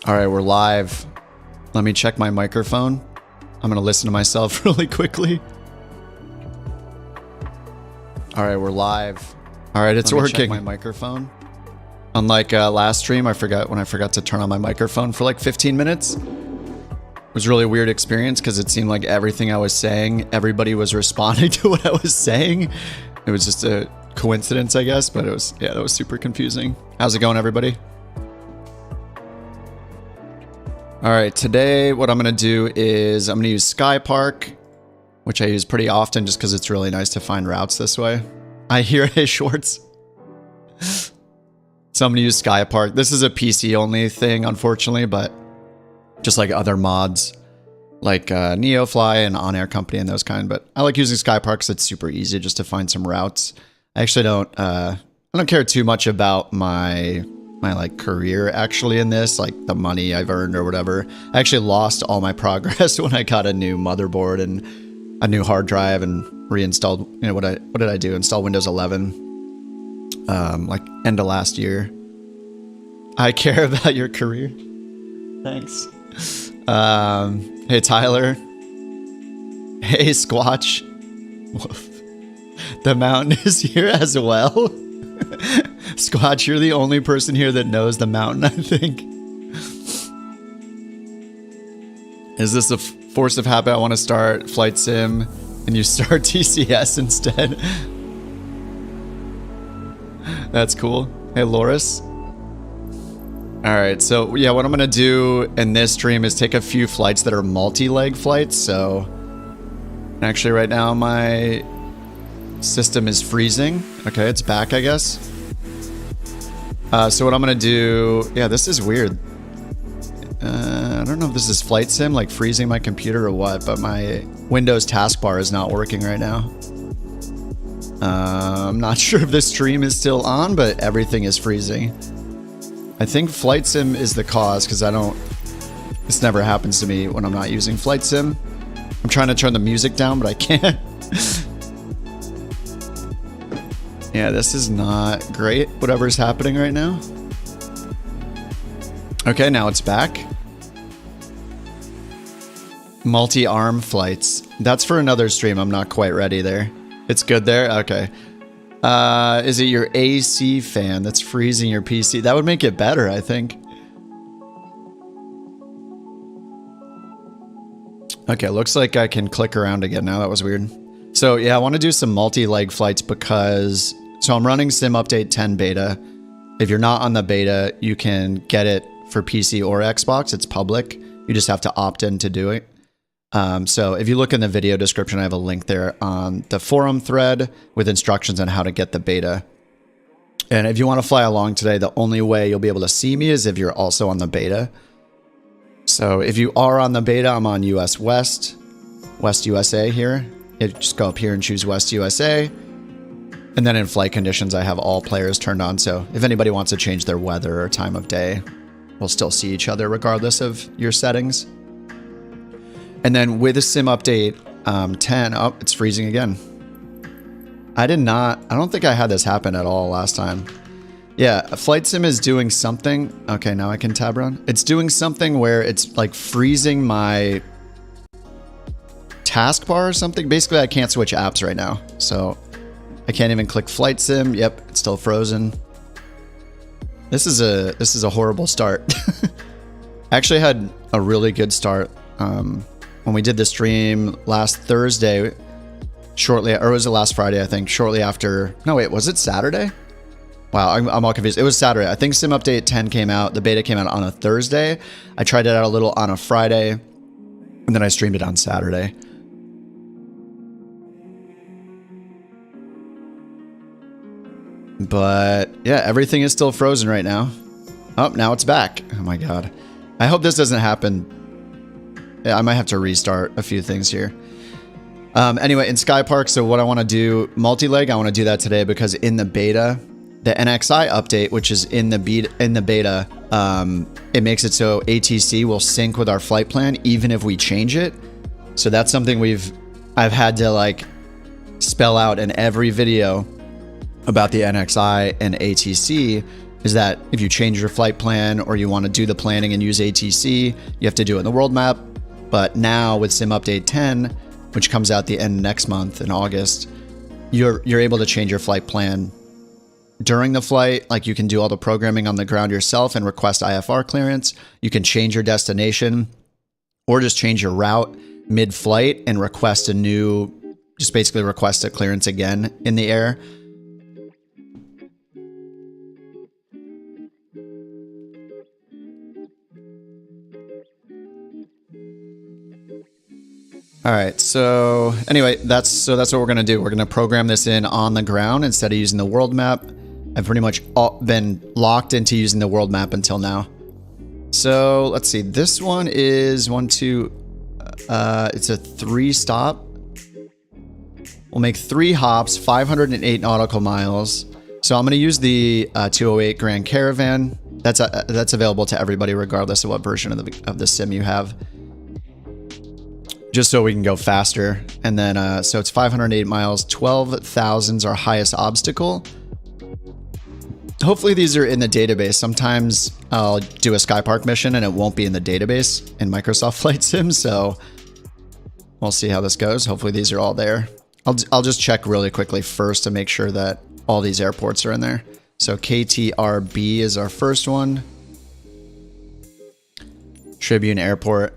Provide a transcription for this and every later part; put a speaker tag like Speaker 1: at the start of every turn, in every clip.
Speaker 1: All right, we're live. Let me check my microphone. I'm gonna listen to myself really quickly. All right, we're live. All right, it's working. Check my microphone. Unlike last stream, I forgot to turn on my microphone for like 15 minutes. It was a really weird experience because it seemed like everything I was saying, everybody was responding to what I was saying. It was just a coincidence, I guess, but it was, yeah, that was super confusing. How's it going, everybody? All right, today what I'm gonna do is I'm gonna use Skypark, which I use pretty often just because it's really nice to find routes this way. I hear hey Shorts. So I'm gonna use Skypark. This is a PC only thing, unfortunately, but just like other mods, like Neofly and On Air Company and those kind. But I like using Skypark because it's super easy just to find some routes. I actually don't care too much about my like career actually in this, like the money I've earned or whatever. I actually lost all my progress when I got a new motherboard and a new hard drive and reinstalled, you know, what did I do? Install Windows 11 like end of last year. I care about your career. Thanks. Hey Tyler. Hey Squatch. The mountain is here as well. Squatch, you're the only person here that knows the mountain, I think. Is this a force of habit? I want to start flight sim and you start TCS instead. That's cool. Hey Loris. Alright, so yeah, what I'm going to do in this stream is take a few flights that are multi-leg flights. So actually right now my system is freezing. Okay, it's back, I guess. So what I'm going to do... Yeah, this is weird. I don't know if this is flight sim, like freezing my computer or what, but my Windows taskbar is not working right now. I'm not sure if this stream is still on, but everything is freezing. I think flight sim is the cause, because this never happens to me when I'm not using flight sim. I'm trying to turn the music down, but I can't. Yeah, this is not great, whatever's happening right now. Okay, now it's back. Multi-arm flights. That's for another stream. I'm not quite ready there. It's good there? Okay. Is it your AC fan that's freezing your PC? That would make it better, I think. Okay, looks like I can click around again now. That was weird. So yeah, I want to do some multi-leg flights because... So I'm running Sim Update 10 beta. If you're not on the beta, you can get it for PC or Xbox. It's public. You just have to opt in to do it. So if you look in the video description, I have a link there on the forum thread with instructions on how to get the beta. And if you want to fly along today, the only way you'll be able to see me is if you're also on the beta. So if you are on the beta, I'm on US West USA here. You just go up here and choose West USA. And then in flight conditions, I have all players turned on. So if anybody wants to change their weather or time of day, we'll still see each other regardless of your settings. And then with a Sim Update 10, oh, it's freezing again. I don't think I had this happen at all last time. Yeah, Flight Sim is doing something. Okay, now I can tab run. It's doing something where it's like freezing my taskbar or something. Basically, I can't switch apps right now. So I can't even click Flight Sim. Yep, it's still frozen. This is a horrible start. I actually had a really good start when we did the stream last Thursday, or was it last Friday, I think, shortly after... No, wait, was it Saturday? Wow, I'm all confused. It was Saturday. I think Sim Update 10 came out. The beta came out on a Thursday. I tried it out a little on a Friday, and then I streamed it on Saturday. But yeah, everything is still frozen right now. Oh, now it's back. Oh my god. I hope this doesn't happen. Yeah, I might have to restart a few things here. Anyway, in Skypark, so what I want to do, multi-leg, I want to do that today because in the beta, the NXI update, which is in the beta, it makes it so ATC will sync with our flight plan even if we change it. So that's something I've had to like spell out in every video about the NXI and ATC is that if you change your flight plan or you want to do the planning and use ATC, you have to do it in the world map. But now with Sim Update 10, which comes out the end next month in August, you're able to change your flight plan during the flight. Like you can do all the programming on the ground yourself and request IFR clearance. You can change your destination or just change your route mid-flight and request just basically request a clearance again in the air. All right, so anyway, that's what we're gonna do. We're gonna program this in on the ground instead of using the world map. I've pretty much been locked into using the world map until now. So let's see, this one is it's a 3-stop. We'll make 3 hops, 508 nautical miles. So I'm gonna use the 208 Grand Caravan. That's available to everybody regardless of what version of the sim you have, just so we can go faster. And then, so it's 508 miles, 12,000 is our highest obstacle. Hopefully these are in the database. Sometimes I'll do a Skypark mission and it won't be in the database in Microsoft Flight Sim, so we'll see how this goes. Hopefully these are all there. I'll just check really quickly first to make sure that all these airports are in there. So KTRB is our first one. Tribune Airport.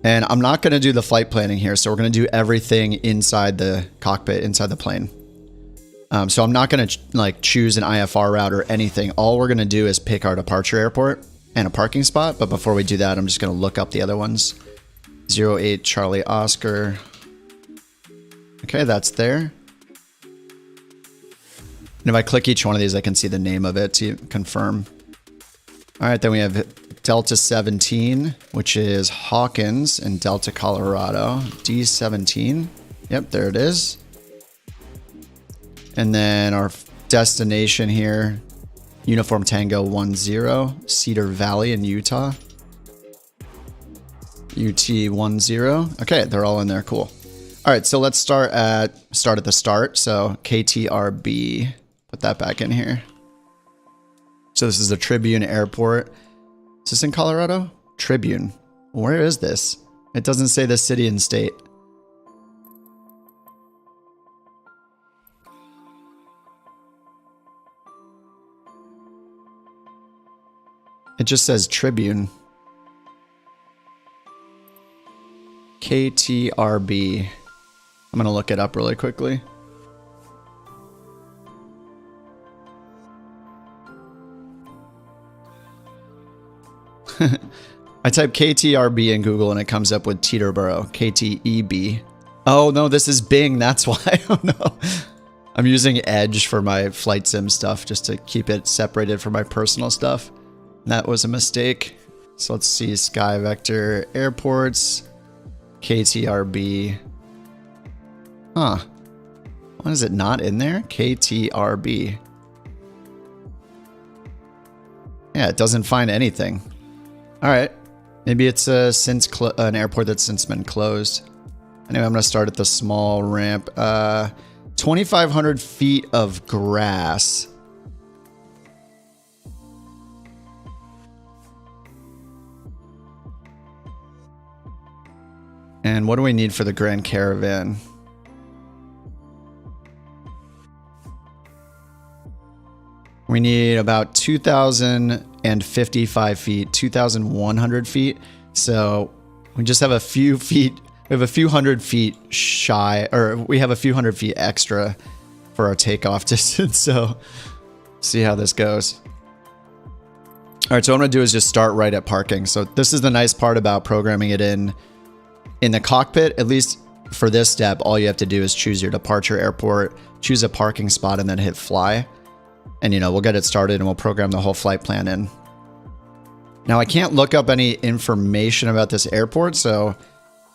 Speaker 1: And I'm not going to do the flight planning here, so we're going to do everything inside the cockpit, inside the plane. So I'm not going to like choose an IFR route or anything. All we're going to do is pick our departure airport and a parking spot. But before we do that, I'm just going to look up the other ones. 08 Charlie Oscar. Okay, that's there. And if I click each one of these, I can see the name of it to confirm. All right, then we have Delta 17, which is Hawkins in Delta, Colorado. D17. Yep, there it is. And then our destination here, Uniform Tango 10, Cedar Valley in Utah. UT10. Okay, they're all in there. Cool. All right, so let's start at the start. So KTRB, put that back in here. So this is the Tribune Airport. Is this in Colorado? Tribune. Where is this? It doesn't say the city and state. It just says Tribune. KTRB. I'm going to look it up really quickly. I type KTRB in Google and it comes up with Teterboro. KTEB. Oh no, this is Bing. That's why. Oh no. I'm using Edge for my flight sim stuff just to keep it separated from my personal stuff. That was a mistake. So let's see. Sky Vector Airports. KTRB. Huh. Why is it not in there? KTRB. Yeah, it doesn't find anything. All right. Maybe it's an airport that's since been closed. Anyway, I'm going to start at the small ramp. 2,500 feet of grass. And what do we need for the Grand Caravan? We need about 2,055 feet, 2,100 feet. So we just have a few feet, we have a few hundred feet shy, or we have a few hundred feet extra for our takeoff distance. So see how this goes. All right, so what I'm gonna do is just start right at parking. So this is the nice part about programming it in the cockpit. At least for this step, all you have to do is choose your departure airport, choose a parking spot, and then hit fly. And, you know, we'll get it started and we'll program the whole flight plan in. Now, I can't look up any information about this airport, so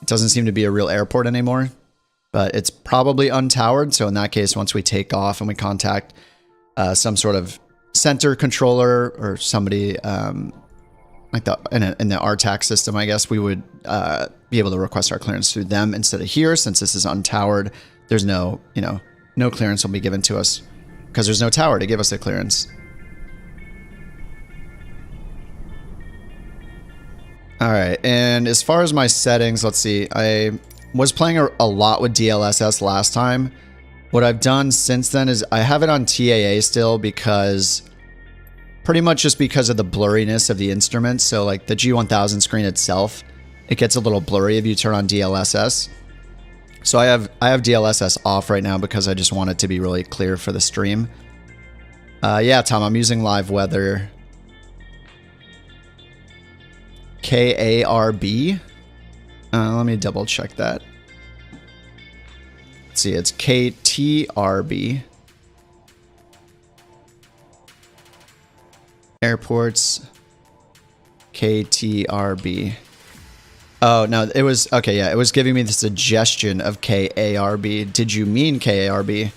Speaker 1: it doesn't seem to be a real airport anymore. But it's probably untowered, so in that case, once we take off and we contact some sort of center controller or somebody like the in the RTAC system, I guess, we would be able to request our clearance through them instead of here. Since this is untowered, there's no, no clearance will be given to us because there's no tower to give us the clearance. All right, and as far as my settings, let's see. I was playing a lot with DLSS last time. What I've done since then is I have it on TAA still because pretty much just because of the blurriness of the instruments. So like the G1000 screen itself, it gets a little blurry if you turn on DLSS. So I have DLSS off right now because I just want it to be really clear for the stream. Yeah, Tom, I'm using live weather. KARB. Let me double check that. Let's see, it's KTRB. Airports. KTRB. Oh, no, it was... Okay, yeah, it was giving me the suggestion of KARB. Did you mean KARB?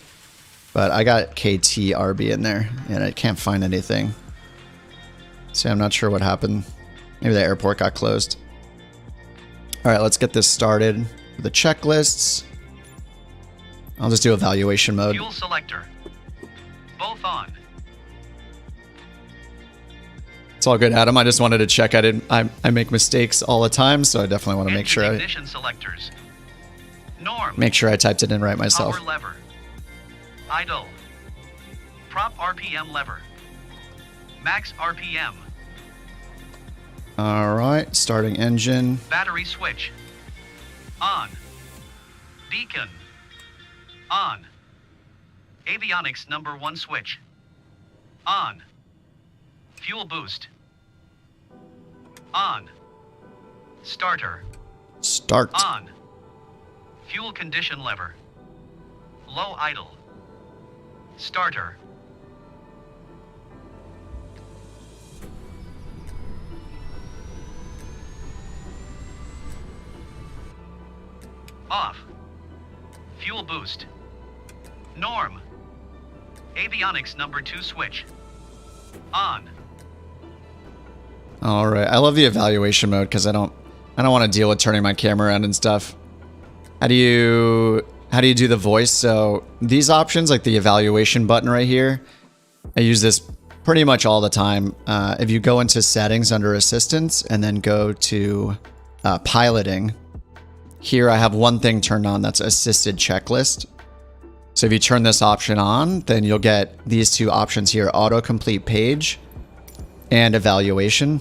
Speaker 1: But I got KTRB in there, and I can't find anything. See, I'm not sure what happened. Maybe the airport got closed. All right, let's get this started with the checklists. I'll just do evaluation mode.
Speaker 2: Fuel selector. Both on.
Speaker 1: It's all good, Adam. I just wanted to check. I make mistakes all the time, so I definitely want to make sure
Speaker 2: ignition selectors. Norm.
Speaker 1: Make sure I typed it in right myself.
Speaker 2: Power lever. Idle. Prop RPM lever. Max RPM.
Speaker 1: All right, starting engine.
Speaker 2: Battery switch. On. Beacon. On. Avionics number 1 switch. On. Fuel boost. On. Starter.
Speaker 1: Start.
Speaker 2: On. Fuel condition lever. Low idle. Starter. Off. Fuel boost. Norm. Avionics number 2 switch. On.
Speaker 1: All right. I love the evaluation mode because I don't want to deal with turning my camera around and stuff. How do you do the voice? So these options, like the evaluation button right here, I use this pretty much all the time. If you go into settings under assistance and then go to piloting, here I have one thing turned on, that's assisted checklist. So if you turn this option on, then you'll get these two options here, autocomplete page and evaluation.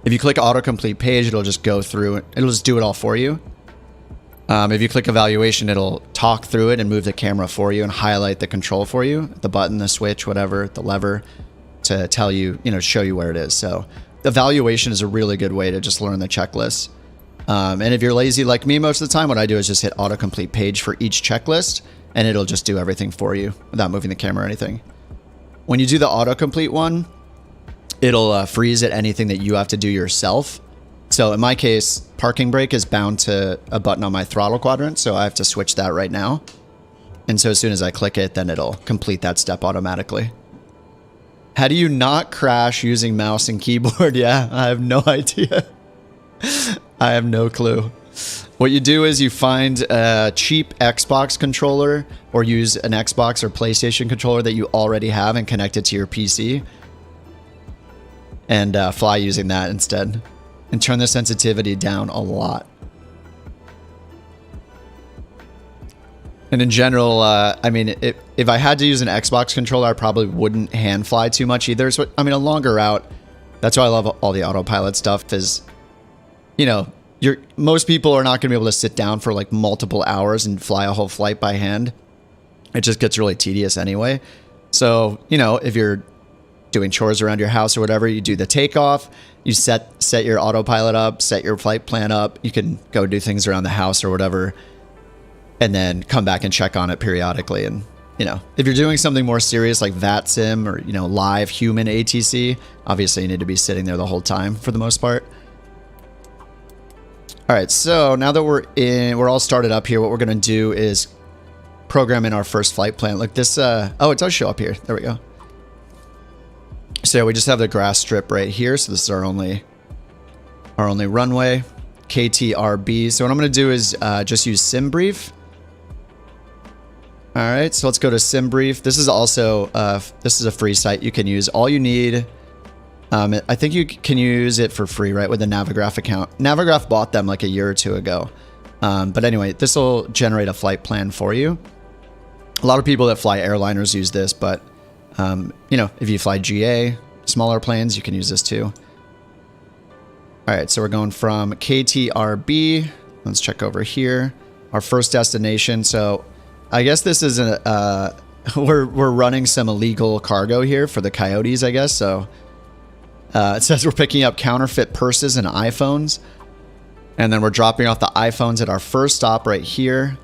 Speaker 1: If you click autocomplete page, it'll just go through, it'll just do it all for you. If you click evaluation, it'll talk through it and move the camera for you and highlight the control for you, the button, the switch, whatever, the lever, to tell you, show you where it is. So evaluation is a really good way to just learn the checklist. And if you're lazy like me most of the time, what I do is just hit autocomplete page for each checklist, and it'll just do everything for you without moving the camera or anything. When you do the autocomplete one, it'll freeze at anything that you have to do yourself. So in my case, parking brake is bound to a button on my throttle quadrant, so I have to switch that right now. And so as soon as I click it, then it'll complete that step automatically. How do you not crash using mouse and keyboard? Yeah, I have no idea. I have no clue. What you do is you find a cheap Xbox controller or use an Xbox or PlayStation controller that you already have and connect it to your PC and fly using that instead. And turn the sensitivity down a lot. And in general, I mean, if I had to use an Xbox controller, I probably wouldn't hand fly too much either. So, I mean, a longer route, that's why I love all the autopilot stuff is, most people are not going to be able to sit down for like multiple hours and fly a whole flight by hand. It just gets really tedious anyway. So, if you're doing chores around your house or whatever, you do the takeoff, you set your autopilot up, set your flight plan up. You can go do things around the house or whatever, and then come back and check on it periodically. And, if you're doing something more serious like VATSIM or, live human ATC, obviously you need to be sitting there the whole time for the most part. All right, so now that we're all started up here, what we're going to do is program in our first flight plan. Look, this, oh, it does show up here. There we go. So we just have the grass strip right here. So this is our only runway, KTRB. So what I'm going to do is just use SimBrief. All right, so let's go to SimBrief. This is also, this is a free site you can use. All you need I think you can use it for free, right, with the Navigraph account. Navigraph bought them like a year or two ago. But anyway, this will generate a flight plan for you. A lot of people that fly airliners use this, but you know, if you fly GA, smaller planes, you can use this too. All right, so we're going from KTRB. Let's check over here. Our first destination. So I guess this is we're running some illegal cargo here for the Coyotes, I guess. So it says we're picking up counterfeit purses and iPhones. And then we're dropping off the iPhones at our first stop right here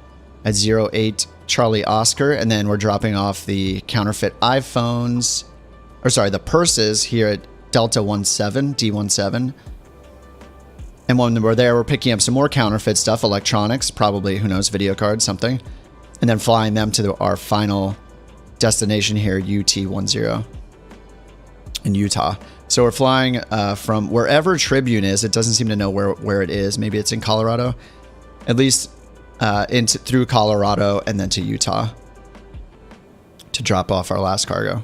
Speaker 1: at 08 Charlie Oscar. And then we're dropping off the counterfeit iPhones, or sorry, the purses here at Delta 17, D17. And when we're there, we're picking up some more counterfeit stuff, electronics, probably, who knows, video cards, something. And then flying them to our final destination here, UT10 in Utah. So we're flying from wherever Tribune is. It doesn't seem to know where it is. Maybe it's in Colorado. At least through Colorado and then to Utah to drop off our last cargo.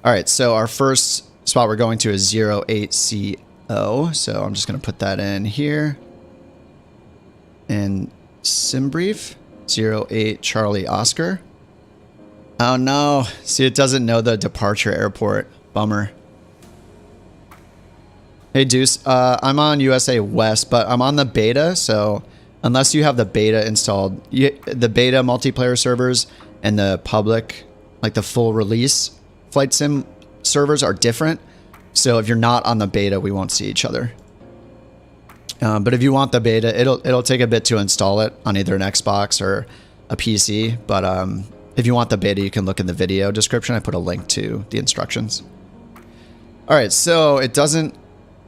Speaker 1: All right, so our first spot we're going to is 08CO. So I'm just going to put that in here. And sim brief, 08 Charlie Oscar. Oh no, see, it doesn't know the departure airport. Bummer. Hey Deuce, I'm on USA West, but I'm on the beta, so unless you have the beta installed, the beta multiplayer servers and the public, like the full release flight sim servers are different. So if you're not on the beta, we won't see each other. But if you want the beta, it'll take a bit to install it on either an Xbox or a PC. But if you want the beta, you can look in the video description. I put a link to the instructions. All right, so it doesn't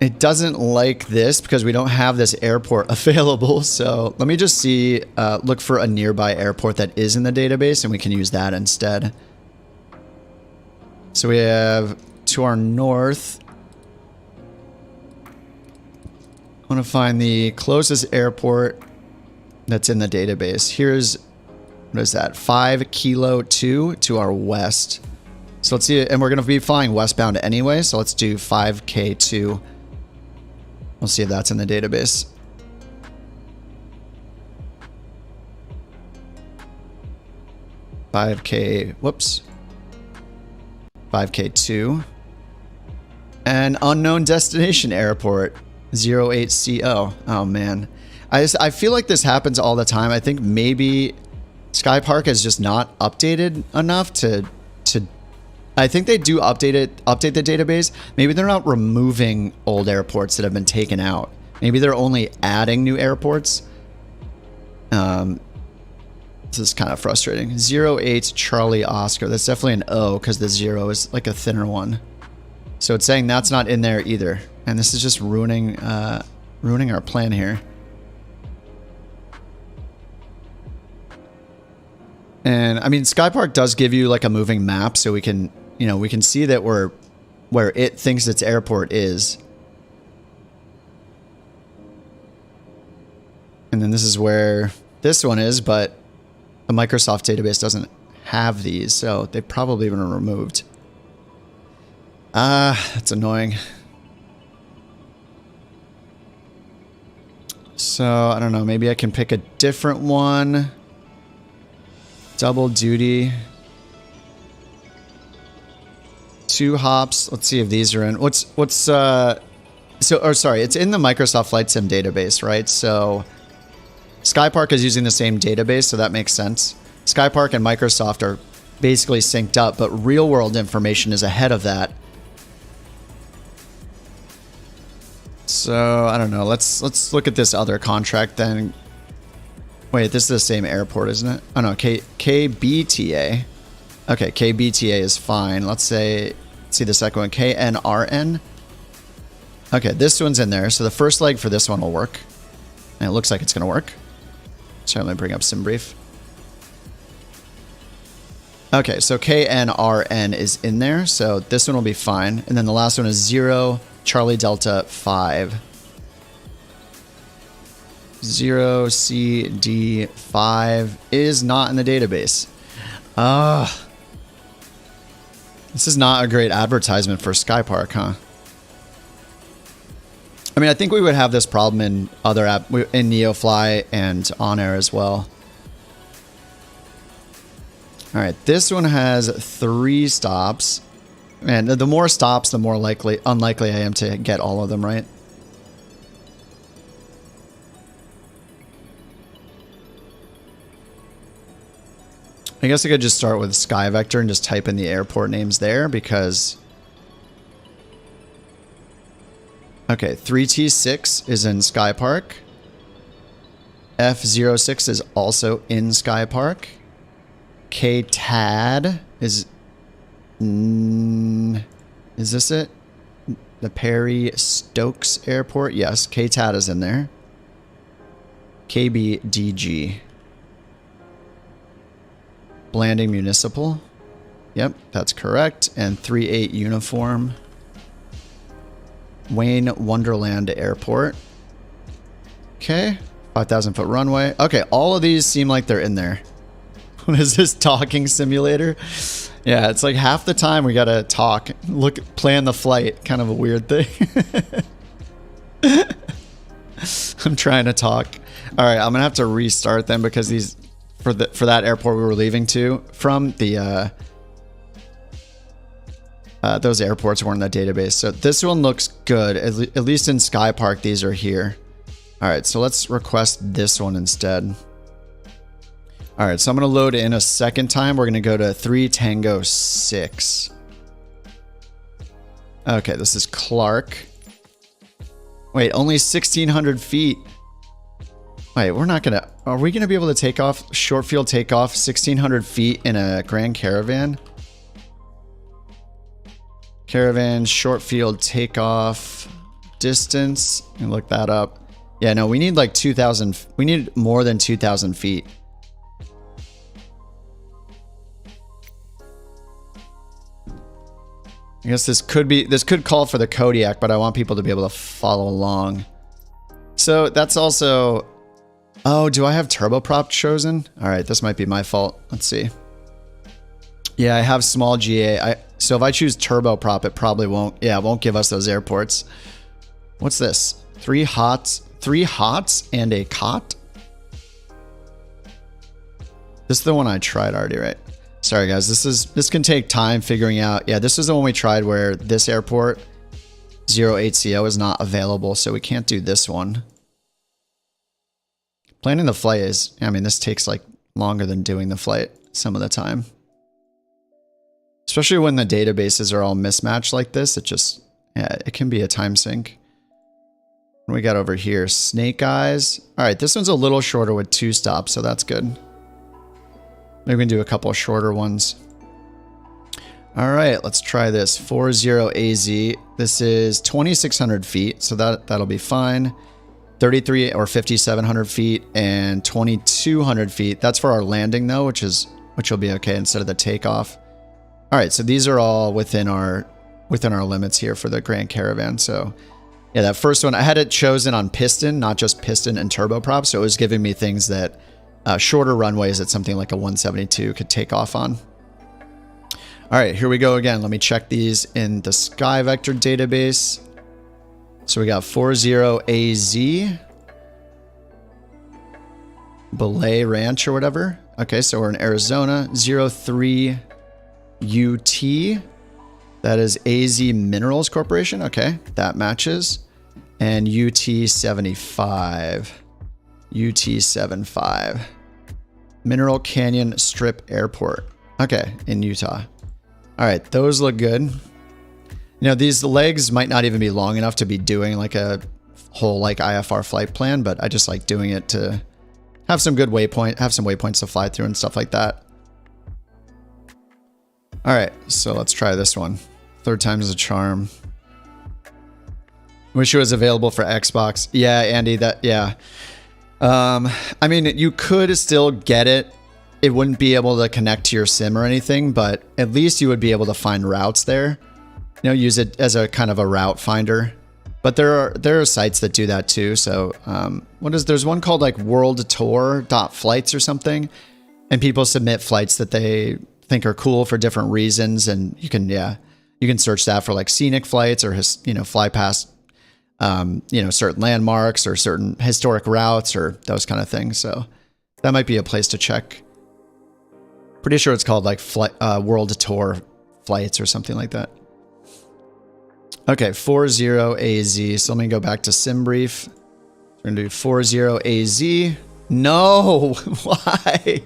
Speaker 1: like this because we don't have this airport available. So let me just see, look for a nearby airport that is in the database, and we can use that instead. So we have to our north. I want to find the closest airport that's in the database. Here's, what is that? 5 Kilo 2 to our west. So let's see, and we're going to be flying westbound anyway. So let's do 5K2. We'll see if that's in the database. Whoops. 5K2. An unknown destination airport, 08CO. Oh man. I feel like this happens all the time. I think maybe Skypark is just not updated enough to I think they do update the database. Maybe they're not removing old airports that have been taken out. Maybe they're only adding new airports. This is kind of frustrating. 08 Charlie Oscar. That's definitely an O because the 0 is like a thinner one. So it's saying that's not in there either. And this is just ruining our plan here. And I mean, Skypark does give you like a moving map, so we can, you know, we can see that we're where it thinks its airport is. And then this is where this one is, but the Microsoft database doesn't have these, so they've probably been removed. That's annoying. So, I don't know, maybe I can pick a different one. Double duty. 2 hops. Let's see if these are in. Sorry, it's in the Microsoft Flight Sim database, right? So Skypark is using the same database, so that makes sense. Skypark and Microsoft are basically synced up, but real world information is ahead of that. So I don't know. Let's look at this other contract then. Wait, this is the same airport, isn't it? Oh no, KBTA. Okay, KBTA is fine. Let's see the second one, KNRN. Okay, this one's in there. So the first leg for this one will work. And it looks like it's going to work. Certainly bring up SimBrief. Okay, so KNRN is in there. So this one will be fine. And then the last one is 0 Charlie Delta 5. 0CD5 is not in the database. This is not a great advertisement for Skypark, huh? I mean, I think we would have this problem in other in NeoFly and On Air as well. All right, this one has 3 stops. And the more stops, the more unlikely I am to get all of them right. I guess I could just start with Sky Vector and just type in the airport names there because... Okay, 3T6 is in Skypark. F06 is also in Skypark. KTAD is... is this it? The Perry Stokes Airport? Yes, KTAD is in there. KBDG. Blanding Municipal. Yep, that's correct. And 38 Uniform. Wayne Wonderland Airport. Okay, 5,000 foot runway. Okay, all of these seem like they're in there. What is this, talking simulator? Yeah, it's like half the time we gotta talk, plan the flight. Kind of a weird thing. I'm trying to talk. All right, I'm gonna have to restart them because these for that airport we were leaving from the those airports weren't in the database. So this one looks good. At least in Skypark, these are here. All right, so let's request this one instead. All right, so I'm going to load in a second time. We're going to go to 3 Tango 6. Okay, this is Clark. Wait, only 1,600 feet. Wait, we're not going to... Are we going to be able to take off, short field takeoff 1,600 feet in a Grand Caravan? Caravan, short field takeoff distance. Let me look that up. Yeah, no, we need like 2,000. We need more than 2,000 feet. I guess this could call for the Kodiak, but I want people to be able to follow along. So that's also... Oh, do I have turboprop chosen? All right, this might be my fault. Let's see. Yeah, I have small GA. So if I choose turboprop, it probably won't. Yeah, it won't give us those airports. What's this? 3 hots and a cot? This is the one I tried already, right? Sorry guys, this can take time figuring out. Yeah, this is the one we tried where this airport 08CO is not available, so we can't do this one. Planning the flight is, I mean, this takes like longer than doing the flight some of the time. Especially when the databases are all mismatched like this, yeah, it can be a time sink. What do we got over here? Snake Eyes. All right, this one's a little shorter with 2 stops, so that's good. Maybe we can do a couple shorter ones. All right, let's try this. 40AZ. This is 2,600 feet, so that'll be fine. 33 or 5,700 feet and 2,200 feet. That's for our landing though, which will be okay instead of the takeoff. All right, so these are all within our limits here for the Grand Caravan. So yeah, that first one I had it chosen on piston, not just piston and turboprop. So it was giving me things that shorter runways that something like a 172 could take off on. All right, here we go again. Let me check these in the Sky Vector database. So we got 40AZ, Belay Ranch or whatever. Okay, so we're in Arizona. 03UT, that is AZ Minerals Corporation. Okay, that matches. And UT75, UT75, Mineral Canyon Strip Airport. Okay, in Utah. All right, those look good. You know, these legs might not even be long enough to be doing like a whole like IFR flight plan, but I just like doing it to have some good waypoints to fly through and stuff like that. All right, so let's try this one. 3rd time's a charm. Wish it was available for Xbox. Yeah, Andy, yeah. I mean, you could still get it. It wouldn't be able to connect to your sim or anything, but at least you would be able to find routes there. You know, use it as a kind of a route finder. But there are sites that do that too. So there's one called like worldtour.flights or something, and people submit flights that they think are cool for different reasons, and you can search that for like scenic flights or fly past you know, certain landmarks or certain historic routes or those kind of things. So that might be a place to check. Pretty sure it's called like World Tour flights or something like that. Okay, 40AZ. So let me go back to sim brief. We're gonna do 40AZ. No, why?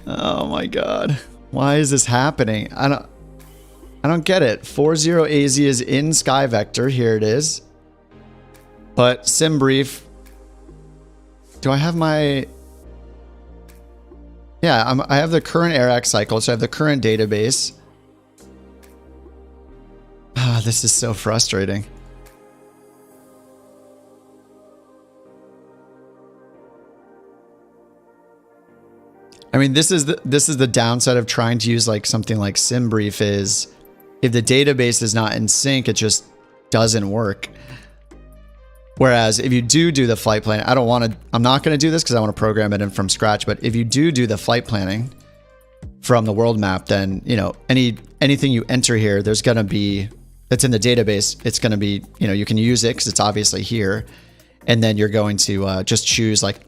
Speaker 1: Oh my god, why is this happening? I don't get it. 40AZ is in SkyVector. Here it is. But sim brief. Do I have my? Yeah, I have the current AirX cycle, so I have the current database. Ah, this is so frustrating. I mean, this is the downside of trying to use like something like SimBrief is if the database is not in sync, it just doesn't work. Whereas if you do the flight plan, I'm not going to do this because I want to program it in from scratch. But if you do the flight planning from the world map, then, you know, anything you enter here, there's going to be, that's in the database. It's going to be, you know, you can use it because it's obviously here. And then you're going to just choose like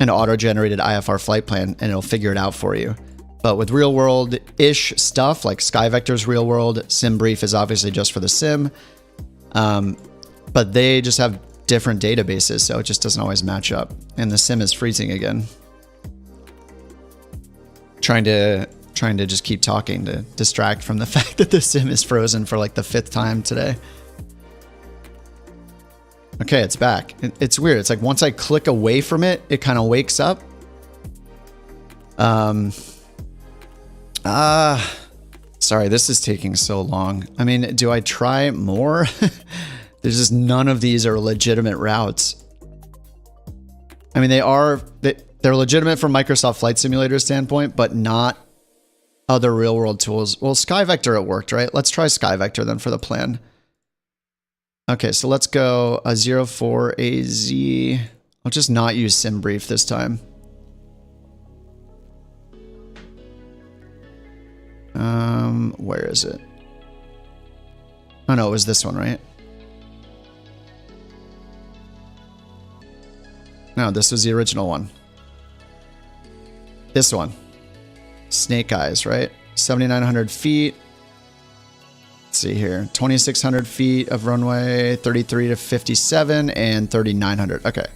Speaker 1: an auto-generated IFR flight plan and it'll figure it out for you. But with real world-ish stuff like SkyVector's real world, SimBrief is obviously just for the sim. But they just have different databases, so it just doesn't always match up. And the sim is freezing again. Trying to just keep talking to distract from the fact that the sim is frozen for like the 5th time today. Okay, it's back. It's weird. It's like once I click away from it, it kind of wakes up. Sorry, this is taking so long. I mean, do I try more? There's just none of these are legitimate routes. I mean, they're legitimate from Microsoft Flight Simulator standpoint, but not other real world tools. Well, SkyVector, it worked, right? Let's try SkyVector then for the plan. Okay, so let's go a 04AZ. I'll just not use SimBrief this time. Where is it? Oh no, it was this one, right? No, this was the original one. This one. Snake Eyes, right? 7,900 feet. Let's see here. 2,600 feet of runway, 33 to 57, and 3,900. Okay.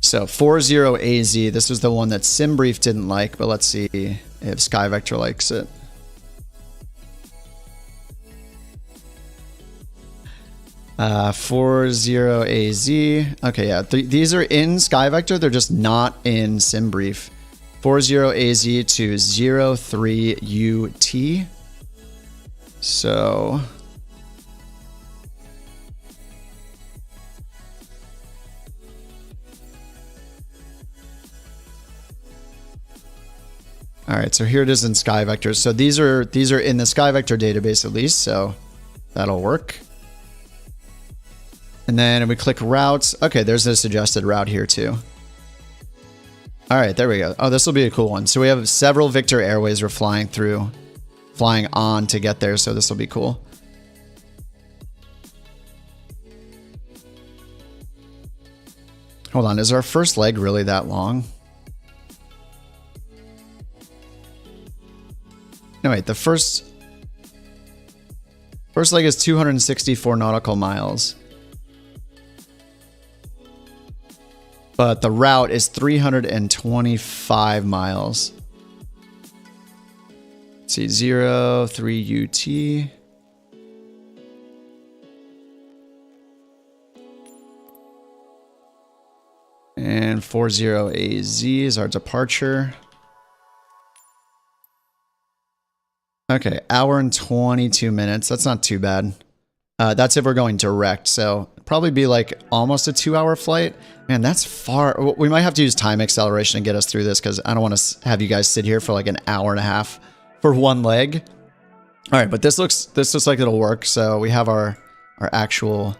Speaker 1: So 40AZ. This was the one that SimBrief didn't like, but let's see if SkyVector likes it. Uh, 40AZ. Okay, yeah. These are in SkyVector. They're just not in SimBrief. 40AZ to 03UT. So all right, so here it is in SkyVector. So these are in the SkyVector database at least, so that'll work. And then if we click routes, okay, there's a suggested route here too. All right, there we go. Oh, this will be a cool one. So we have several Victor Airways we're flying on to get there, so this will be cool. Hold on, is our first leg really that long? No, wait, the first leg is 264 nautical miles. But the route is 325 miles. Let's see, 03UT. And 40AZ is our departure. Okay, hour and 22 minutes. That's not too bad. That's if we're going direct, so probably be like almost a 2-hour flight. Man, that's far. We might have to use time acceleration to get us through this because I don't want to have you guys sit here for like an hour and a half for one leg. All right, but this looks like it'll work. So we have our actual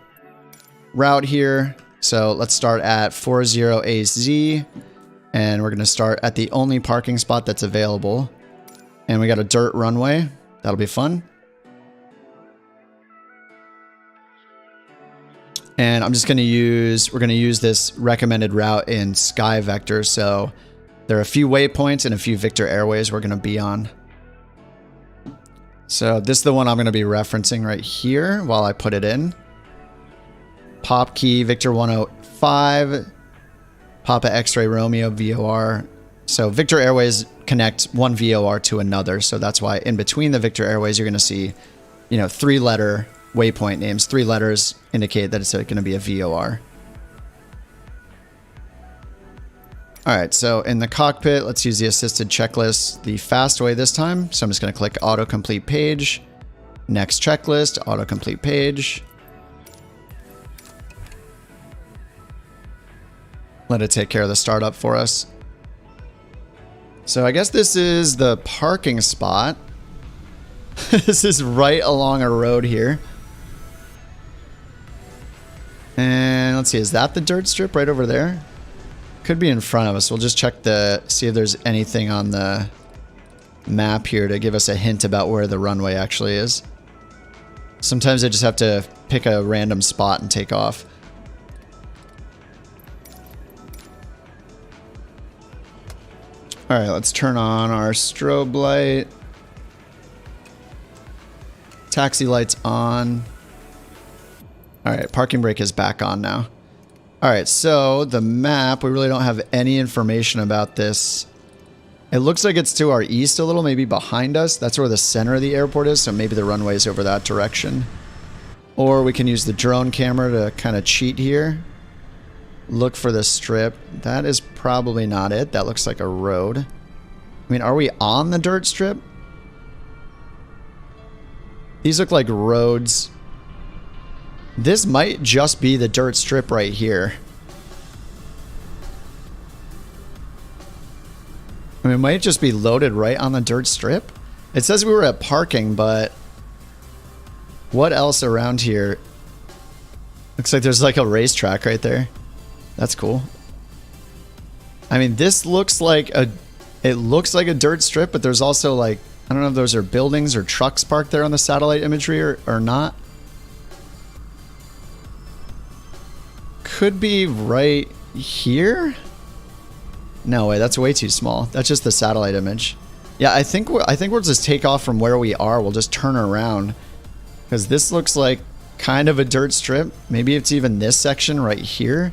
Speaker 1: route here. So let's start at 40AZ, and we're going to start at the only parking spot that's available. And we got a dirt runway. That'll be fun. And I'm just going to we're going to use this recommended route in Sky Vector. So there are a few waypoints and a few Victor Airways we're going to be on. So this is the one I'm going to be referencing right here while I put it in. Pop key, Victor 105, Papa X-Ray Romeo, VOR. So Victor Airways connect one VOR to another. So that's why in between the Victor Airways, you're going to see, 3-letter waypoint names. 3 letters indicate that it's going to be a VOR. All right, so in the cockpit, let's use the assisted checklist the fast way this time. So I'm just going to click autocomplete page, next checklist, autocomplete page. Let it take care of the startup for us. So I guess this is the parking spot. This is right along a road here. And let's see, is that the dirt strip right over there? Could be in front of us. We'll just check see if there's anything on the map here to give us a hint about where the runway actually is. Sometimes I just have to pick a random spot and take off. All right, let's turn on our strobe light. Taxi lights on. All right, parking brake is back on now. All right, so the map, we really don't have any information about this. It looks like it's to our east a little, maybe behind us. That's where the center of the airport is, so maybe the runway is over that direction. Or we can use the drone camera to kind of cheat here. Look for the strip. That is probably not it. That looks like a road. I mean, are we on the dirt strip? These look like roads. This might just be the dirt strip right here. I mean, it might just be loaded right on the dirt strip. It says we were at parking, but what else around here? Looks like there's like a racetrack right there. That's cool. I mean, this looks like it looks like a dirt strip, but there's also like, I don't know if those are buildings or trucks parked there on the satellite imagery or not. Could be right here. No way, that's way too small. That's just the satellite image. Yeah, I think we'll just take off from where we are. We'll just turn around because this looks like kind of a dirt strip. Maybe it's even this section right here.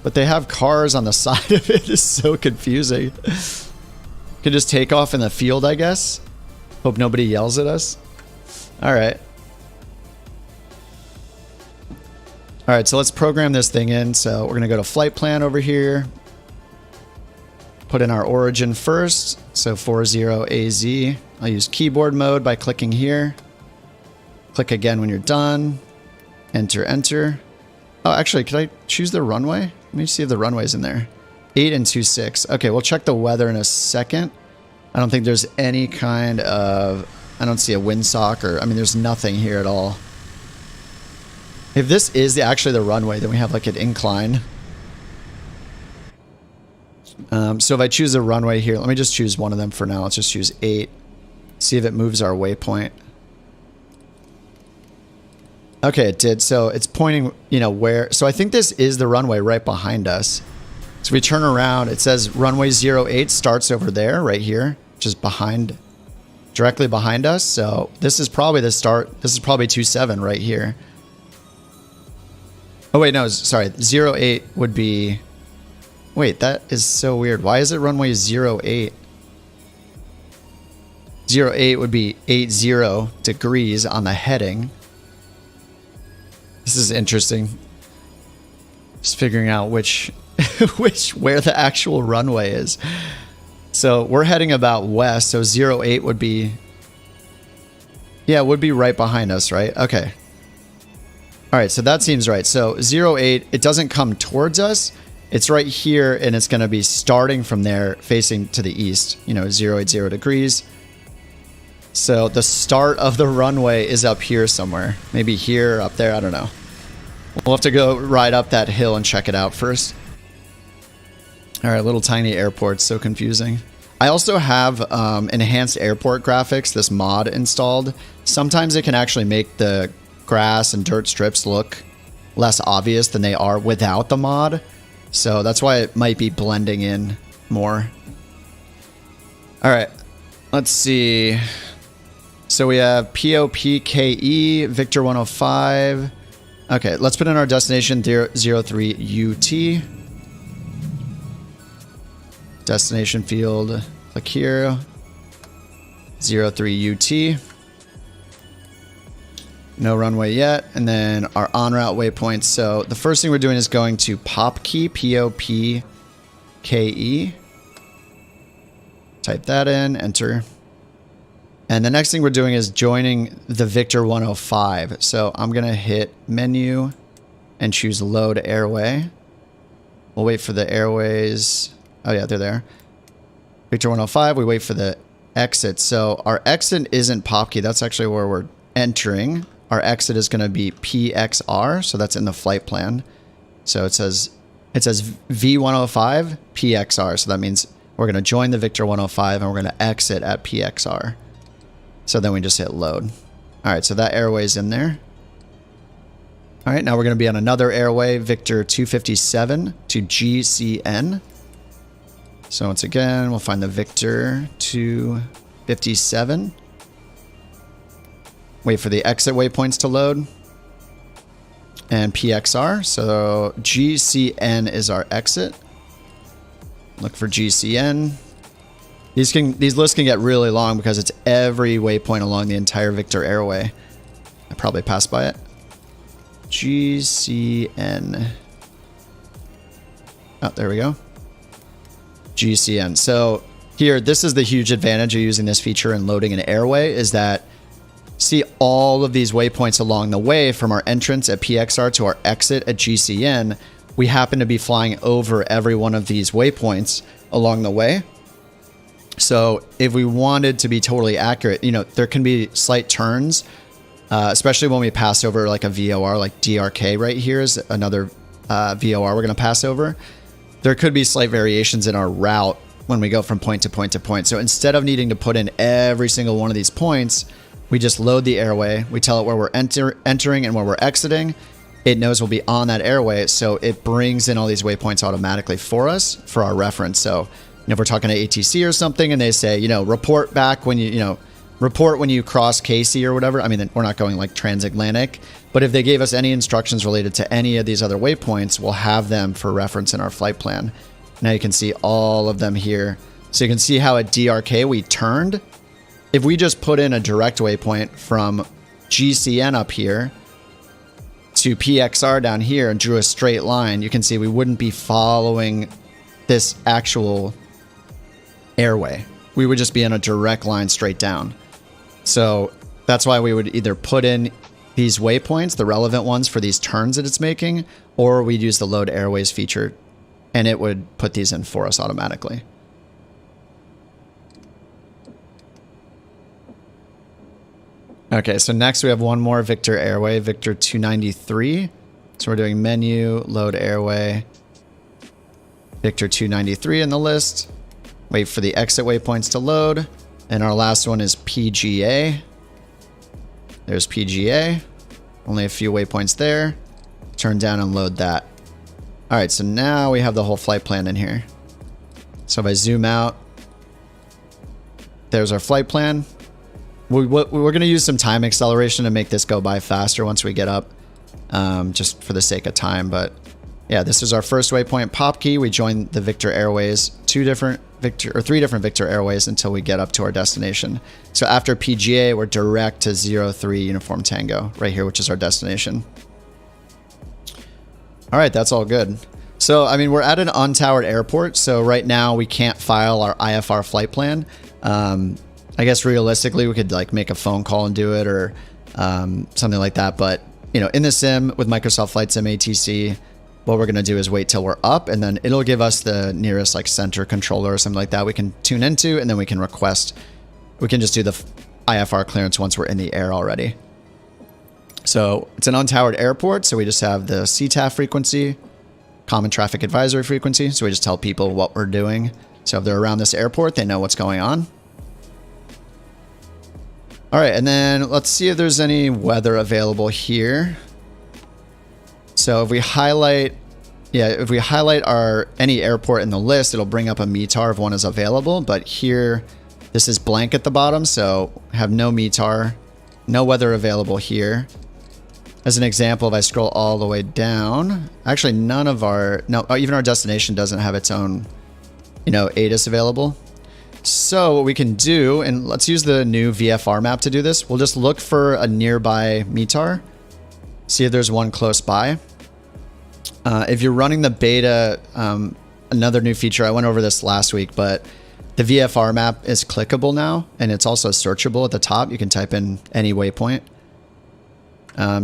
Speaker 1: But they have cars on the side of it. It's so confusing. Could just take off in the field, I guess. Hope nobody yells at us. All right. All right, so let's program this thing in. So we're going to go to flight plan over here. Put in our origin first. So 40AZ. I'll use keyboard mode by clicking here. Click again when you're done. Enter, enter. Oh, actually, could I choose the runway? Let me see if the runway's in there. 8 and 26. Okay, we'll check the weather in a second. I don't think there's any kind of... I don't see a windsock or... I mean, there's nothing here at all. If this is actually the runway, then we have like an incline. So if I choose a runway here, let me just choose one of them for now. Let's just choose 8. See if it moves our waypoint. Okay, it did. So it's pointing, where... So I think this is the runway right behind us. So we turn around. It says runway 08 starts over there, right here, which is directly behind us. So this is probably the start. This is probably 27 right here. Oh, wait, no, sorry. 08 would be... Wait, that is so weird. Why is it runway 08? 08 would be 80 degrees on the heading. This is interesting. Just figuring out where the actual runway is. So we're heading about west, so 08 would be... Yeah, it would be right behind us, right? Okay. All right, so that seems right. So 08, it doesn't come towards us. It's right here, and it's going to be starting from there, facing to the east, 080 degrees. So the start of the runway is up here somewhere. Maybe here or up there, I don't know. We'll have to go ride up that hill and check it out first. All right, little tiny airport, so confusing. I also have enhanced airport graphics, this mod installed. Sometimes it can actually make the grass and dirt strips look less obvious than they are without the mod. So that's why it might be blending in more. All right, let's see. So we have POPKE, Victor 105. Okay, let's put in our destination 03 UT. Destination field, click here. 03 UT. No runway yet. And then our en route waypoints. So the first thing we're doing is going to POPKE, POPKE. Type that in, enter. And the next thing we're doing is joining the Victor 105. So I'm going to hit menu and choose load airway. We'll wait for the airways. Oh yeah, they're there. Victor 105, we wait for the exit. So our exit isn't POPKE. That's actually where we're entering. Our exit is going to be PXR. So that's in the flight plan. So it says V105 PXR. So that means we're going to join the Victor 105 and we're going to exit at PXR. So then we just hit load. All right, so that airway is in there. All right, now we're going to be on another airway, Victor 257 to GCN. So once again, we'll find the Victor 257. Wait for the exit waypoints to load. And PXR, so GCN is our exit. Look for GCN. These lists can get really long because it's every waypoint along the entire Victor airway. I probably passed by it. GCN. Oh, there we go. GCN. So here, this is the huge advantage of using this feature and loading an airway is that see all of these waypoints along the way from our entrance at PXR to our exit at GCN. We happen to be flying over every one of these waypoints along the way. So if we wanted to be totally accurate, you know, there can be slight turns, especially when we pass over like a VOR, like DRK right here is another VOR we're going to pass over. There could be slight variations in our route when we go from point to point to point. So instead of needing to put in every single one of these points, we just load the airway. We tell it where we're entering and where we're exiting. It knows we'll be on that airway. So it brings in all these waypoints automatically for us for our reference. So if we're talking to ATC or something and they say, you know, report back when report when you cross Casey or whatever. I mean, we're not going like transatlantic, but if they gave us any instructions related to any of these other waypoints, we'll have them for reference in our flight plan. Now you can see all of them here. So you can see how at DRK we turned. If we just put in a direct waypoint from GCN up here to PXR down here and drew a straight line, you can see we wouldn't be following this actual airway. We would just be in a direct line straight down. So that's why we would either put in these waypoints, the relevant ones for these turns that it's making, or we'd use the load airways feature and it would put these in for us automatically. Okay, so next we have one more Victor airway, Victor 293. So we're doing menu, load airway, Victor 293 in the list. Wait for the exit waypoints to load. And our last one is PGA. There's PGA. Only a few waypoints there. Turn down and load that. All right, so now we have the whole flight plan in here. So if I zoom out, there's our flight plan. We're going to use some time acceleration to make this go by faster once we get up, just for the sake of time. But yeah, this is our first waypoint, POPKE. We join the Victor Airways, three different Victor Airways until we get up to our destination. So after PGA, we're direct to 03 Uniform Tango right here, which is our destination. All right, that's all good. So, I mean, we're at an untowered airport. So right now we can't file our IFR flight plan. I guess realistically we could like make a phone call and do it or something like that. But, you know, in the sim with Microsoft Flight Sim ATC, what we're going to do is wait till we're up and then it'll give us the nearest like center controller or something like that we can tune into, and then we can request, we can just do the IFR clearance once we're in the air already. So it's an untowered airport. So we just have the CTAF frequency, common traffic advisory frequency. So we just tell people what we're doing. So if they're around this airport, they know what's going on. All right. And then let's see if there's any weather available here. So if we highlight, if we highlight any airport in the list, it'll bring up a METAR if one is available. But here, this is blank at the bottom, so have no METAR, no weather available here. As an example, if I scroll all the way down, actually none of even our destination doesn't have its own, ATIS available. So what we can do, and let's use the new VFR map to do this. We'll just look for a nearby METAR, see if there's one close by. If you're running the beta, another new feature, I went over this last week, but the VFR map is clickable now, and it's also searchable at the top. You can type in any waypoint.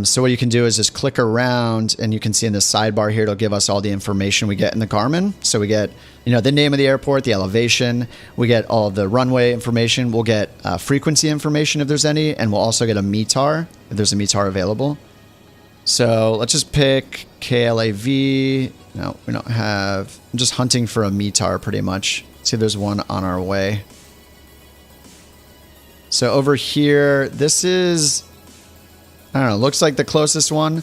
Speaker 1: So what you can do is just click around, and you can see in the sidebar here, it'll give us all the information we get in the Garmin. So we get, the name of the airport, the elevation, we get all the runway information, we'll get frequency information if there's any, and we'll also get a METAR if there's a METAR available. So let's just pick KLAV. No, we don't have, I'm just hunting for a METAR pretty much. See if there's one on our way. So over here, this is, I don't know, looks like the closest one.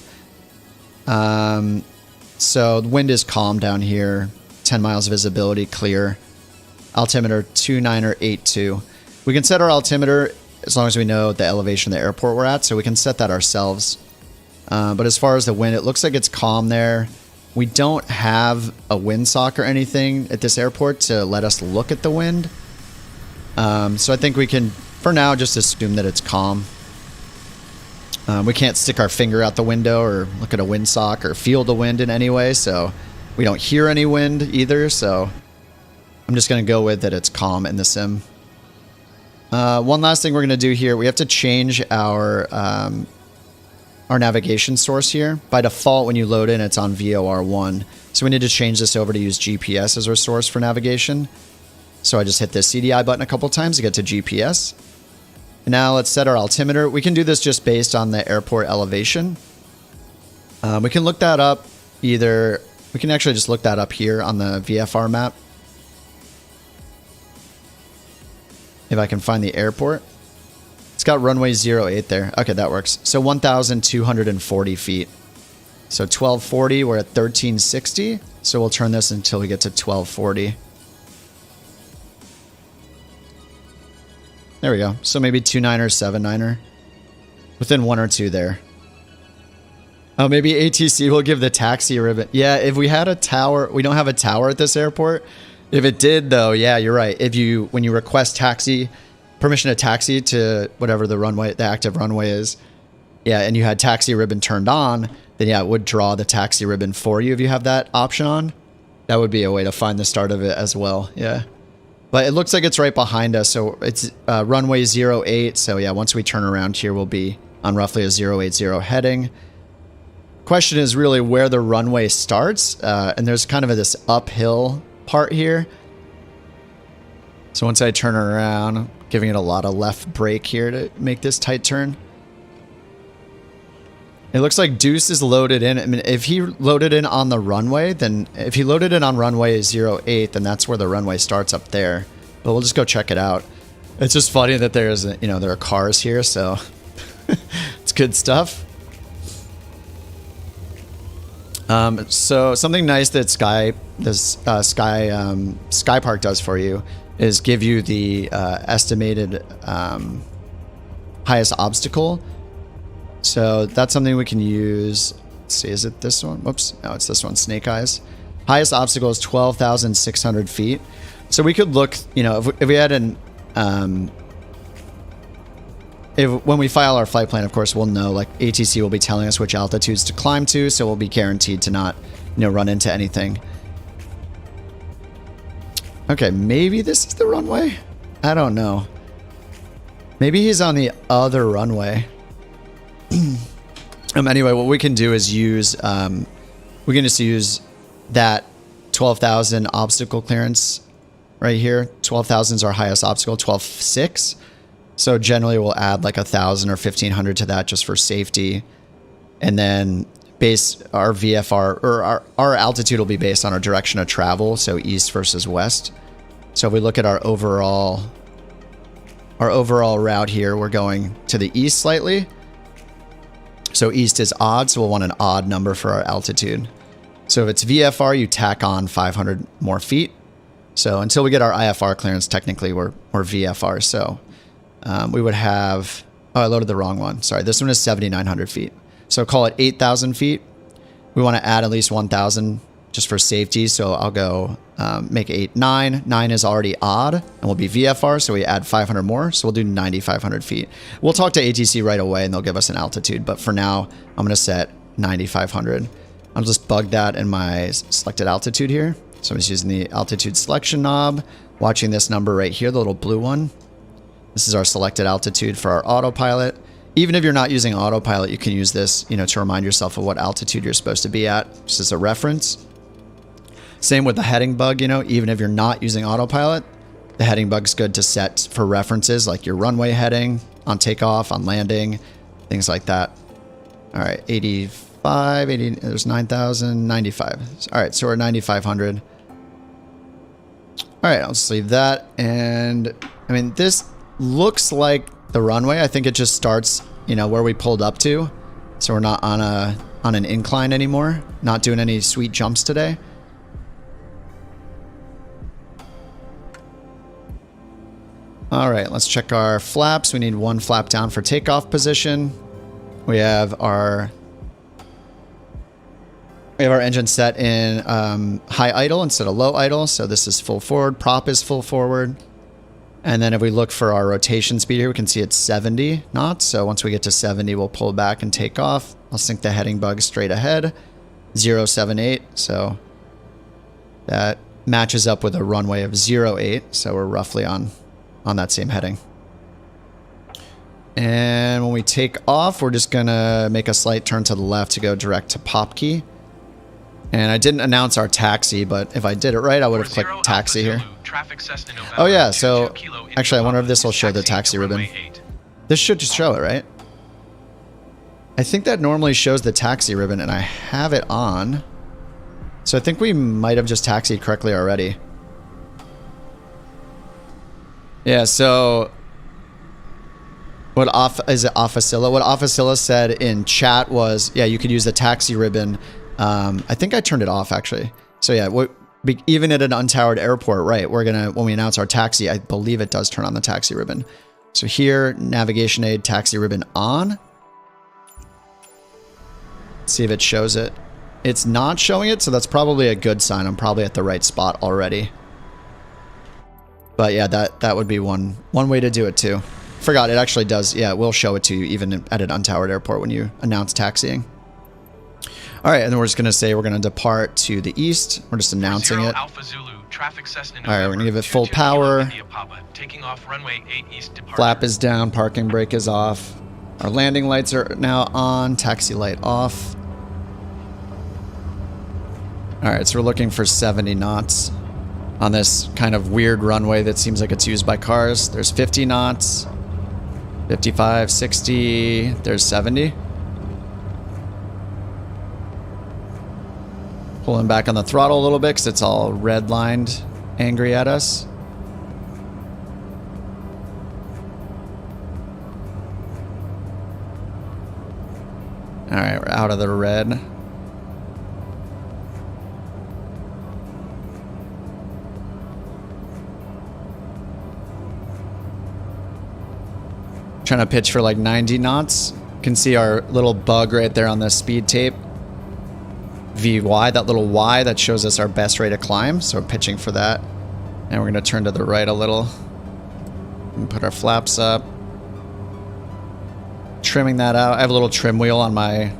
Speaker 1: So the wind is calm down here. 10 miles visibility, clear. Altimeter 2982. We can set our altimeter as long as we know the elevation of the airport we're at, so we can set that ourselves. But as far as the wind, it looks like it's calm there. We don't have a windsock or anything at this airport to let us look at the wind. So I think we can, for now, just assume that it's calm. We can't stick our finger out the window or look at a windsock or feel the wind in any way, so we don't hear any wind either, so I'm just going to go with that it's calm in the sim. One last thing we're going to do here, we have to change our navigation source here. By default, when you load in, it's on VOR1, so we need to change this over to use GPS as our source for navigation. So I just hit the CDI button a couple times to get to GPS. Now let's set our altimeter. We can do this just based on the airport elevation. We can look that up either, we can actually just look that up here on the VFR map. If I can find the airport. It's got runway 08 there. Okay, that works. So 1,240 feet. So 1240, we're at 1360. So we'll turn this until we get to 1240. There we go. So maybe 29er, 79er. Within one or two there. Oh, maybe ATC will give the taxi ribbon. Yeah, if we had a tower, we don't have a tower at this airport. If it did though, yeah, you're right. When you request permission to taxi to whatever the active runway is, yeah, and you had taxi ribbon turned on, then yeah, it would draw the taxi ribbon for you if you have that option on. That would be a way to find the start of it as well, yeah. But it looks like it's right behind us, so it's runway 08. So yeah, once we turn around here, we'll be on roughly a 080 heading. Question is really where the runway starts, and there's kind of this uphill part here. So once I turn around, I'm giving it a lot of left brake here to make this tight turn. It looks like Deuce is loaded in. I mean, if he loaded in on the runway, then if he loaded in on runway 08, then that's where the runway starts up there. But we'll just go check it out. It's just funny that there are cars here, so it's good stuff. So something nice that Skypark does for you is give you the estimated highest obstacle. So that's something we can use. Let's see, is it this one? Whoops, no, it's this one, Snake Eyes. Highest obstacle is 12,600 feet. So we could look, if we had when we file our flight plan, of course, we'll know, like ATC will be telling us which altitudes to climb to, so we'll be guaranteed to not, run into anything. Okay, maybe this is the runway? I don't know. Maybe he's on the other runway. Anyway, what we can do is use, we can just use that 12,000 obstacle clearance right here. 12,000 is our highest obstacle, 12.6. So generally we'll add like 1,000 or 1,500 to that just for safety. And then base our VFR, or our altitude will be based on our direction of travel, so east versus west. So if we look at our overall route here, we're going to the east slightly. So east is odd, so we'll want an odd number for our altitude. So if it's VFR, you tack on 500 more feet. So until we get our IFR clearance, technically we're VFR. So we would have, oh, I loaded the wrong one. Sorry, this one is 7,900 feet. So call it 8,000 feet. We want to add at least 1,000 just for safety. So I'll go make 8, 9. 9 is already odd and we'll be VFR. So we add 500 more. So we'll do 9,500 feet. We'll talk to ATC right away and they'll give us an altitude. But for now, I'm going to set 9,500. I'll just bug that in my selected altitude here. So I'm just using the altitude selection knob, watching this number right here, the little blue one. This is our selected altitude for our autopilot. Even if you're not using autopilot, you can use this, to remind yourself of what altitude you're supposed to be at, just as a reference. Same with the heading bug, even if you're not using autopilot, the heading bug's good to set for references like your runway heading, on takeoff, on landing, things like that. All right, 85, 80, there's 9,000, 95. All right, so we're 9,500. All right, I'll just leave that. And I mean, this looks like the runway. I think it just starts, where we pulled up to. So we're not on an incline anymore. Not doing any sweet jumps today. All right, let's check our flaps. We need one flap down for takeoff position. We have our engine set in high idle instead of low idle. So this is full forward. Prop is full forward. And then if we look for our rotation speed here, we can see it's 70 knots. So once we get to 70, we'll pull back and take off. I'll sync the heading bug straight ahead. 078. So that matches up with a runway of 08. So we're roughly on that same heading. And when we take off, we're just going to make a slight turn to the left to go direct to pop key. And I didn't announce our taxi, but if I did it right, I would have clicked taxi here. Oh yeah, so actually I wonder if this will show the taxi ribbon. This should just show it, right? I think that normally shows the taxi ribbon and I have it on. So I think we might have just taxied correctly already. Yeah, so what Officilla said in chat was, yeah, you could use the taxi ribbon. I think I turned it off actually. So yeah, even at an untowered airport, right? When we announce our taxi, I believe it does turn on the taxi ribbon. So here, navigation aid, taxi ribbon on. Let's see if it shows it. It's not showing it, so that's probably a good sign. I'm probably at the right spot already. But yeah, that would be one way to do it too. Forgot it actually does. Yeah, it will show it to you even at an untowered airport when you announce taxiing. All right, and then we're just going to say we're going to depart to the east. We're just announcing it. All right, we're going to give it full power. Flap is down, parking brake is off. Our landing lights are now on, taxi light off. All right, so we're looking for 70 knots on this kind of weird runway that seems like it's used by cars. There's 50 knots, 55, 60, there's 70. Pulling back on the throttle a little bit because it's all red-lined, angry at us. All right, we're out of the red. Trying to pitch for like 90 knots. You can see our little bug right there on the speed tape. VY, that little Y that shows us our best rate of climb. So we're pitching for that. And we're going to turn to the right a little. And put our flaps up. Trimming that out. I have a little trim wheel on my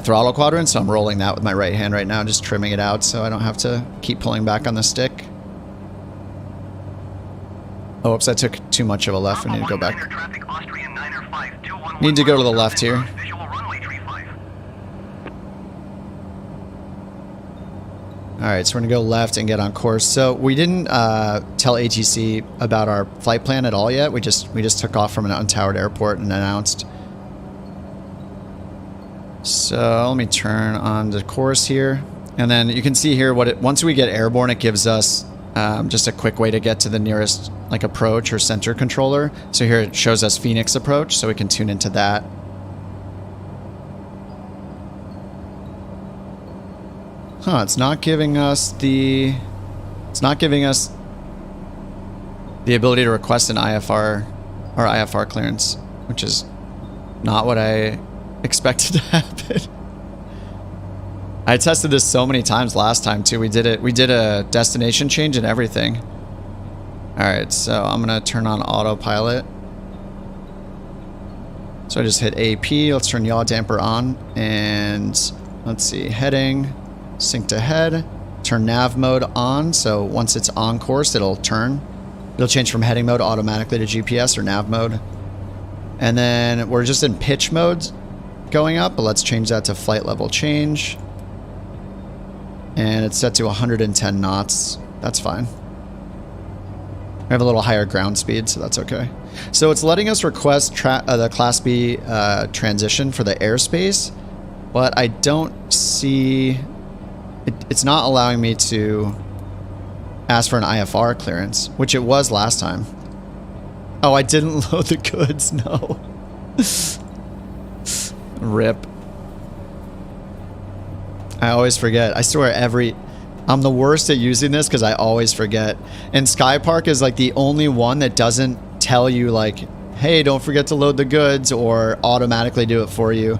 Speaker 1: throttle quadrant, so I'm rolling that with my right hand right now, just trimming it out so I don't have to keep pulling back on the stick. Oh, oops, I took too much of a left. We need to go back. Need to go to the left here. Alright, so we're going to go left and get on course. So we didn't tell ATC about our flight plan at all yet. We just took off from an untowered airport and announced. So let me turn on the course here. And then you can see here once we get airborne, it gives us just a quick way to get to the nearest approach or center controller. So here it shows us Phoenix approach, so we can tune into that. Huh, it's not giving us the ability to request an IFR or IFR clearance, which is not what I expected to happen. I tested this so many times last time too. We did a destination change and everything. All right, so I'm gonna turn on autopilot. So I just hit AP. Let's turn yaw damper on, and let's see, heading, sync to head, turn nav mode on. So once it's on course, it'll turn. It'll change from heading mode automatically to GPS or nav mode. And then we're just in pitch mode going up, but let's change that to flight level change. And it's set to 110 knots. That's fine. We have a little higher ground speed, so that's okay. So it's letting us request the Class B transition for the airspace, but I don't see... It's not allowing me to ask for an IFR clearance, which it was last time. Oh, I didn't load the goods, no. Rip. I always forget. I swear I'm the worst at using this because I always forget. And Skypark is like the only one that doesn't tell you like, hey, don't forget to load the goods, or automatically do it for you.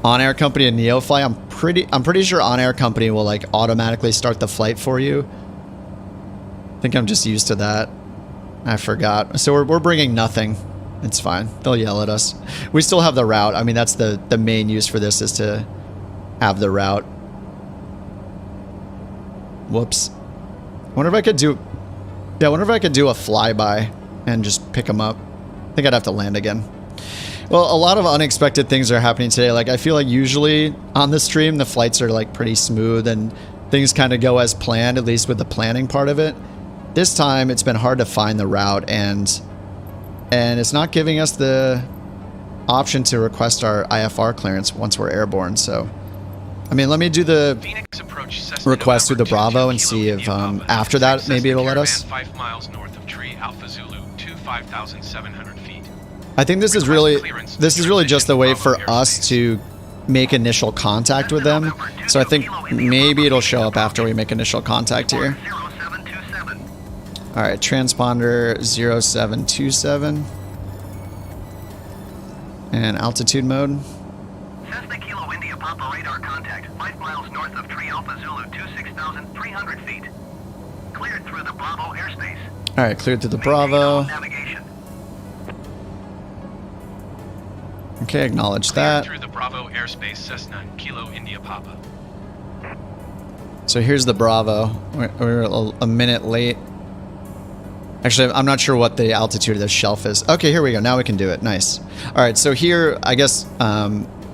Speaker 1: On Air Company and NeoFly, I'm pretty sure On Air Company will like automatically start the flight for you. I think I'm just used to that. I forgot. So we're bringing nothing. It's fine. They'll yell at us. We still have the route. I mean, that's the main use for this, is to have the route. Whoops. I wonder if I could do... Yeah, I wonder if I could do a flyby and just pick them up. I think I'd have to land again. Well, a lot of unexpected things are happening today. Like, I feel like usually on the stream, the flights are like pretty smooth and things kind of go as planned, at least with the planning part of it. This time, it's been hard to find the route, and it's not giving us the option to request our IFR clearance once we're airborne. So, I mean, let me do the request through the Bravo and see if after that maybe it'll let us.
Speaker 2: 5 miles north of Tree Alpha Zulu to 5,700 feet.
Speaker 1: I think this is really just the way for us to make initial contact with them. So I think maybe it'll show up after we make initial contact here. All right, transponder 0727 and altitude mode.
Speaker 3: Cessna Kilo India Papa radar contact 5 miles north of Tree Alpha Zulu to 6,300 feet. Cleared through the Bravo airspace.
Speaker 1: All right, cleared through the Bravo.
Speaker 3: Navigation.
Speaker 1: Okay, acknowledge that.
Speaker 2: Through the Bravo airspace, Cessna Kilo India Papa.
Speaker 1: So here's the Bravo. We're a minute late. Actually, I'm not sure what the altitude of this shelf is. Okay, here we go. Now we can do it. Nice. All right, so here, I guess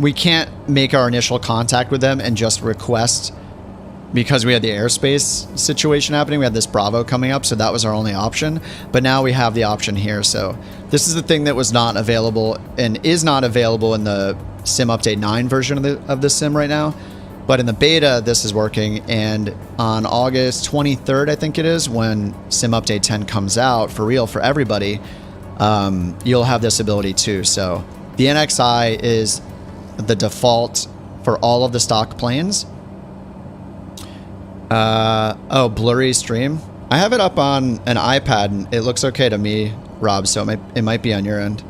Speaker 1: we can't make our initial contact with them and just request, because we had the airspace situation happening. We had this Bravo coming up, so that was our only option. But now we have the option here. So this is the thing that was not available and is not available in the Sim Update 9 version of the sim right now. But in the beta, this is working, and on August 23rd, I think it is, when Sim Update 10 comes out for real for everybody, you'll have this ability too. So the NXI is the default for all of the stock planes. Oh, blurry stream. I have it up on an iPad, and it looks okay to me, Rob, so it might be on your end.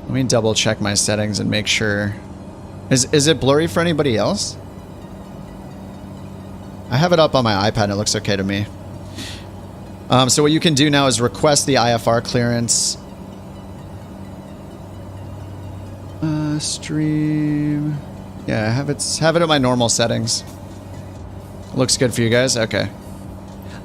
Speaker 1: Let me double check my settings and make sure. Is it blurry for anybody else? I have it up on my iPad and it looks okay to me. So what you can do now is request the IFR clearance. Stream. Yeah, have it at my normal settings. Looks good for you guys? Okay.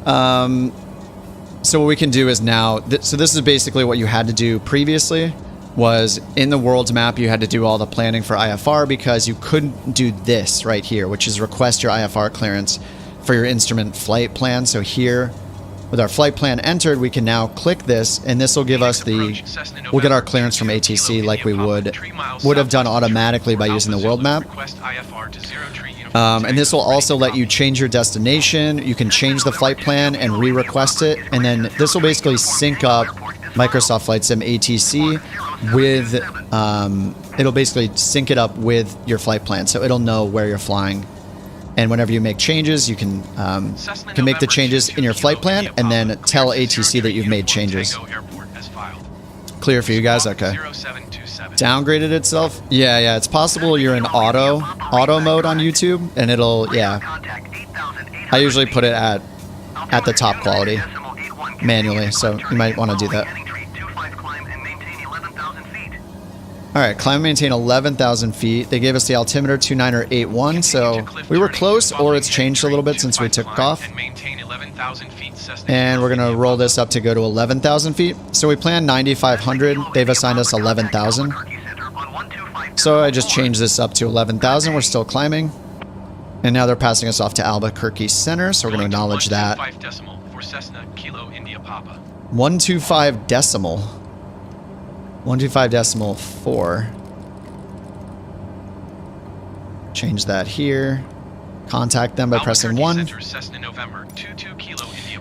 Speaker 1: So what we can do is now, so this is basically what you had to do previously. Was in the world's map, you had to do all the planning for IFR because you couldn't do this right here, which is request your IFR clearance for your instrument flight plan. So here, with our flight plan entered, we can now click this, and this will give us we'll get our clearance from ATC like we would have done automatically by using the world map. And this will also let you change your destination. You can change the flight plan and re-request it, and then this will basically sync up Microsoft Flight Sim ATC with, it'll basically sync it up with your flight plan. So it'll know where you're flying. And whenever you make changes, you can make the changes in your flight plan and then tell ATC that you've made changes. Clear for you guys? Okay. Downgraded itself? Yeah, it's possible you're in auto mode on YouTube and it'll, yeah. I usually put it at the top quality manually, so you might want to do that. Alright, climb and maintain 11,000 feet. They gave us the altimeter 2981, so we were close, or it's changed a little bit since we took off. And we're going to roll this up to go to 11,000 feet. So we planned 9,500. They've assigned us 11,000. So I just changed this up to 11,000. We're still climbing. And now they're passing us off to Albuquerque Center, so we're going to acknowledge that. 125 decimal. 125.4. Change that here. Contact them by pressing 1.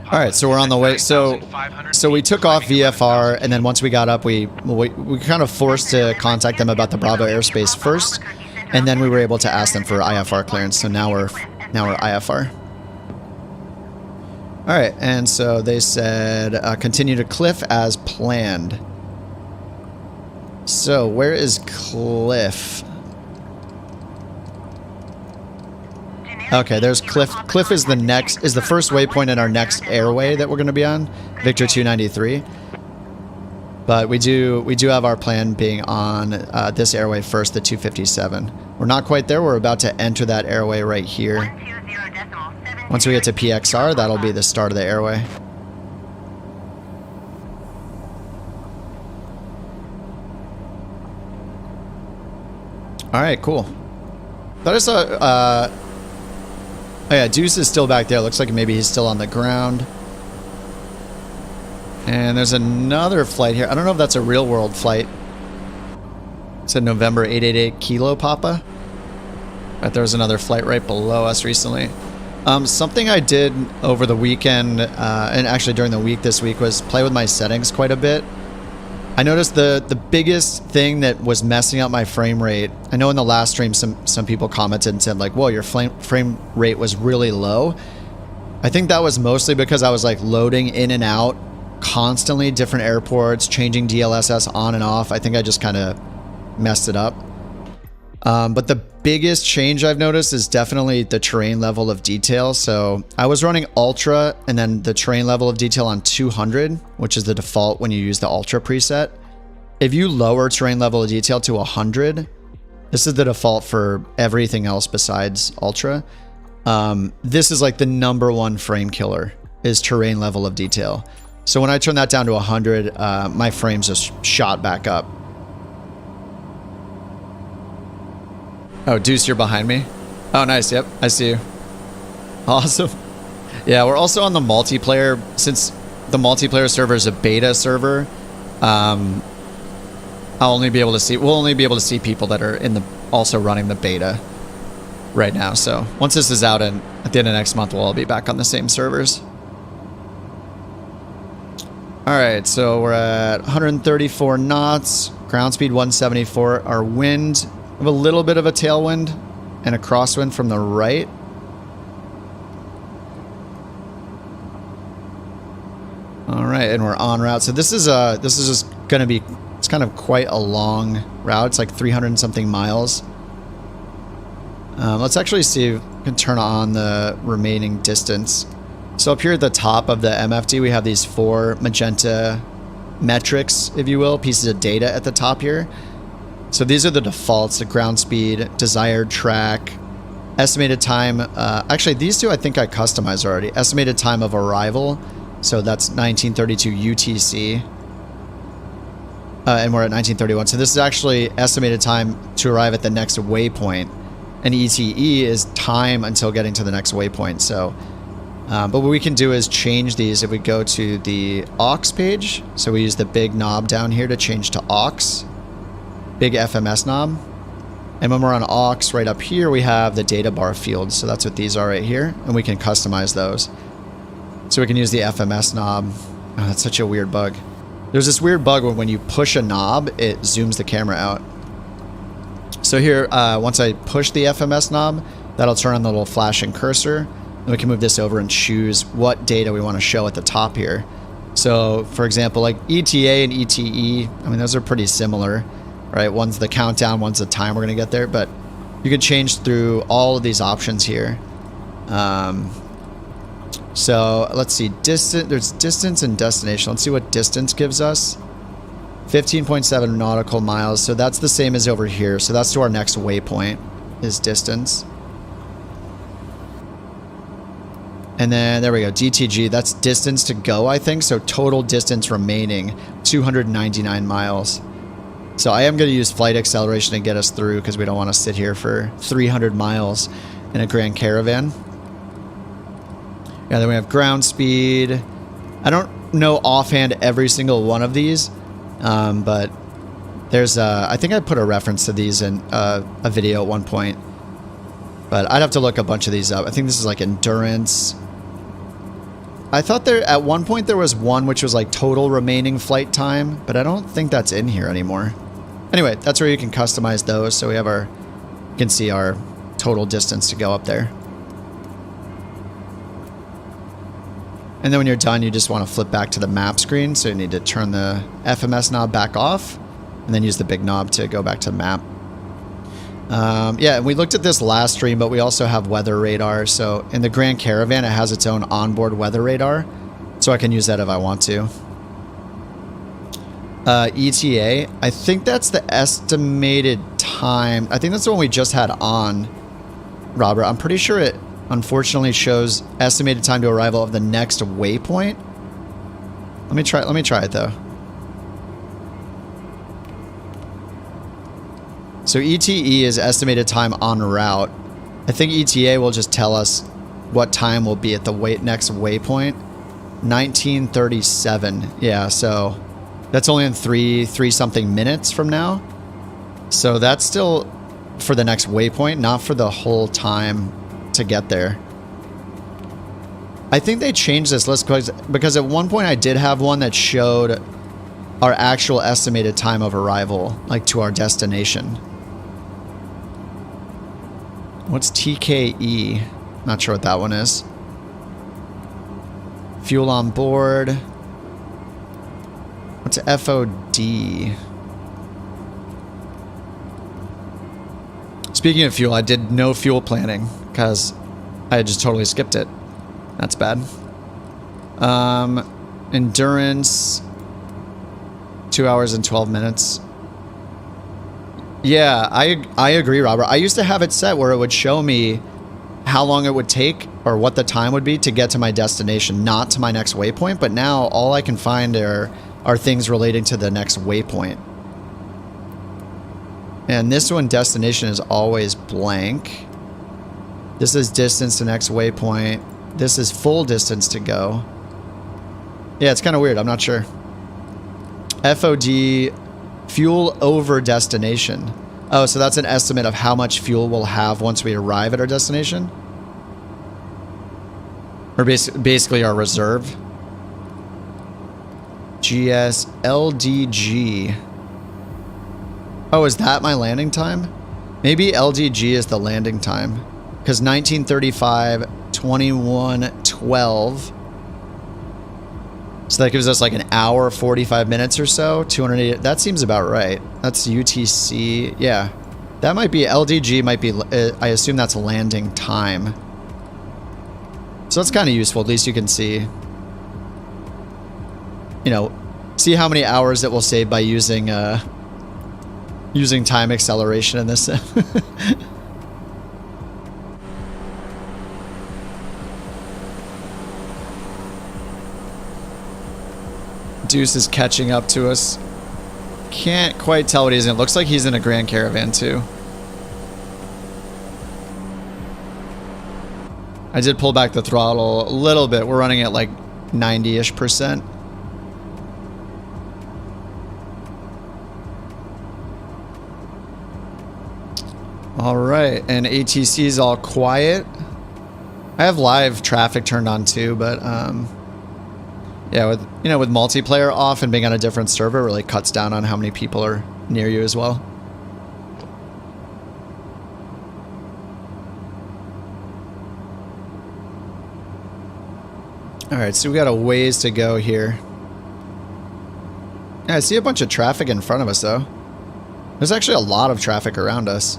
Speaker 1: Alright, so we're on the way. So we took off VFR, and then once we got up, we kind of forced to contact them about the Bravo airspace first, and then we were able to ask them for IFR clearance. So now we're IFR. Alright, and so they said continue to Cliff as planned. So where is Cliff? Okay, there's Cliff. Cliff is the first waypoint in our next airway that we're going to be on, Victor 293. But we do have our plan being on this airway first, the 257. We're not quite there. We're about to enter that airway right here. Once we get to PXR, that'll be the start of the airway. All right, cool. Thought I saw. Oh yeah, Deuce is still back there. Looks like maybe he's still on the ground. And there's another flight here. I don't know if that's a real world flight. It's a November 888 Kilo Papa. But there was another flight right below us recently. Something I did over the weekend, and actually during the week this week, was play with my settings quite a bit. I noticed the biggest thing that was messing up my frame rate. I know in the last stream some people commented and said like, whoa, your frame rate was really low. I think that was mostly because I was like loading in and out constantly, different airports, changing DLSS on and off. I think I just kind of messed it up. But the biggest change I've noticed is definitely the terrain level of detail. So I was running Ultra and then the terrain level of detail on 200, which is the default when you use the Ultra preset. If you lower terrain level of detail to 100, this is the default for everything else besides Ultra. This is like the #1 frame killer is terrain level of detail. So when I turn that down to 100, my frames just shot back up. Oh, Deuce, you're behind me? Oh, nice. Yep, I see you. Awesome. Yeah, we're also on the multiplayer. Since the multiplayer server is a beta server, we'll only be able to see people that are also running the beta right now. So once this is out and at the end of next month, we'll all be back on the same servers. All right, so we're at 134 knots, ground speed 174. Our wind, we have a little bit of a tailwind and a crosswind from the right. All right, and we're en route. So this is just going to be, it's kind of quite a long route. It's like 300 and something miles. Let's actually see if we can turn on the remaining distance. So up here at the top of the MFD, we have these 4 magenta metrics, if you will, pieces of data at the top here. So these are the defaults: the ground speed, desired track, estimated time. Actually, these two I think I customized already. Estimated time of arrival. So that's 1932 UTC. And we're at 1931. So this is actually estimated time to arrive at the next waypoint. And ETE is time until getting to the next waypoint. So, but what we can do is change these if we go to the aux page. So we use the big knob down here to change to aux. Big FMS knob. And when we're on aux, right up here, we have the data bar field. So that's what these are right here. And we can customize those. So we can use the FMS knob. Oh, that's such a weird bug. There's this weird bug when you push a knob, it zooms the camera out. So here, once I push the FMS knob, that'll turn on the little flashing cursor. And we can move this over and choose what data we want to show at the top here. So, for example, like ETA and ETE, I mean, those are pretty similar, right? One's the countdown, one's the time we're going to get there. But you can change through all of these options here. So, let's see. There's distance and destination. Let's see what distance gives us. 15.7 nautical miles. So that's the same as over here. So that's to our next waypoint is distance. And then there we go. DTG, that's distance to go, I think. So total distance remaining, 299 miles. So I am going to use flight acceleration to get us through because we don't want to sit here for 300 miles in a Grand Caravan. Yeah, then we have ground speed. I don't know offhand every single one of these. But there's I think I put a reference to these in a video at one point, but I'd have to look a bunch of these up. I think this is like endurance. I thought there at one point there was one which was like total remaining flight time, but I don't think that's in here anymore. Anyway, that's where you can customize those. So we have you can see our total distance to go up there. And then when you're done, you just want to flip back to the map screen. So you need to turn the FMS knob back off and then use the big knob to go back to the map. Yeah, and we looked at this last stream, but we also have weather radar. So in the Grand Caravan, it has its own onboard weather radar. So I can use that if I want to. ETA, I think that's the estimated time. I think that's the one we just had on, Robert. I'm pretty sure it unfortunately shows estimated time to arrival of the next waypoint. Let me try it though. So ETE is estimated time en route. I think ETA will just tell us what time will be at the next waypoint. 1937. Yeah, so that's only in three something minutes from now. So that's still for the next waypoint, not for the whole time to get there. I think they changed this list because at one point I did have one that showed our actual estimated time of arrival, like to our destination. What's TKE? Not sure what that one is. Fuel on board. What's FOD? Speaking of fuel, I did no fuel planning because I had just totally skipped it. That's bad. Endurance, 2 hours and 12 minutes. Yeah, I agree, Robert. I used to have it set where it would show me how long it would take or what the time would be to get to my destination, not to my next waypoint. But now all I can find are things relating to the next waypoint. And this one, destination, is always blank. This is distance to next waypoint. This is full distance to go. Yeah, it's kind of weird. I'm not sure. FOD, fuel over destination. Oh, so that's an estimate of how much fuel we'll have once we arrive at our destination? Or basically our reserve. GS LDG. Oh, is that my landing time? Maybe LDG is the landing time. Because 1935, 2112. So that gives us like an hour, 45 minutes or so. 280. That seems about right. That's UTC. Yeah. That might be LDG, might be, I assume that's landing time. So that's kind of useful. At least you can see, you know, see how many hours it will save by using using time acceleration in this. Deuce is catching up to us. Can't quite tell what he's in. It looks like he's in a Grand Caravan too. I did pull back the throttle a little bit. We're running at like 90-ish%. All right, and ATC is all quiet. I have live traffic turned on too, but Yeah, with with multiplayer off and being on a different server really cuts down on how many people are near you as well. All right, so we got a ways to go here. Yeah, I see a bunch of traffic in front of us though. There's actually a lot of traffic around us.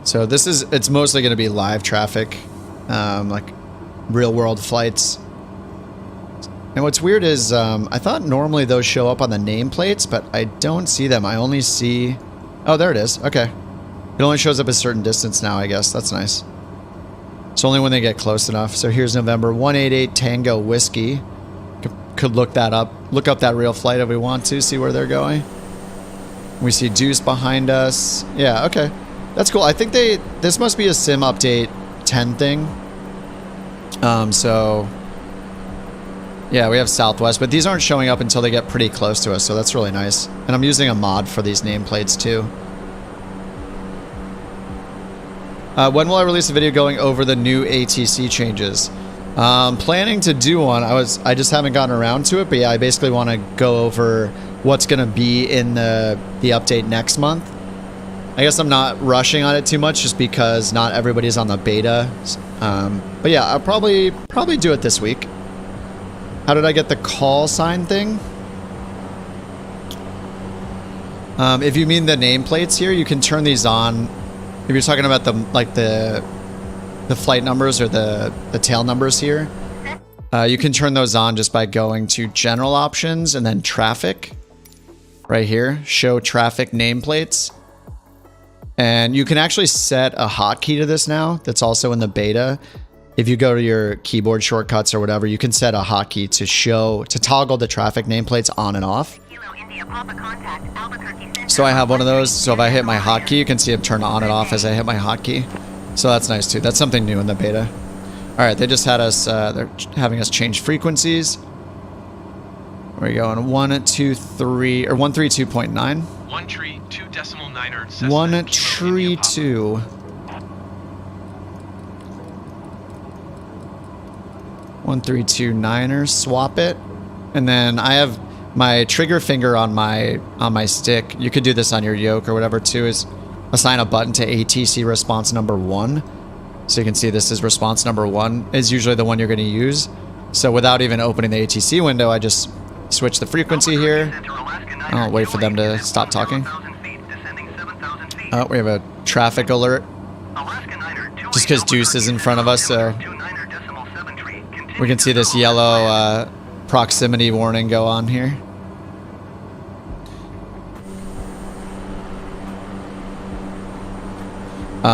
Speaker 1: So it's mostly going to be live traffic, like real world flights. And what's weird is I thought normally those show up on the nameplates, but I don't see them. I only see, oh, there it is. Okay. It only shows up a certain distance now, I guess. That's nice. It's only when they get close enough. So here's November 188 Tango Whiskey. Could look that up. Look up that real flight if we want to, see where they're going. We see Deuce behind us. Yeah, okay. That's cool. I think this must be a sim update 10 thing. So yeah, we have Southwest, but these aren't showing up until they get pretty close to us, so that's really nice. And I'm using a mod for these nameplates too. When will I release a video going over the new ATC changes? Planning to do one. I just haven't gotten around to it, but yeah, I basically want to go over what's going to be in the update next month. I guess I'm not rushing on it too much just because not everybody's on the beta. But yeah, I'll probably do it this week. How did I get the call sign thing? If you mean the nameplates here, you can turn these on. If you're talking about the flight numbers or the tail numbers here, you can turn those on just by going to general options and then traffic right here, show traffic nameplates. And you can actually set a hotkey to this now that's also in the beta. If you go to your keyboard shortcuts or whatever, you can set a hotkey to toggle the traffic nameplates on and off. So I have one of those. So if I hit my hotkey, you can see it turn on and off as I hit my hotkey. So that's nice too. That's something new in the beta. All right, they just had us, they're having us change frequencies. Where are we going? 123 or 132.9.
Speaker 2: 132.9.
Speaker 1: 132. 132.9er. Swap it, and then I have my trigger finger on my stick. You could do this on your yoke or whatever too. Is assign a button to ATC response number 1. So you can see this is response number 1 is usually the one you're going to use. So without even opening the ATC window, I just switch the frequency here. I'll wait for them to stop talking. Oh, we have a traffic alert. Just because Deuce is in front of us, so we can see this yellow proximity warning go on here.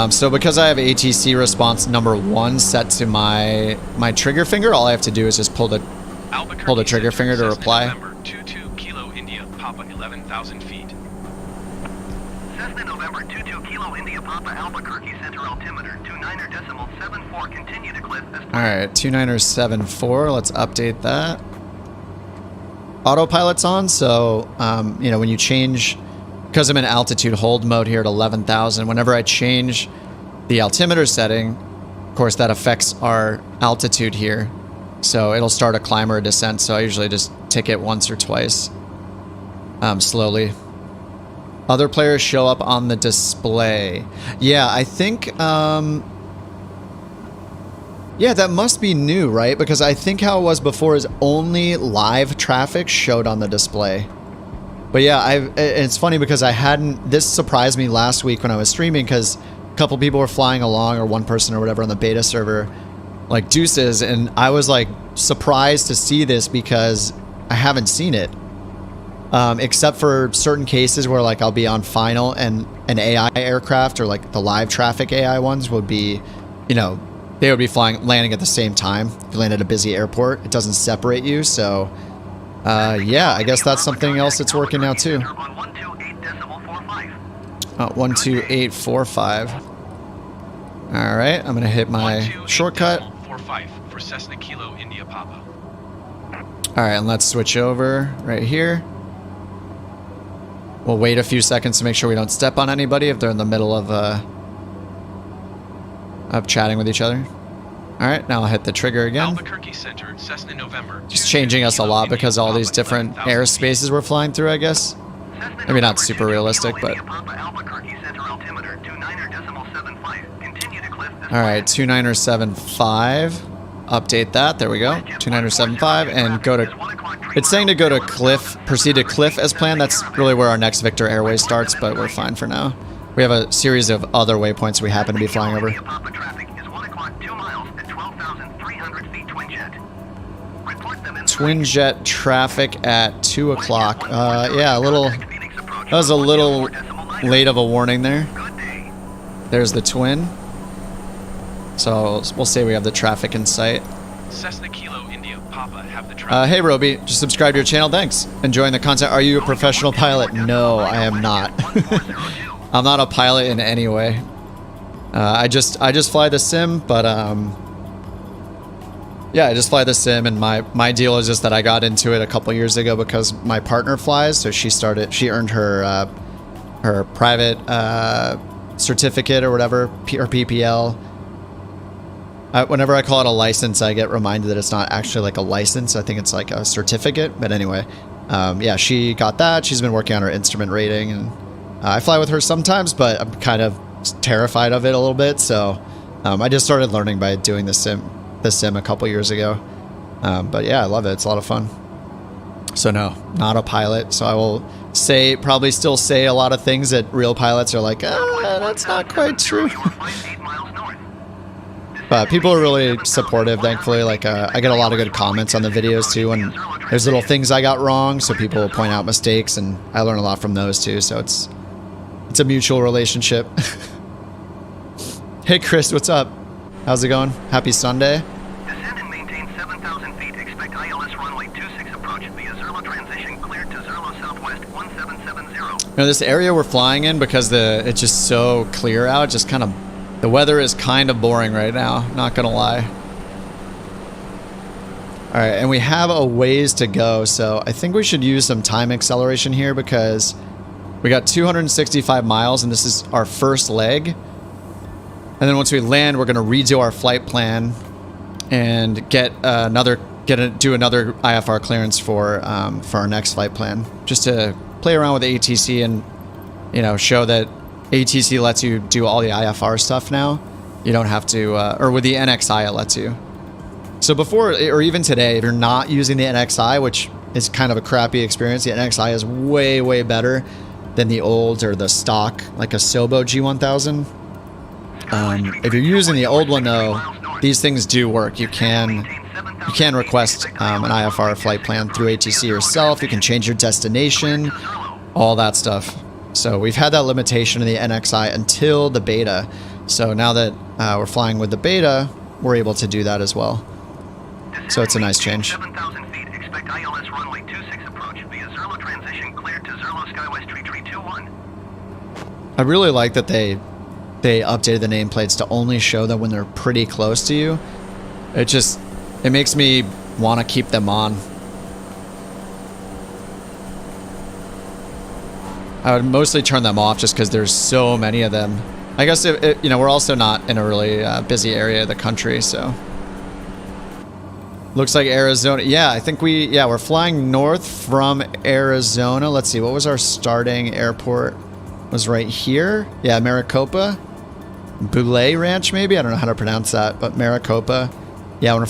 Speaker 1: So because I have ATC response number 1 set to my trigger finger, all I have to do is just pull the trigger finger to reply.
Speaker 2: November 22 Kilo India Papa 11,000 feet.
Speaker 3: Cessna November 22 Kilo India Papa Albuquerque Center altimeter 29.74. Continue to cliff as
Speaker 1: All right, 29.74. Let's update that. Autopilot's on, so when you change, because I'm in altitude hold mode here at 11,000, whenever I change the altimeter setting, of course that affects our altitude here. So it'll start a climb or a descent, so I usually just tick it once or twice, slowly. Other players show up on the display. Yeah, I think, yeah, that must be new, right? Because I think how it was before is only live traffic showed on the display. But yeah, it's funny because this surprised me last week when I was streaming because a couple people were flying along, or one person or whatever on the beta server, like Deuces, and I was like surprised to see this because I haven't seen it. Except for certain cases where like I'll be on final and an AI aircraft or like the live traffic AI ones would be, they would be landing at the same time. If you land at a busy airport, it doesn't separate you. So, yeah, I guess that's something else that's working now too. Oh, 12845. All right, I'm gonna hit my shortcut.
Speaker 2: 45 for Cessna Kilo India Papa.
Speaker 1: All right, and let's switch over right here. We'll wait a few seconds to make sure we don't step on anybody if they're in the middle of chatting with each other. All right, now I'll hit the trigger again.
Speaker 2: Albuquerque Center, Cessna November.
Speaker 1: Just changing us a lot because all these different airspaces we're flying through, I guess. Maybe not super realistic, but... Alright, 2975. Update that. There we go. 2975 and go to... It's saying to go to Cliff, proceed to Cliff as planned. That's really where our next Victor Airway starts, but we're fine for now. We have a series of other waypoints we happen to be flying over. Twin jet traffic at 2 o'clock. Yeah, a little... That was a little late of a warning there. There's the twin. So we'll say we have the traffic in sight.
Speaker 2: Cessna Kilo India Papa have the traffic.
Speaker 1: Hey Roby, just subscribe to your channel. Thanks. Enjoying the content. Are you a professional pilot? No, I am not. I'm not a pilot in any way. I just fly the sim, but yeah, I just fly the sim, and my deal is just that I got into it a couple years ago because my partner flies, so she earned her her private certificate or whatever, or PPL. Whenever I call it a license, I get reminded that it's not actually like a license. I think it's like a certificate. But anyway, yeah, she got that. She's been working on her instrument rating, and I fly with her sometimes, but I'm kind of terrified of it a little bit. So I just started learning by doing the sim a couple years ago. But yeah, I love it. It's a lot of fun. So no, not a pilot. So I will probably still say a lot of things that real pilots are like, that's not quite true. But people are really supportive, thankfully. Like, I get a lot of good comments on the videos too, and there's little things I got wrong, so people will point out mistakes, and I learn a lot from those too. So it's a mutual relationship. Hey Chris, what's up? How's it going? Happy Sunday.
Speaker 3: Descend and maintain 7,000 feet. Expect ILS runway 26 approach via Zerlo transition cleared to Zerlo Southwest 1770.
Speaker 1: You know, this area we're flying in, because it's just so clear out, just kind of, the weather is kind of boring right now, not gonna lie. All right, and we have a ways to go, so I think we should use some time acceleration here because we got 265 miles and this is our first leg. And then once we land, we're gonna redo our flight plan and do another IFR clearance for our next flight plan, just to play around with ATC and, you know, show that ATC lets you do all the IFR stuff now. You don't have to, or with the NXI it lets you. So before, or even today, if you're not using the NXI, which is kind of a crappy experience, the NXI is way, way better than the old or the stock, like a Sobo G1000. If you're using the old one though, these things do work. You can request an IFR flight plan through ATC yourself. You can change your destination, all that stuff. So we've had that limitation in the NXI until the beta. So now that we're flying with the beta, we're able to do that as well. So it's a nice change.
Speaker 3: 7,000 feet. Expect ILS runway 26 approach via Zerlo transition cleared to Zerlo Skywest 3321.
Speaker 1: I really like that they updated the nameplates to only show them when they're pretty close to you. It makes me want to keep them on. I would mostly turn them off just because there's so many of them. I guess you know, we're also not in a really busy area of the country, so. Looks like Arizona. Yeah, I think we're flying north from Arizona. Let's see, what was our starting airport? Was right here. Yeah, Maricopa. Boulay Ranch, maybe? I don't know how to pronounce that, but Maricopa. Yeah, we're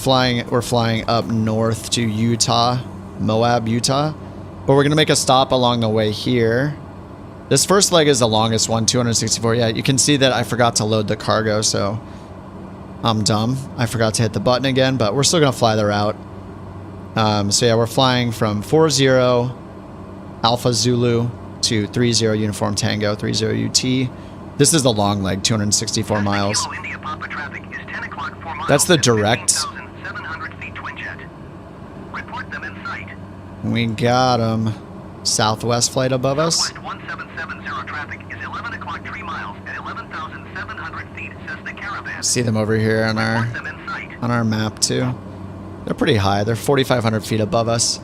Speaker 1: flying up north to Utah, Moab, Utah. But we're gonna make a stop along the way here. This first leg is the longest one, 264. Yeah, you can see that I forgot to load the cargo, so I'm dumb. I forgot to hit the button again, but we're still gonna fly the route. So yeah, we're flying from 40 Alpha Zulu to 30 Uniform Tango, 30 UT. This is the long leg, 264 miles. That's the direct. We got him. Southwest flight above us. See them over here on our map too. They're pretty high. They're 4,500 feet above us.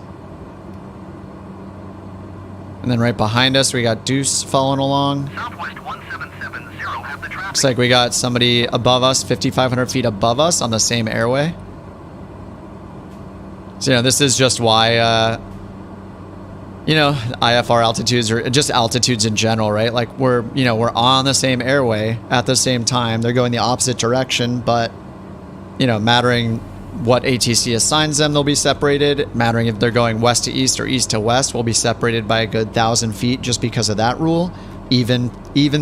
Speaker 1: And then right behind us, we got Deuce following along.
Speaker 3: Southwest 1770 have the traffic.
Speaker 1: Looks like we got somebody above us, 5,500 feet above us on the same airway. So, you know, this is just why, you know, IFR altitudes or just altitudes in general, right? Like we're on the same airway at the same time. They're going the opposite direction, but, you know, mattering what ATC assigns them, they'll be separated. Mattering if they're going west to east or east to west, we'll be separated by a good 1,000 feet just because of that rule. Even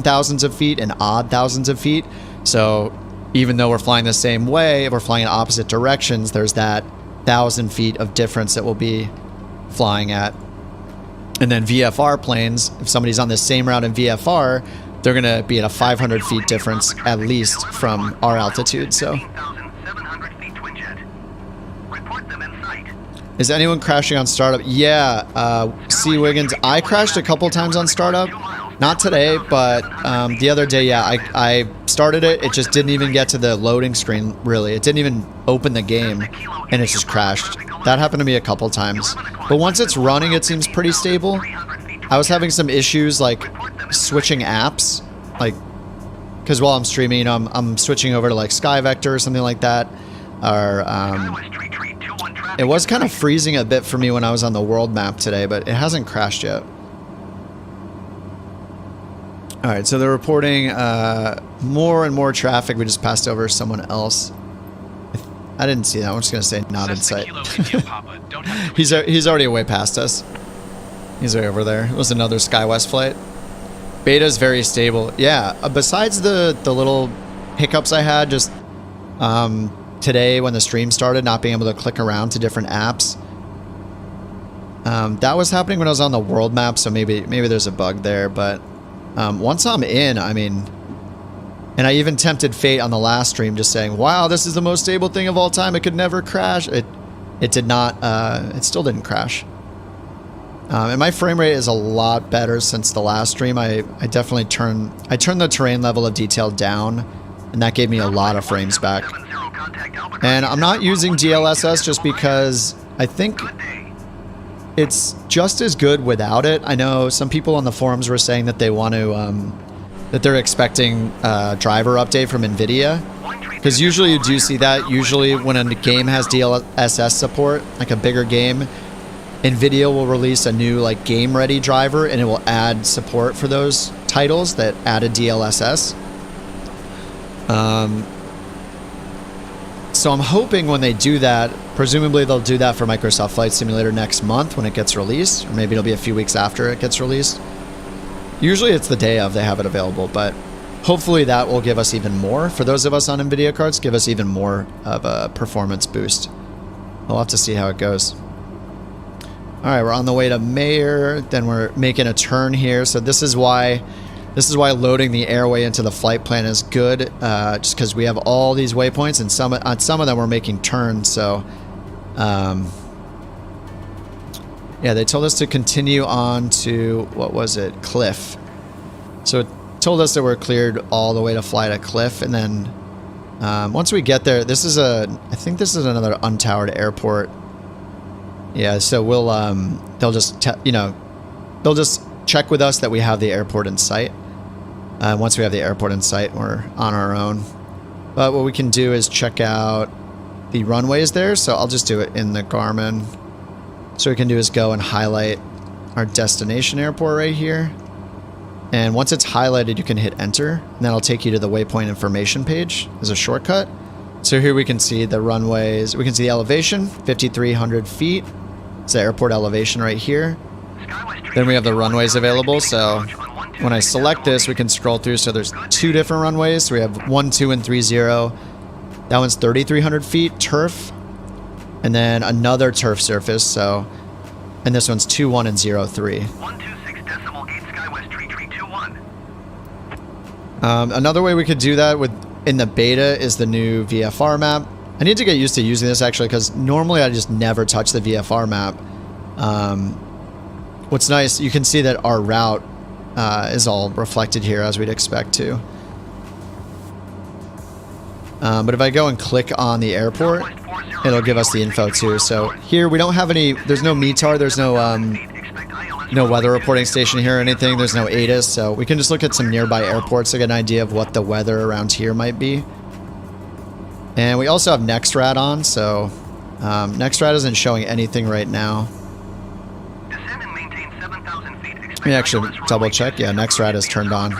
Speaker 1: thousands of feet and odd thousands of feet. So even though we're flying the same way, if we're flying in opposite directions, there's that 1,000 feet of difference that we'll be flying at. And then VFR planes, if somebody's on the same route in VFR, they're going to be at a 500 feet difference at least from our altitude. So
Speaker 3: 15,700 feet twin jet. Report them in sight.
Speaker 1: is anyone crashing on startup? Yeah, C. Wiggins, I crashed a couple times on startup. Not today, but the other day, yeah, I started it. It just didn't even get to the loading screen, really. It didn't even open the game, and it just crashed. That happened to me a couple times. But once it's running, it seems pretty stable. I was having some issues, like, switching apps. Like, because while I'm streaming, you know, I'm switching over to, like, SkyVector or something like that. Or, it was kind of freezing a bit for me when I was on the world map today, but it hasn't crashed yet. All right, so they're reporting more and more traffic. We just passed over someone else. I didn't see that. I'm just going to say not in sight. He's already way past us. He's right over there. It was another SkyWest flight. Beta's very stable. Yeah, besides the little hiccups I had just today when the stream started, not being able to click around to different apps. That was happening when I was on the world map, so maybe there's a bug there, but once I'm in, I mean, and I even tempted fate on the last stream just saying, wow, this is the most stable thing of all time. It could never crash. It did not, it still didn't crash. And my frame rate is a lot better since the last stream. I definitely turned the terrain level of detail down, and that gave me a lot of frames back. And I'm not using DLSS just because I think it's just as good without it. I know some people on the forums were saying that they want to, that they're expecting a driver update from NVIDIA. Because usually you do see that. Usually when a game has DLSS support, like a bigger game, NVIDIA will release a new like game-ready driver, and it will add support for those titles that added DLSS. So I'm hoping when they do that, presumably they'll do that for Microsoft Flight Simulator next month when it gets released, or maybe it'll be a few weeks after it gets released. Usually it's the day of they have it available, but hopefully that will give us even more. For those of us on NVIDIA cards, give us even more of a performance boost. We'll have to see how it goes. All right, we're on the way to Mayer, then we're making a turn here. So this is why loading the airway into the flight plan is good, just because we have all these waypoints, and on some of them we're making turns. So, yeah, they told us to continue on to, what was it, Cliff. So it told us that we're cleared all the way to fly to Cliff, and then once we get there, I think this is another untowered airport. Yeah, so we'll they'll just they'll just check with us that we have the airport in sight. Once we have the airport in sight, we're on our own. But what we can do is check out the runways there. So I'll just do it in the Garmin. So what we can do is go and highlight our destination airport right here. And once it's highlighted, you can hit enter, and that'll take you to the waypoint information page as a shortcut. So here we can see the runways. We can see the elevation, 5,300 feet. It's the airport elevation right here. Then we have the runways available. So when I select this, we can scroll through. So there's 2 different runways. So we have 1, 2, and 3, 0. That one's 3,300 feet, turf. And then another turf surface. So, and this one's 2, 1, and 0, 3.
Speaker 3: 126.8 Skywest tree 21.
Speaker 1: Another way we could do that in the beta is the new VFR map. I need to get used to using this actually, because normally I just never touch the VFR map. What's nice, you can see that our route is all reflected here as we'd expect to. But if I go and click on the airport, it'll give us the info too. So here we don't have any, there's no METAR, there's no no weather reporting station here or anything. There's no ATIS, so we can just look at some nearby airports to get an idea of what the weather around here might be. And we also have NextRad on, so NextRad isn't showing anything right now. Let me actually double check. Yeah, NextRad is turned on.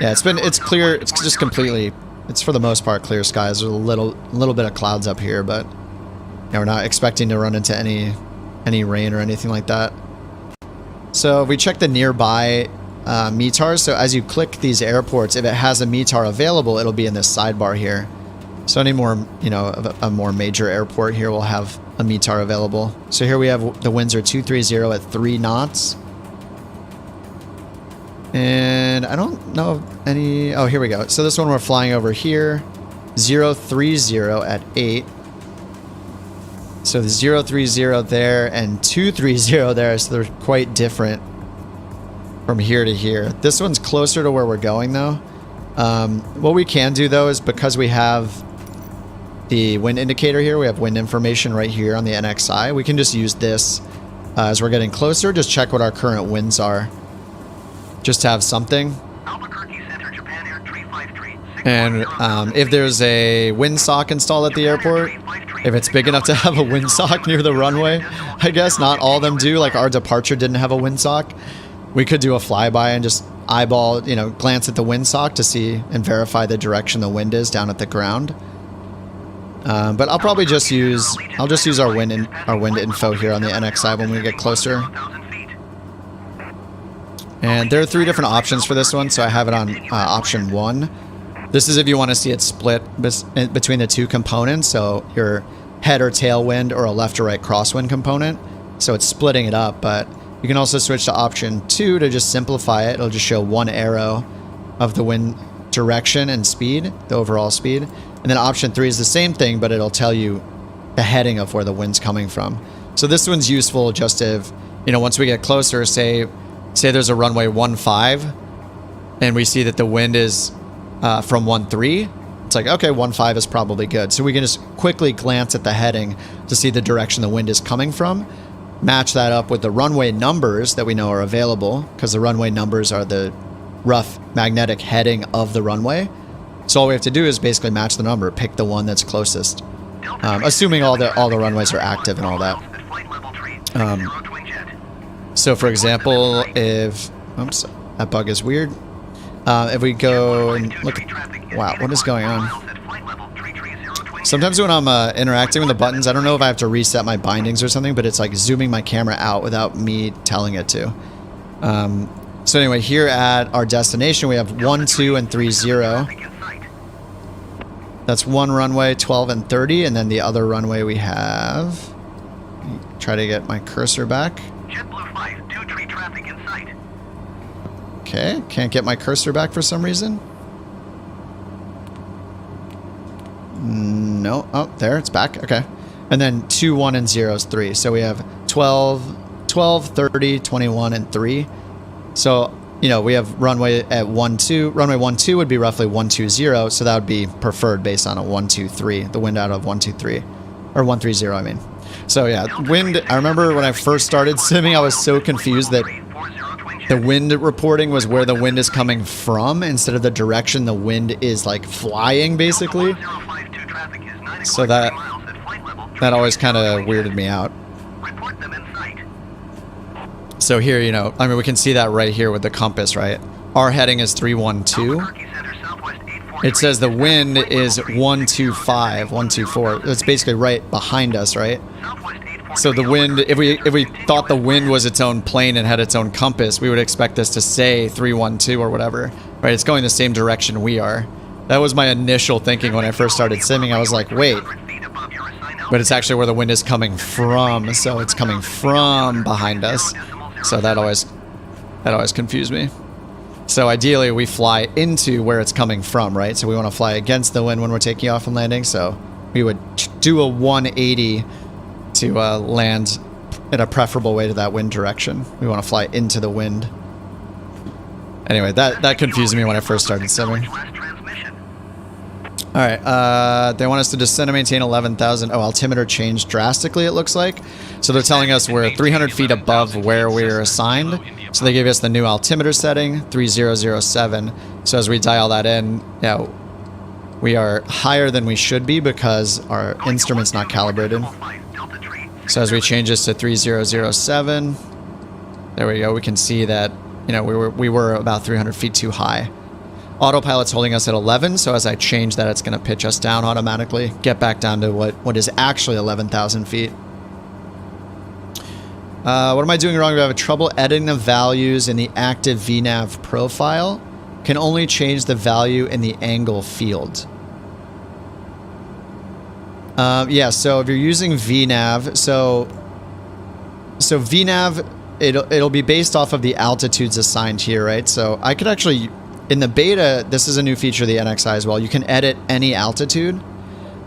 Speaker 1: Yeah, it's clear. It's just completely, it's for the most part clear skies. There's a little bit of clouds up here, but yeah, we're not expecting to run into any rain or anything like that. So if we check the nearby METARs, so as you click these airports, if it has a METAR available, it'll be in this sidebar here. So any more, a more major airport here will have a METAR available. So here we have the winds are 230 at 3 knots. And I don't know of any, oh, here we go. So this one we're flying over here, 030 at 8. So the 030 there and 230 there, so they're quite different from here to here. This one's closer to where we're going though. What we can do though is because we have the wind indicator here, we have wind information right here on the NXI, we can just use this as we're getting closer, just check what our current winds are. Just to have something. And if there's a windsock installed at the airport, if it's big enough to have a windsock near the runway, I guess not all of them do, like our departure didn't have a windsock. We could do a flyby and just eyeball, glance at the windsock to see and verify the direction the wind is down at the ground. But I'll probably just use, our wind info here on the NXI when we get closer. And there are 3 different options for this one, so I have it on option 1. This is if you want to see it split between the 2 components, so your head or tailwind or a left or right crosswind component. So it's splitting it up, but you can also switch to option 2 to just simplify it. It'll just show 1 arrow of the wind direction and speed, the overall speed. And then option 3 is the same thing, but it'll tell you the heading of where the wind's coming from. So this one's useful just if, once we get closer, say there's a runway 15 and we see that the wind is from 13, it's like, okay, 15 is probably good. So we can just quickly glance at the heading to see the direction the wind is coming from, match that up with the runway numbers that we know are available, because the runway numbers are the rough magnetic heading of the runway. So all we have to do is basically match the number, pick the one that's closest, assuming all the runways are active and all that. So for example, if, oops, that bug is weird. If we go and look at, wow, what is going on? Sometimes when I'm interacting with the buttons, I don't know if I have to reset my bindings or something, but it's like zooming my camera out without me telling it to. So anyway, here at our destination, we have 1, 2, and 3, 0. That's one runway, 12 and 30, and then the other runway we have, try to get my cursor back.
Speaker 3: JetBlue 5, 2 tree traffic in sight.
Speaker 1: Okay, can't get my cursor back for some reason. No, oh, there, it's back, okay. And then 2, 1, and 0 is 3. So we have 12, 30, 21, and 3. So, we have runway at 1, 2. Runway 1, 2 would be roughly 1, 2, 0. So that would be preferred based on a 1, 2, 3. The wind out of 1, 2, 3. Or 1, 3, 0, I mean. So yeah, wind, I remember when I first started simming, I was so confused that the wind reporting was where the wind is coming from instead of the direction the wind is like flying, basically. So that always kind of weirded me out. So here, I mean, we can see that right here with the compass, right? Our heading is 312. It says the wind is 125, 124. It's basically right behind us, right? So the wind, if we thought the wind was its own plane and had its own compass, we would expect this to say 312 or whatever, right? It's going the same direction we are. That was my initial thinking when I first started simming. I was like, wait, but it's actually where the wind is coming from. So it's coming from behind us. So that always confused me. So ideally we fly into where it's coming from, right? So we want to fly against the wind when we're taking off and landing. So we would do a 180 to land in a preferable way to that wind direction. We want to fly into the wind. Anyway, that confused me when I first started simming. All right, they want us to descend and maintain 11,000. Oh, altimeter changed drastically, it looks like. So they're telling us we're 300 feet above where we were assigned. So they gave us the new altimeter setting, 3007. So as we dial that in, yeah, we are higher than we should be because our instrument's not calibrated. So as we change this to 3007, there we go. We can see that, you know, we were about 300 feet too high. Autopilot's holding us at 11, so as I change that, it's going to pitch us down automatically, get back down to what is actually 11,000 feet. What am I doing wrong? We have trouble editing the values in the active VNAV profile. Can only change the value in the angle field. Yeah, so if you're using VNAV, so VNAV, it'll be based off of the altitudes assigned here, right? So I could actually... In the beta, this is a new feature of the NXI as well. You can edit any altitude.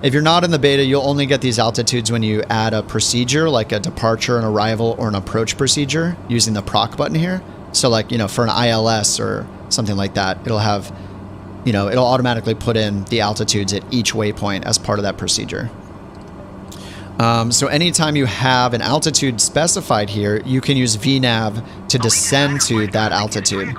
Speaker 1: If you're not in the beta, you'll only get these altitudes when you add a procedure, like a departure, an arrival, or an approach procedure using the proc button here. So like, you know, for an ILS or something like that, it'll have, you know, it'll automatically put in the altitudes at each waypoint as part of that procedure. So anytime you have an altitude specified here, you can use VNAV to descend to that altitude.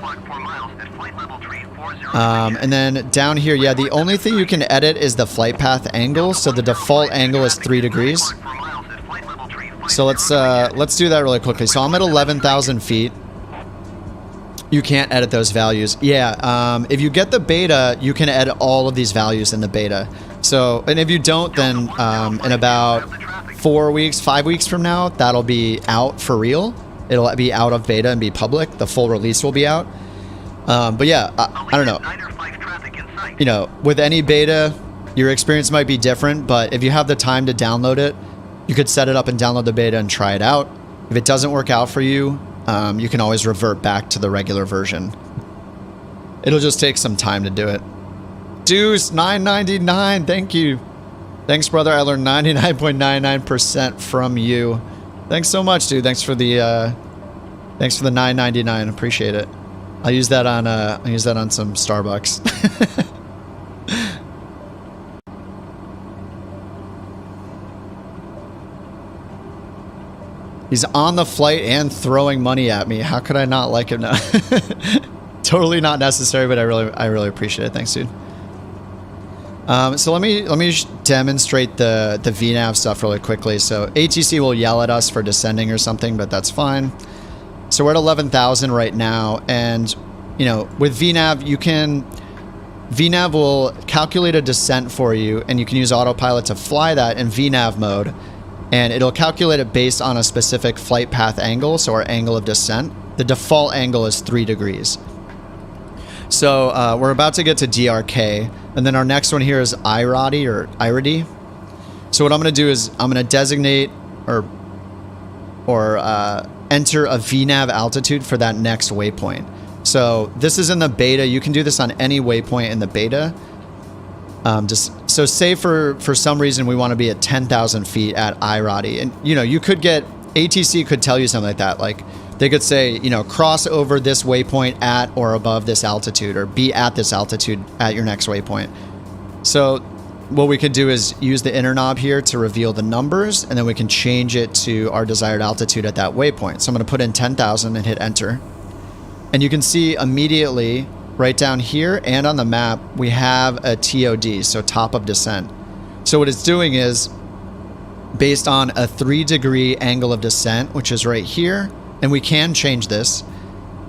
Speaker 1: And then down here, yeah, the only thing you can edit is the flight path angle. So the default angle is 3 degrees. So let's do that really quickly. So I'm at 11,000 feet. You can't edit those values. Yeah, if you get the beta, you can edit all of these values in the beta. So, and if you don't, then in about 4 weeks, 5 weeks from now, that'll be out for real. It'll be out of beta and be public. The full release will be out. But yeah, I don't know. You know, with any beta, your experience might be different, but if you have the time to download it, you could set it up and download the beta and try it out. If it doesn't work out for you, you can always revert back to the regular version. It'll just take some time to do it. Deuce, $9.99, thank you. Thanks, brother. I learned 99.99% from you. Thanks so much, dude. Thanks for the $9.99. Appreciate it. I'll use that on some Starbucks. He's on the flight and throwing money at me. How could I not like him now? Totally not necessary, but I really appreciate it. Thanks, dude. So let me demonstrate the VNAV stuff really quickly. So ATC will yell at us for descending or something, but that's fine. So we're at 11,000 right now, and you know, with VNAV, VNAV will calculate a descent for you, and you can use autopilot to fly that in VNAV mode, and it'll calculate it based on a specific flight path angle, so our angle of descent. The default angle is 3 degrees. So we're about to get to DRK, and then our next one here is IRADI or IRADI. So what I'm going to do is I'm going to designate or enter a VNAV altitude for that next waypoint. So this is in the beta. You can do this on any waypoint in the beta. Just so say for some reason we want to be at 10,000 feet at IRADI, and you know, you could get ATC could tell you something like that. Like they could say, you know, cross over this waypoint at or above this altitude, or be at this altitude at your next waypoint. So what we could do is use the inner knob here to reveal the numbers, and then we can change it to our desired altitude at that waypoint. So I'm going to put in 10,000 and hit enter. And you can see immediately right down here and on the map, we have a TOD, so top of descent. So what it's doing is based on a 3 degree angle of descent, which is right here, and we can change this.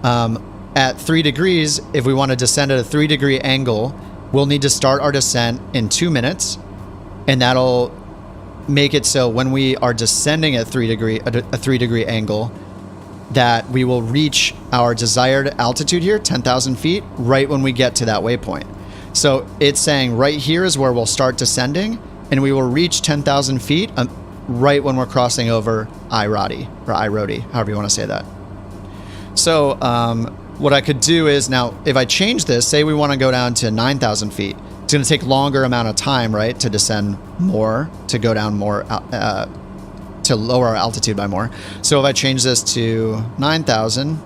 Speaker 1: At 3 degrees, if we want to descend at a 3 degree angle, we'll need to start our descent in 2 minutes, and that'll make it so when we are descending at a 3 degree angle, that we will reach our desired altitude here, 10,000 feet, right when we get to that waypoint. So it's saying right here is where we'll start descending, and we will reach 10,000 feet right when we're crossing over IRADI, or IRODI, however you want to say that. So what I could do is now, if I change this, say we want to go down to 9,000 feet, it's going to take longer amount of time, right, to descend more, to go down more, to lower our altitude by more. So if I change this to 9,000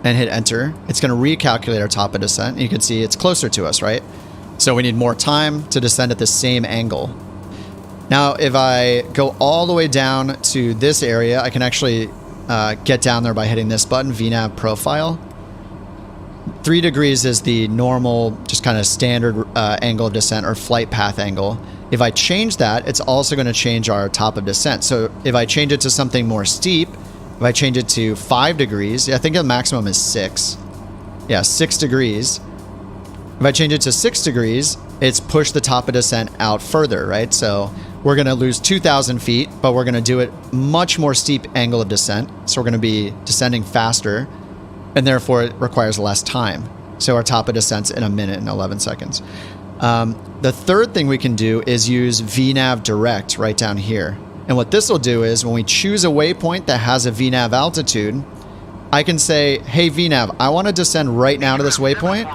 Speaker 1: and hit enter, it's going to recalculate our top of descent. You can see it's closer to us, right? So we need more time to descend at the same angle. Now, if I go all the way down to this area, I can actually get down there by hitting this button, VNAV profile. 3 degrees is the normal, just kind of standard angle of descent or flight path angle. If I change that, it's also going to change our top of descent. So if I change it to something more steep, if I change it to 5 degrees, I think the maximum is 6. Yeah, 6 degrees. If I change it to 6 degrees, it's pushed the top of descent out further, right? So we're going to lose 2,000 feet, but we're going to do it much more steep angle of descent. So we're going to be descending faster, and therefore it requires less time. So our top of descent's in 1 minute and 11 seconds. The third thing we can do is use VNAV direct right down here. And what this will do is when we choose a waypoint that has a VNAV altitude, I can say, hey VNAV, I want to descend right now to this waypoint.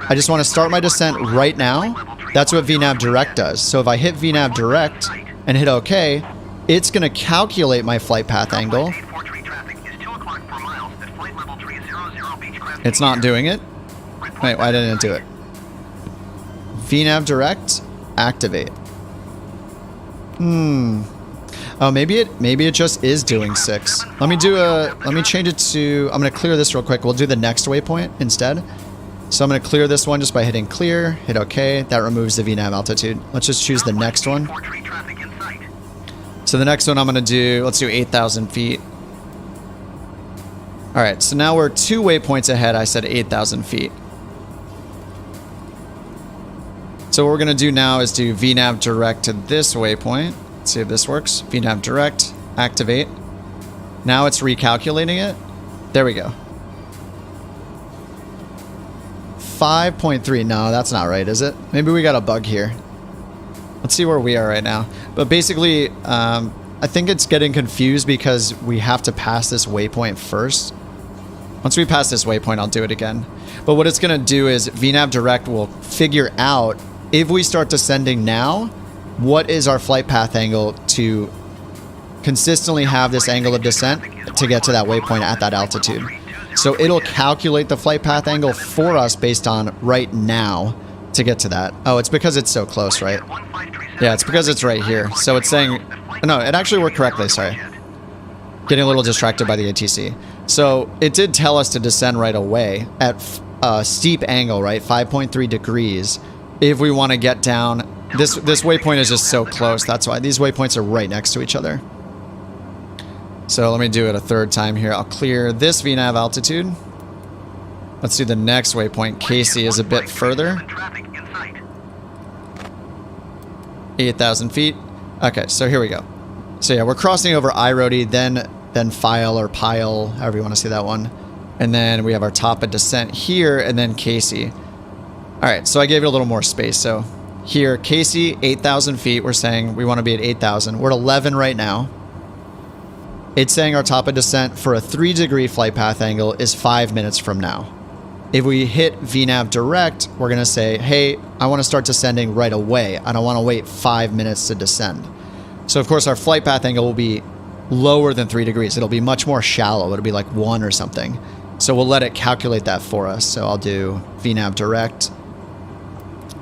Speaker 1: I just want to start my descent right now. That's what VNAV direct does. So if I hit VNAV direct and hit OK, it's going to calculate my flight path angle. It's not doing it. Wait, why didn't it do it? VNAV direct, activate. Oh, maybe it just is doing 6. Let me change it to, I'm going to clear this real quick. We'll do the next waypoint instead. So I'm going to clear this one just by hitting clear, hit OK. That removes the VNAV altitude. Let's just choose the next one. So the next one I'm going to do, let's do 8,000 feet. All right, so now we're 2 waypoints ahead. I said 8,000 feet. So what we're going to do now is do VNAV direct to this waypoint. Let's see if this works. VNAV direct, activate. Now it's recalculating it. There we go. 5.3. No, that's not right, is it? Maybe we got a bug here. Let's see where we are right now. But basically, I think it's getting confused because we have to pass this waypoint first. Once we pass this waypoint, I'll do it again. But what it's going to do is VNAV direct will figure out if we start descending now, what is our flight path angle to consistently have this angle of descent to get to that waypoint at that altitude. So it'll calculate the flight path angle for us based on right now to get to that. Oh, it's because it's so close, right? Yeah, it's because it's right here. So it's saying, no, it actually worked correctly, sorry. Getting a little distracted by the ATC. So it did tell us to descend right away at a steep angle, right? 5.3 degrees. If we want to get down, this waypoint is just so close. That's why these waypoints are right next to each other. So let me do it a third time here. I'll clear this VNAV altitude. Let's do the next waypoint. Casey is a bit further. 8,000 feet. Okay, so here we go. So yeah, we're crossing over iRoadie, then File or Pile, however you want to say that one. And then we have our top of descent here, and then Casey. All right, so I gave it a little more space. So here, Casey, 8,000 feet. We're saying we want to be at 8,000. We're at 11 right now. It's saying our top of descent for a 3-degree flight path angle is 5 minutes from now. If we hit VNAV direct, we're going to say, hey, I want to start descending right away. I don't want to wait 5 minutes to descend. So, of course, our flight path angle will be lower than 3 degrees. It'll be much more shallow. It'll be like 1 or something. So we'll let it calculate that for us. So I'll do VNAV direct,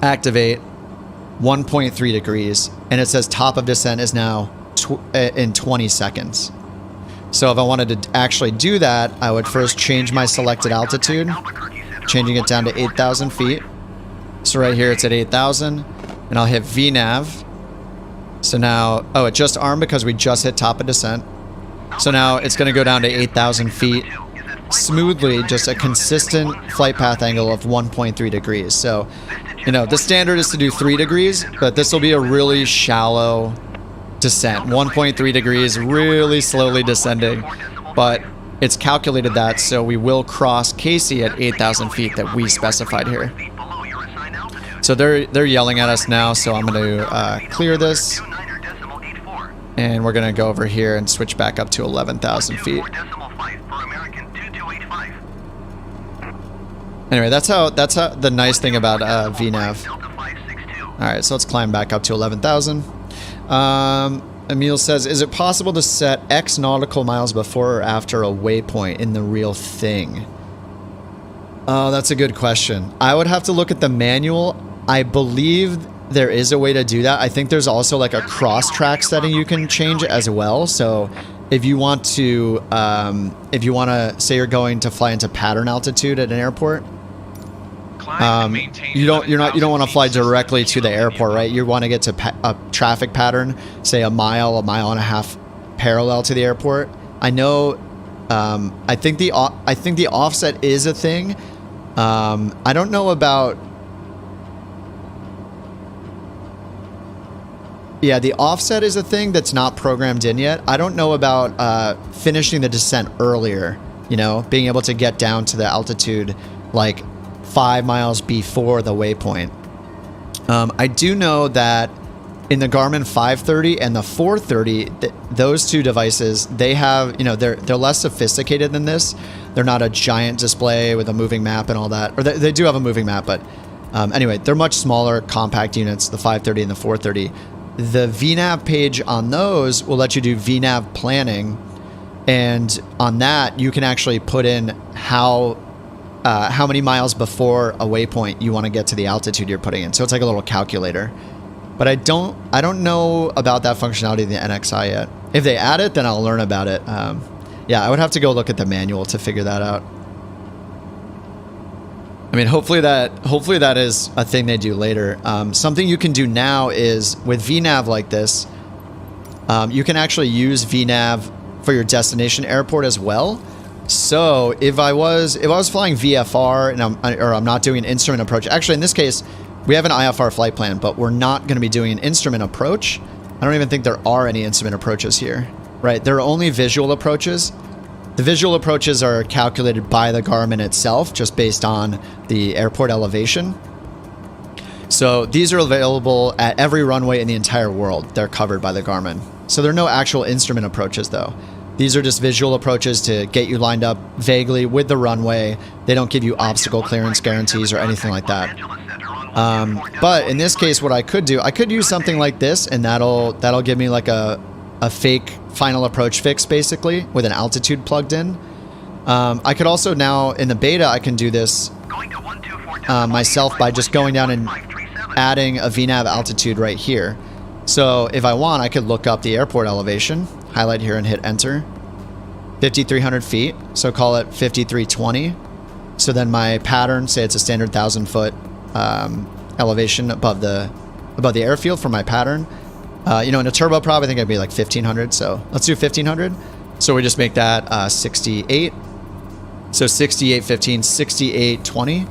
Speaker 1: activate, 1.3 degrees, and it says top of descent is now in 20 seconds. So if I wanted to actually do that, I would first change my selected altitude, changing it down to 8,000 feet. So right here it's at 8,000, and I'll hit VNAV. So now, oh, it just armed because we just hit top of descent. So now it's going to go down to 8,000 feet smoothly, just a consistent flight path angle of 1.3 degrees. So, you know, the standard is to do 3 degrees, but this will be a really shallow descent. 1.3 degrees, really slowly descending, but it's calculated that, so we will cross Casey at 8,000 feet that we specified here. So they're yelling at us now, so I'm going to clear this, and we're going to go over here and switch back up to 11,000 feet. Anyway, that's how the nice thing about VNAV. All right, so let's climb back up to 11,000. Emil says, is it possible to set X nautical miles before or after a waypoint in the real thing? Oh, that's a good question. I would have to look at the manual. I believe there is a way to do that. I think there's also like a cross-track setting you can change as well. So if you want to, say you're going to fly into pattern altitude at an airport, you don't want to fly directly to the airport, right? You want to get to a traffic pattern, say a mile and a half parallel to the airport. I know. I think the offset is a thing. I don't know about. Yeah, the offset is a thing that's not programmed in yet. I don't know about finishing the descent earlier. You know, being able to get down to the altitude like 5 miles before the waypoint. I do know that in the Garmin 530 and the 430, those two devices, they have, you know, they're less sophisticated than this. They're not a giant display with a moving map and all that. Or they do have a moving map, but anyway, they're much smaller, compact units, the 530 and the 430. The VNAV page on those will let you do VNAV planning. And on that, you can actually put in how many miles before a waypoint you want to get to the altitude you're putting in. So it's like a little calculator. But I don't know about that functionality in the NXI yet. If they add it, then I'll learn about it. Yeah, I would have to go look at the manual to figure that out. I mean, hopefully that is a thing they do later. Something you can do now is with VNAV like this, you can actually use VNAV for your destination airport as well. So if I was flying VFR and I'm not doing an instrument approach, actually in this case, we have an IFR flight plan, but we're not going to be doing an instrument approach. I don't even think there are any instrument approaches here, right? There are only visual approaches. The visual approaches are calculated by the Garmin itself, just based on the airport elevation. So these are available at every runway in the entire world. They're covered by the Garmin. So there are no actual instrument approaches though. These are just visual approaches to get you lined up vaguely with the runway. They don't give you obstacle clearance guarantees or anything like that. But in this case, what I could do, I could use something like this, and that'll give me like a fake final approach fix, basically, with an altitude plugged in. I could also now, in the beta, I can do this myself by just going down and adding a VNAV altitude right here. So if I want, I could look up the airport elevation, highlight here and hit enter. 5,300 feet, so call it 5,320. So then my pattern, say it's a standard 1,000-foot elevation above the airfield for my pattern. You know, in a turboprop, I think it'd be like 1,500. So let's do 1,500. So we just make that 68. So 68, 15, 68, 20.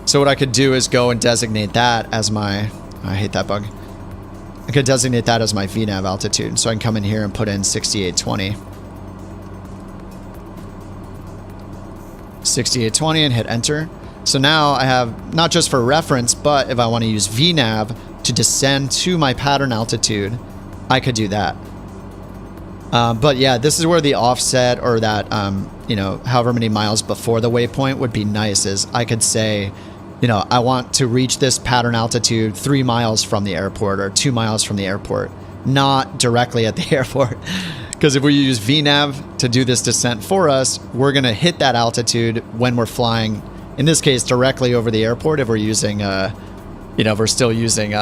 Speaker 1: So what I could do is go and designate that as my, I hate that bug. I could designate that as my VNAV altitude. So I can come in here and put in 6820. 6820 and hit enter. So now I have, not just for reference, but if I want to use VNAV to descend to my pattern altitude, I could do that. But yeah, this is where the offset, or that, you know, however many miles before the waypoint would be nice, is I could say, you know, I want to reach this pattern altitude 3 miles from the airport or 2 miles from the airport, not directly at the airport. Because if we use VNAV to do this descent for us, we're going to hit that altitude when we're flying, in this case, directly over the airport. If we're using, you know, if we're still using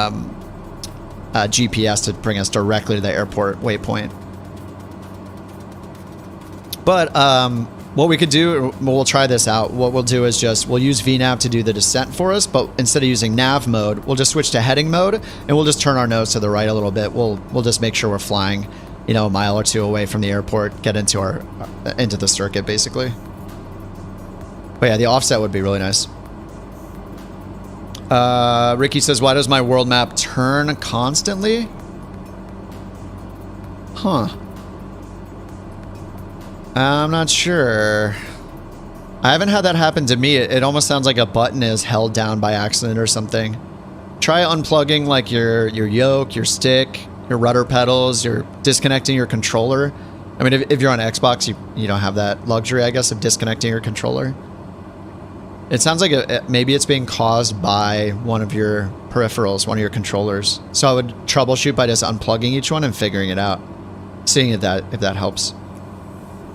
Speaker 1: GPS to bring us directly to the airport waypoint. But what we could do, we'll try this out. What we'll do is we'll use VNAV to do the descent for us, but instead of using nav mode, we'll just switch to heading mode, and we'll just turn our nose to the right a little bit. We'll just make sure we're flying, you know, a mile or two away from the airport, get into the circuit, basically. But yeah, the offset would be really nice. Ricky says, why does my world map turn constantly? Huh. I'm not sure. I haven't had that happen to me. It almost sounds like a button is held down by accident or something. Try unplugging like your yoke, your stick, your rudder pedals, you're disconnecting your controller. I mean, if you're on Xbox, you don't have that luxury, I guess, of disconnecting your controller. It sounds like maybe it's being caused by one of your peripherals, one of your controllers. So I would troubleshoot by just unplugging each one and figuring it out, seeing if that helps.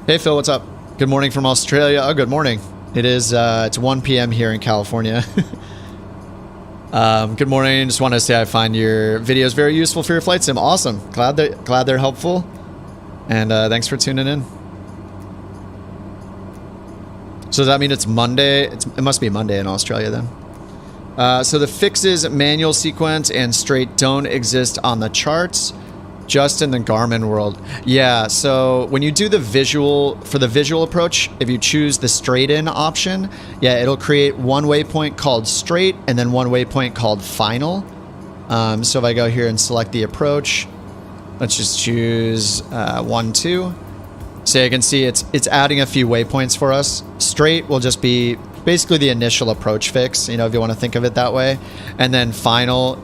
Speaker 1: Hey Phil, what's up? Good morning from Australia. Oh, good morning. It is it's 1 p.m. here in California. Good morning. Just want to say I find your videos very useful for your flight sim. Awesome. Glad they're helpful. And thanks for tuning in. So does that mean it's Monday? It must be Monday in Australia then. So the fixes manual sequence and straight don't exist on the charts, just in the Garmin world. Yeah, so when you do the visual, for the visual approach, if you choose the straight in option, yeah, it'll create one waypoint called straight and then one waypoint called final. So if I go here and select the approach, let's just choose 1, 2. So you can see it's adding a few waypoints for us. Straight will just be basically the initial approach fix, you know, if you want to think of it that way. And then final,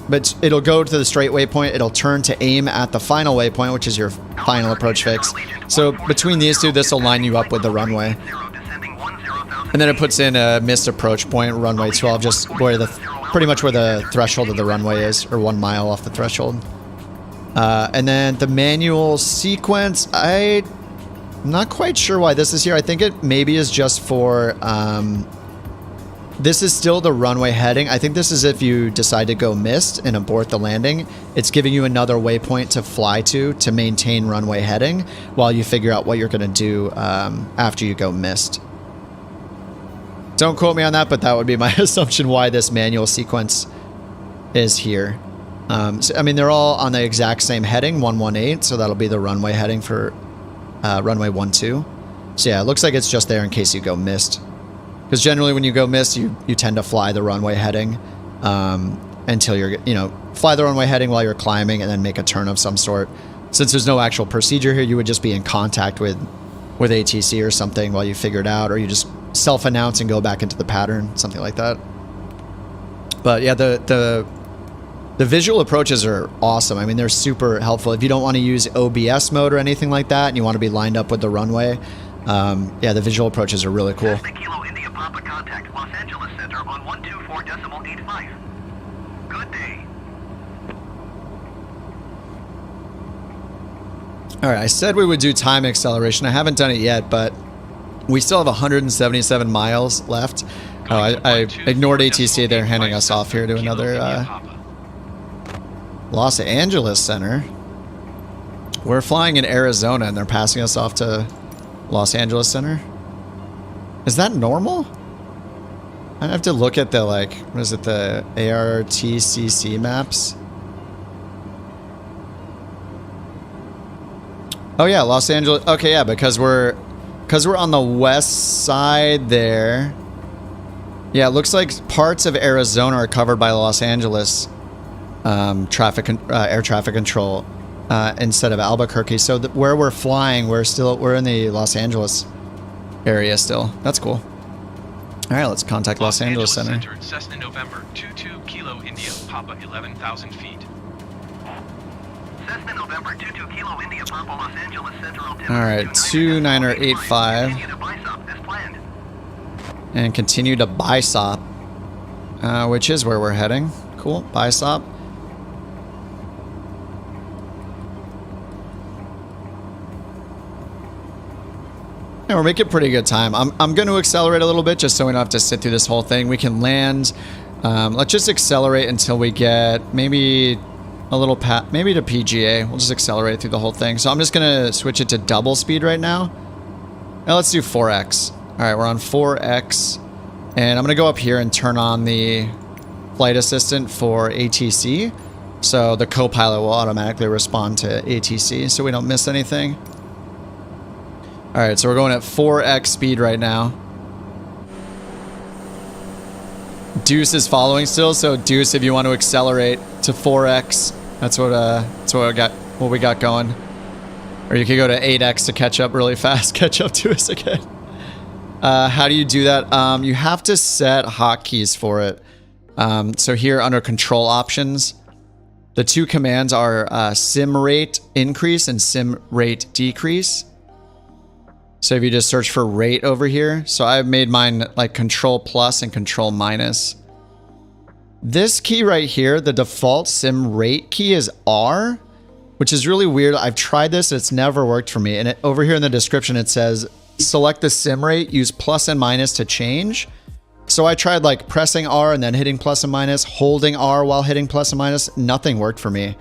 Speaker 1: but it'll go to the straight waypoint. It'll turn to aim at the final waypoint, which is your final approach fix. So between these two, this will line you up with the runway. And then it puts in a missed approach point, runway 12, just where pretty much where the threshold of the runway is, or 1 mile off the threshold. And then the manual sequence, I'm not quite sure why this is here. I think it maybe is just for, this is still the runway heading. I think this is if you decide to go missed and abort the landing. It's giving you another waypoint to fly to maintain runway heading while you figure out what you're going to do after you go missed. Don't quote me on that, but that would be my assumption why this manual sequence is here. So, I mean, they're all on the exact same heading, 118, so that'll be the runway heading for runway 12. So yeah, it looks like it's just there in case you go missed. Because generally when you go missed, you tend to fly the runway heading until you're, fly the runway heading while you're climbing and then make a turn of some sort. Since there's no actual procedure here, you would just be in contact with ATC or something while you figure it out, or you just self-announce and go back into the pattern, something like that. But yeah, the visual approaches are awesome. I mean, they're super helpful. If you don't want to use OBS mode or anything like that, and you want to be lined up with the runway, yeah, the visual approaches are really cool.
Speaker 3: Kilo India Papa contact Los Angeles Center on 124.85. Good day.
Speaker 1: All right, I said we would do time acceleration. I haven't done it yet, but we still have 177 miles left. Oh, I ignored ATC. They're handing us off here to another Los Angeles Center. We're flying in Arizona, and they're passing us off to Los Angeles Center. Is that normal? I have to look at the, what is it, the ARTCC maps? Oh yeah, Los Angeles. Okay, yeah, because we're on the west side there. Yeah, it looks like parts of Arizona are covered by Los Angeles air traffic control instead of Albuquerque. So where we're flying, we're in the Los Angeles area still. That's cool. All right, let's contact Los Angeles Center.
Speaker 2: Cessna November 22 Kilo India Papa 11,000 feet.
Speaker 3: Cessna November 22 Kilo India Papa Los Angeles Center.
Speaker 1: All right, 2985. And continue to Bysop, which is where we're heading. Cool, Bysop. And we're making pretty good time. I'm going to accelerate a little bit just so we don't have to sit through this whole thing. We can land. Let's just accelerate until we get maybe a little maybe to PGA. We'll just accelerate through the whole thing. So I'm just going to switch it to double speed right now. Now let's do 4X. All right, we're on 4X. And I'm going to go up here and turn on the flight assistant for ATC. So the co-pilot will automatically respond to ATC so we don't miss anything. All right, so we're going at 4X speed right now. Deuce is following still, so Deuce, if you want to accelerate to 4X, that's what we got going. Or you could go to 8X to catch up really fast, catch up to us again. How do you do that? You have to set hotkeys for it. So here under control options, the two commands are sim rate increase and sim rate decrease. So if you just search for rate over here, so I've made mine like control plus and control minus. This key right here, the default sim rate key is R, which is really weird. I've tried this, it's never worked for me. And over here in the description, it says, select the sim rate, use plus and minus to change. So I tried like pressing R and then hitting plus and minus, holding R while hitting plus and minus. Nothing worked for me.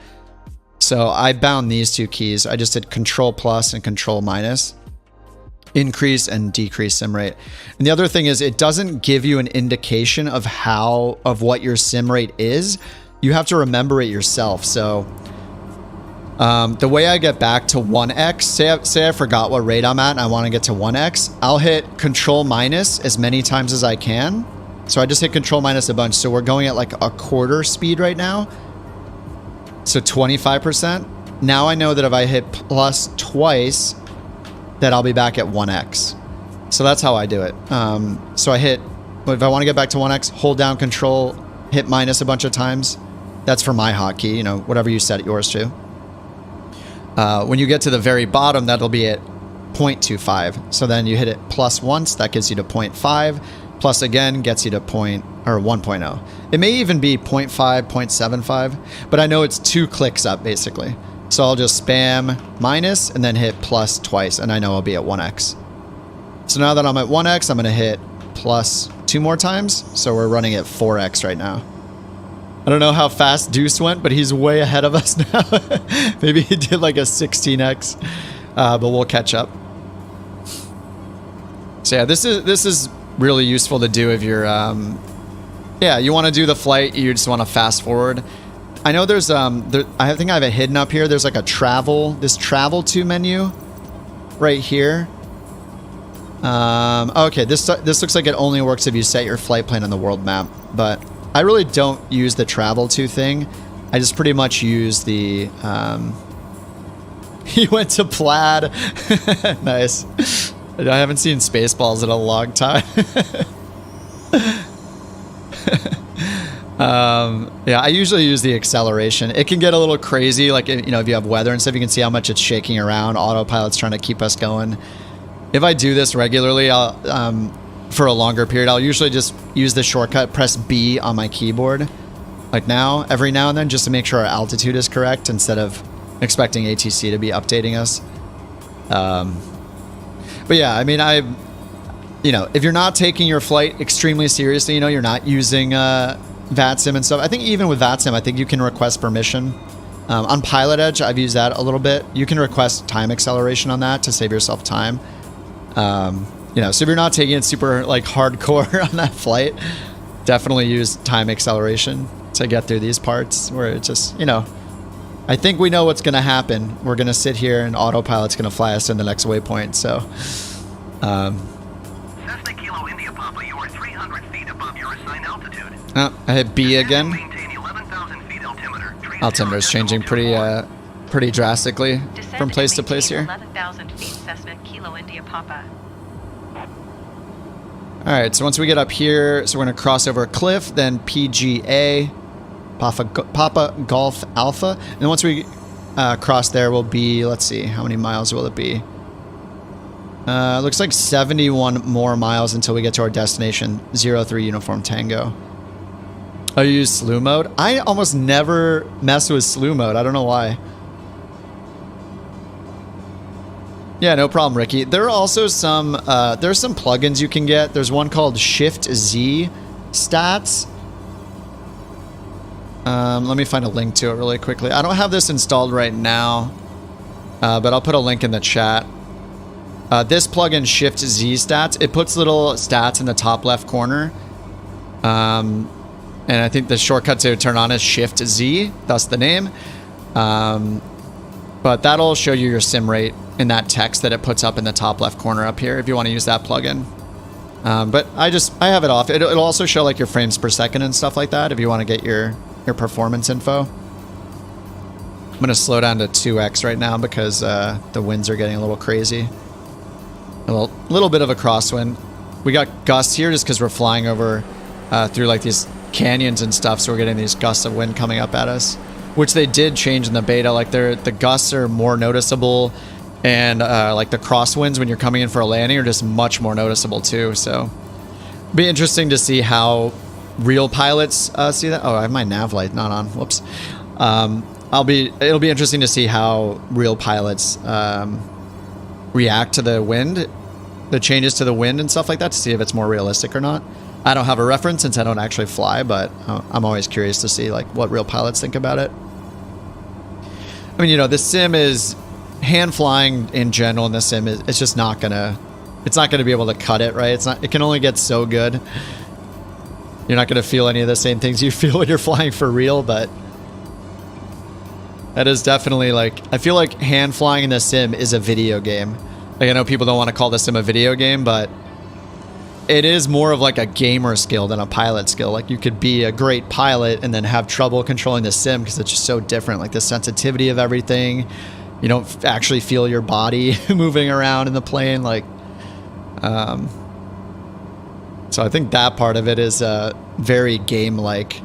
Speaker 1: So I bound these two keys. I just did control plus and control minus. Increase and decrease sim rate. And the other thing is it doesn't give you an indication of what your sim rate is. You have to remember it yourself. So the way I get back to 1x, say I forgot what rate I'm at and I want to get to 1x, I'll hit control minus as many times as I can. So I just hit control minus a bunch. So we're going at like a quarter speed right now. So 25%. Now I know that if I hit plus twice, that I'll be back at 1x. So that's how I do it. So I hit, if I want to get back to 1x, hold down control, hit minus a bunch of times. That's for my hotkey, you know, whatever you set yours to. When you get to the very bottom, that'll be at 0.25. So then you hit it plus once, that gets you to 0.5. Plus again gets you to 1.0. It may even be 0.5, 0.75, but I know it's 2 clicks up basically. So I'll just spam minus and then hit plus twice, and I know I'll be at 1x. So now that I'm at 1x, I'm going to hit plus 2 more times. So we're running at 4x right now. I don't know how fast Deuce went, but he's way ahead of us now. Maybe he did like a 16x, but we'll catch up. So yeah, this is really useful to do if you're, yeah, you want to do the flight, you just want to fast forward. I know there's, I think I have it hidden up here. There's like a this travel to menu right here. Okay, this looks like it only works if you set your flight plan on the world map, but I really don't use the travel to thing. I just pretty much use the, he went to plaid. Nice. I haven't seen Spaceballs in a long time. Yeah, I usually use the acceleration. It can get a little crazy, like, you know, if you have weather and stuff, you can see how much it's shaking around. Autopilot's trying to keep us going. If I do this regularly, I'll, for a longer period, I'll usually just use the shortcut, press B on my keyboard, like now, every now and then, just to make sure our altitude is correct instead of expecting ATC to be updating us. But yeah, I mean, you know, if you're not taking your flight extremely seriously, you know, you're not using VATSIM and stuff. I think even with VATSIM, I think you can request permission. On Pilot Edge, I've used that a little bit. You can request time acceleration on that to save yourself time. You know, so if you're not taking it super like hardcore on that flight, definitely use time acceleration to get through these parts where it's just, you know, I think we know what's going to happen. We're going to sit here and autopilot's going to fly us to the next waypoint. So,
Speaker 3: Cessna Kilo India Papa, you are 300 feet above your assigned altitude.
Speaker 1: I hit B again.
Speaker 3: Maintain 11,000 feet altimeter.
Speaker 1: Altimeter is changing pretty drastically from place to place here.
Speaker 4: 11,000 feet, Cessna Kilo India Papa.
Speaker 1: All right, so once we get up here, so we're going to cross over a cliff, then PGA, Papa Golf Alpha. And then once we cross there, we'll be, let's see, how many miles will it be? Looks like 71 more miles until we get to our destination, 03 Uniform Tango. Oh, you use slew mode? I almost never mess with slew mode. I don't know why. Yeah, no problem, Ricky. There are also some, there's some plugins you can get. There's one called Shift Z Stats. Let me find a link to it really quickly. I don't have this installed right now, but I'll put a link in the chat. This plugin, Shift Z Stats, it puts little stats in the top left corner. And I think the shortcut to turn on is Shift Z, thus the name. But that'll show you your sim rate in that text that it puts up in the top left corner up here if you want to use that plugin. But I have it off. It'll also show like your frames per second and stuff like that if you want to get your performance info. I'm going to slow down to 2x right now because the winds are getting a little crazy. A little bit of a crosswind. We got gusts here just because we're flying over through like these canyons and stuff, so we're getting these gusts of wind coming up at us, which they did change in the beta. Like the gusts are more noticeable, and like the crosswinds when you're coming in for a landing are just much more noticeable too. So it'll be interesting to see how real pilots see that. Oh, I have my nav light not on. Whoops. It'll be interesting to see how real pilots react to the wind, the changes to the wind and stuff like that, to see if it's more realistic or not. I don't have a reference since I don't actually fly, but I'm always curious to see like what real pilots think about it. I mean, you know, the sim is hand flying in general, and the sim is it's just not gonna be able to cut it, right? It can only get so good. You're not gonna feel any of the same things you feel when you're flying for real, but that is definitely like, I feel like hand flying in the sim is a video game. Like, I know people don't want to call the sim a video game, but it is more of like a gamer skill than a pilot skill. Like, you could be a great pilot and then have trouble controlling the sim because it's just so different. Like, the sensitivity of everything. You don't actually feel your body moving around in the plane. Like, so I think that part of it is very game-like.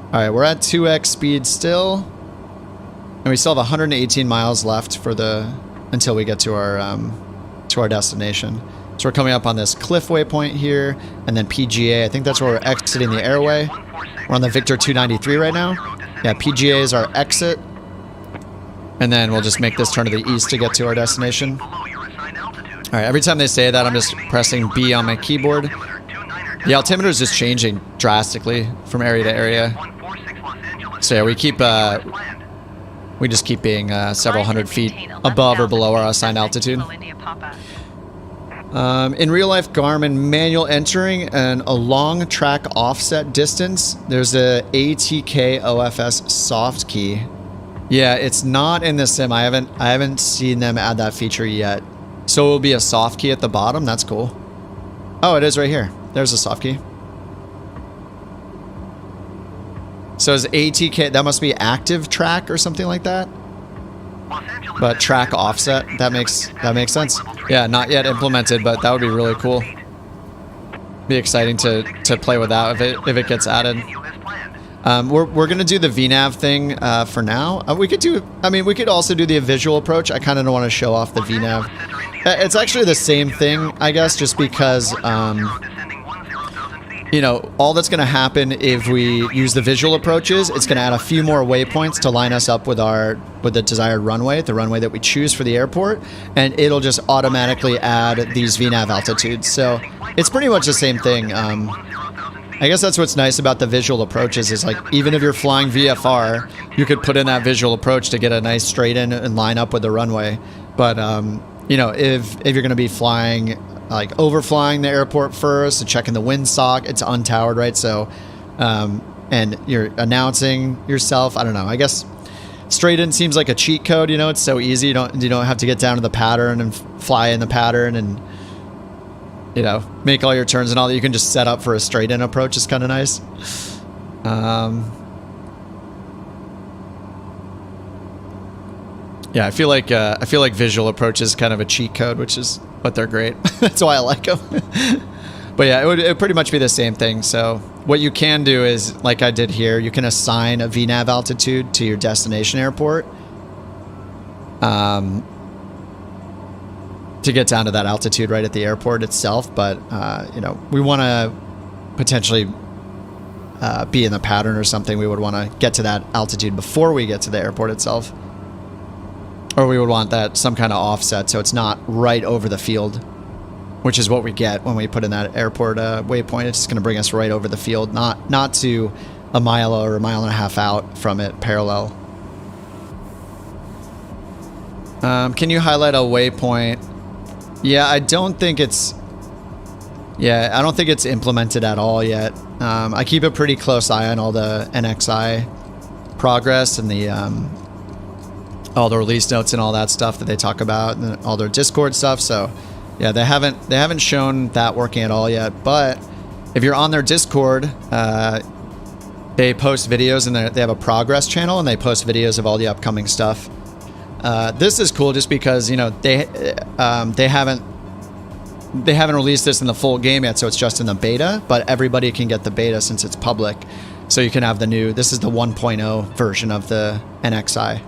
Speaker 1: All right, we're at 2x speed still. And we still have 118 miles left for until we get to our destination. So we're coming up on this cliff waypoint here, and then PGA. I think that's where we're exiting the airway. We're on the Victor 293 right now. Yeah, PGA is our exit. And then we'll just make this turn to the east to get to our destination. All right, every time they say that, I'm just pressing B on my keyboard. The altimeter is just changing drastically from area to area. So yeah, we just keep being several hundred feet above or below our assigned altitude. In real life Garmin manual entering and a long track offset distance, there's a ATK OFS soft key. Yeah, it's not in the sim. I haven't seen them add that feature yet. So it will be a soft key at the bottom. That's cool. Oh, it is right here. There's a soft key. So is ATK, that must be active track or something like that? But track offset, that makes sense. Yeah, not yet implemented, but that would be really cool. Be exciting to play with that if it gets added. We're gonna do the VNAV thing for now. We could also do the visual approach. I kind of don't want to show off the VNAV. It's actually the same thing, I guess, just because you know, all that's going to happen if we use the visual approaches, it's going to add a few more waypoints to line us up with the desired runway, the runway that we choose for the airport, and it'll just automatically add these VNAV altitudes. So it's pretty much the same thing. I guess that's what's nice about the visual approaches is, like, even if you're flying VFR, you could put in that visual approach to get a nice straight in and line up with the runway. But you know, if you're going to be flying, like, overflying the airport first and checking the windsock, it's untowered, right? So, and you're announcing yourself. I don't know. I guess straight in seems like a cheat code. You know, it's so easy. You don't have to get down to the pattern and fly in the pattern and, you know, make all your turns and all that. You can just set up for a straight in approach. It's kind of nice. Yeah, I feel like visual approach is kind of a cheat code, but they're great. That's why I like them. But yeah, it would pretty much be the same thing. So what you can do is, like I did here, you can assign a VNAV altitude to your destination airport to get down to that altitude right at the airport itself. But you know, we want to potentially be in the pattern or something. We would want to get to that altitude before we get to the airport itself. Or we would want that some kind of offset so it's not right over the field, which is what we get when we put in that airport waypoint. It's just going to bring us right over the field, not to a mile or a mile and a half out from it parallel. Can you highlight a waypoint? Yeah, I don't think it's implemented at all yet. I keep a pretty close eye on all the NXI progress and the all the release notes and all that stuff that they talk about, and all their Discord stuff. So yeah, they haven't shown that working at all yet. But if you're on their Discord, they post videos, and they have a progress channel, and they post videos of all the upcoming stuff. This is cool just because, you know, they haven't released this in the full game yet, so it's just in the beta, but everybody can get the beta since it's public. So you can have this is the 1.0 version of the NXI.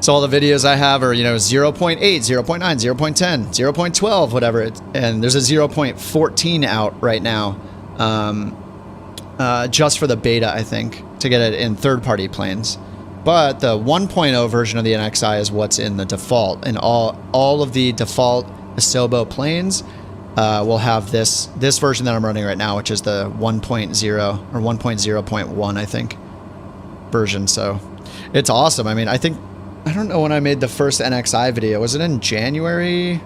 Speaker 1: So all the videos I have are, you know, 0.8, 0.9, 0.10, 0.12, whatever. And there's a 0.14 out right now, just for the beta, I think, to get it in third-party planes. But the 1.0 version of the NXI is what's in the default. And all of the default Asobo planes, we'll have this version that I'm running right now, which is the 1.0 or 1.0.1, I think, version. So it's awesome. I mean, I don't know when I made the first NXI video. Was it in January?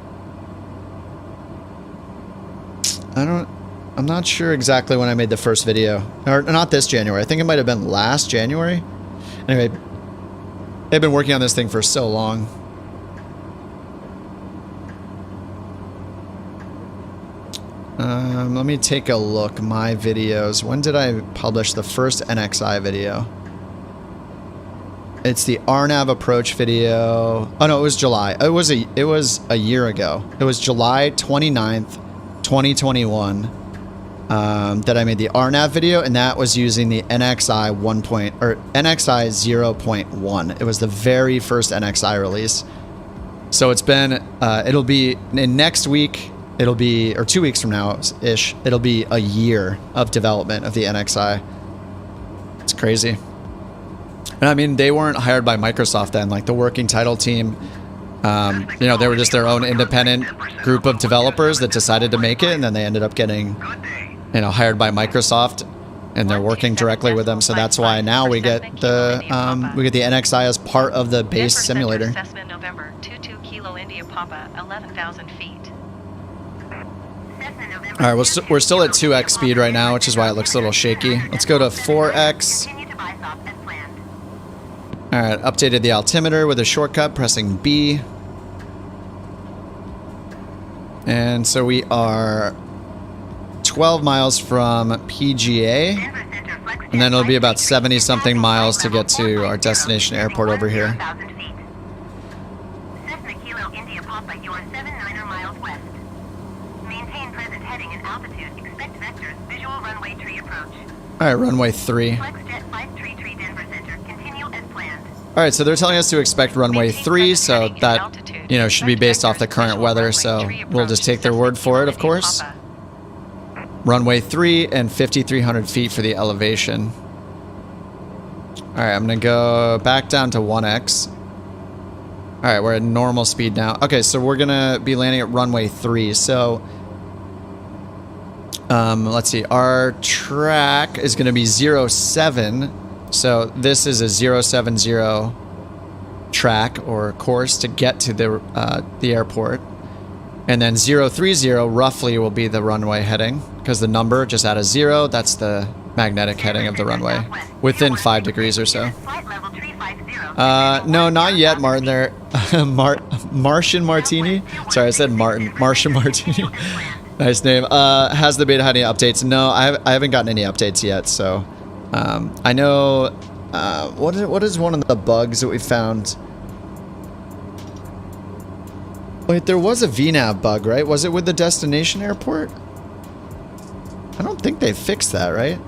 Speaker 1: I'm not sure exactly when I made the first video. Or not this January. I think it might have been last January. Anyway, they've been working on this thing for so long. Let me take a look. My videos. When did I publish the first NXI video? It's the RNAV approach video. Oh no, it was July. It was a year ago. It was July 29th, 2021. That I made the RNAV video, and that was using the NXI NXI 0.1. It was the very first NXI release. So it's been, it'll be in next week. It'll be, or 2 weeks from now ish. It'll be a year of development of the NXI. It's crazy. And I mean, they weren't hired by Microsoft then. Like the working title team, you know, they were just their own independent group of developers that decided to make it, and then they ended up getting, you know, hired by Microsoft, and they're working directly with them. So that's why now we get the NXI as part of the base simulator.
Speaker 4: Assessment November 22 Kilo India Papa 11,000 feet.
Speaker 1: All right, we're still at 2x speed right now, which is why it looks a little shaky. Let's go to 4x. All right, updated the altimeter with a shortcut, pressing B. And so we are 12 miles from PGA, and then it'll be about 70-something miles to get to our destination airport over here. All right, runway 3. All right, so they're telling us to expect runway 3, so that, you know, should be based off the current weather, so we'll just take their word for it, of course. Runway 3 and 5,300 feet for the elevation. All right, I'm going to go back down to 1x. All right, we're at normal speed now. Okay, so we're going to be landing at runway 3, so... let's see, our track is going to be 07, so this is a 070 track or course to get to the airport, and then 030 roughly will be the runway heading, because the number just out of 0, that's the magnetic heading of the runway, within 5 degrees or so. No, not yet, Martin. There, Martian Martini. Sorry, I said Martin. Martian Martini. Nice name. Has the beta had any updates? No, I haven't gotten any updates yet. So, I know. What is one of the bugs that we found? Wait, there was a VNAV bug, right? Was it with the destination airport? I don't think they fixed that, right?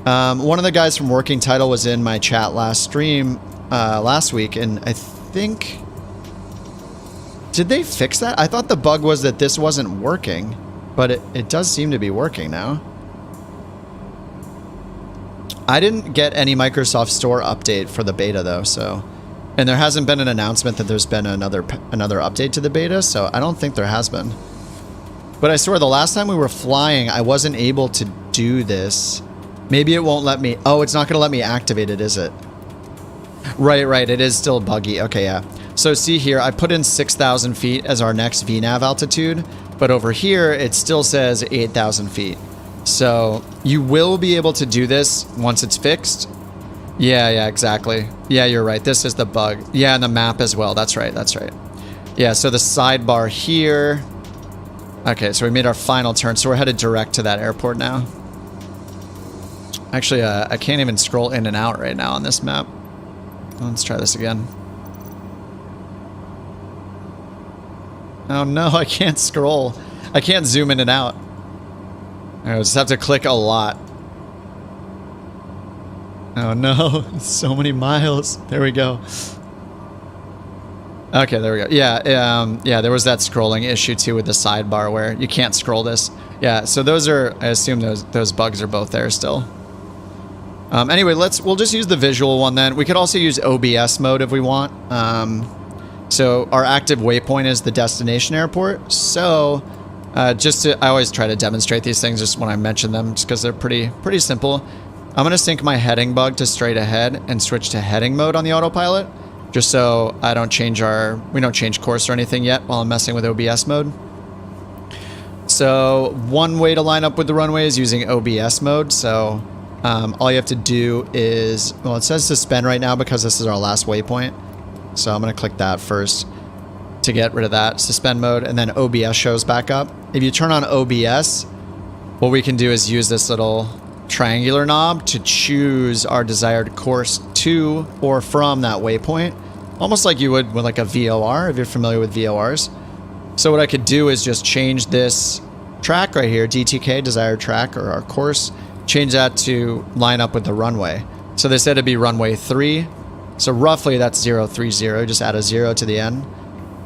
Speaker 1: One of the guys from Working Title was in my chat last stream last week, and I think... Did they fix that? I thought the bug was that this wasn't working, but it does seem to be working now. I didn't get any Microsoft Store update for the beta though, so... And there hasn't been an announcement that there's been another update to the beta, so I don't think there has been. But I swear the last time we were flying, I wasn't able to do this. Maybe it won't let me... Oh, it's not going to let me activate it, is it? Right. It is still buggy. Okay, yeah. So see here, I put in 6,000 feet as our next VNAV altitude, but over here, it still says 8,000 feet. So you will be able to do this once it's fixed. Yeah, exactly. Yeah, you're right. This is the bug. Yeah, and the map as well. That's right. Yeah, so the sidebar here. Okay, so we made our final turn, so we're headed direct to that airport now. Actually, I can't even scroll in and out right now on this map. Let's try this again. Oh no, I can't scroll. I can't zoom in and out. I just have to click a lot. Oh no, so many miles. There we go. Okay, there we go. Yeah, there was that scrolling issue too with the sidebar where you can't scroll this. Yeah, so those are, I assume those bugs are both there still. Anyway, we'll just use the visual one then. We could also use OBS mode if we want. So our active waypoint is the destination airport. So I always try to demonstrate these things just when I mention them, just because they're pretty simple. I'm going to sync my heading bug to straight ahead and switch to heading mode on the autopilot, just so we don't change course or anything yet while I'm messing with OBS mode. So one way to line up with the runway is using OBS mode. So all you have to do is, well, it says suspend right now because this is our last waypoint. So I'm going to click that first to get rid of that suspend mode, and then OBS shows back up. If you turn on OBS, what we can do is use this little triangular knob to choose our desired course to or from that waypoint, almost like you would with like a VOR, if you're familiar with VORs. So what I could do is just change this track right here, DTK, desired track, or our course, change that to line up with the runway. So they said it'd be runway 3. So roughly that's 030, just add a 0 to the end.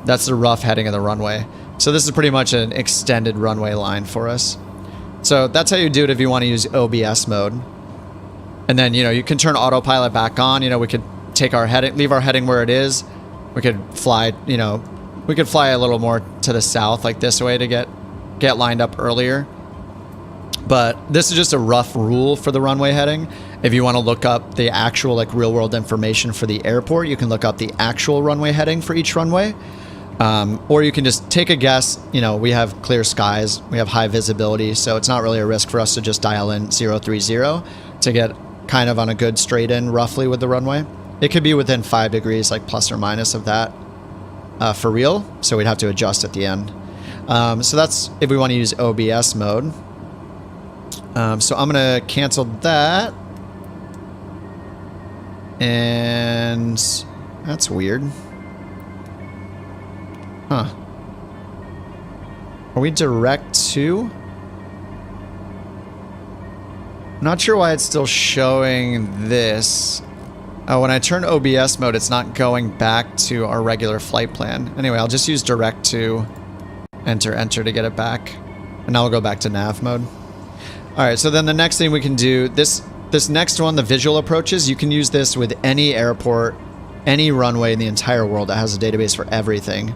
Speaker 1: That's the rough heading of the runway. So this is pretty much an extended runway line for us. So that's how you do it if you want to use OBS mode. And then, you can turn autopilot back on. We could take our heading, leave our heading where it is. We could fly, we could fly a little more to the south, like this way, to get lined up earlier. But this is just a rough rule for the runway heading. If you want to look up the actual real world information for the airport, you can look up the actual runway heading for each runway. Or you can just take a guess. We have clear skies, we have high visibility, so it's not really a risk for us to just dial in 030 to get kind of on a good straight in roughly with the runway. It could be within 5 degrees, like plus or minus of that for real, so we'd have to adjust at the end. So that's if we want to use OBS mode. So I'm going to cancel that. And that's weird. Huh. Are we direct to? Not sure why it's still showing this. Oh, when I turn OBS mode, it's not going back to our regular flight plan. Anyway, I'll just use direct to, enter to get it back. And now we'll go back to nav mode. All right, so then the next thing we can do, this next one, the visual approaches, you can use this with any airport, any runway in the entire world that has a database for everything.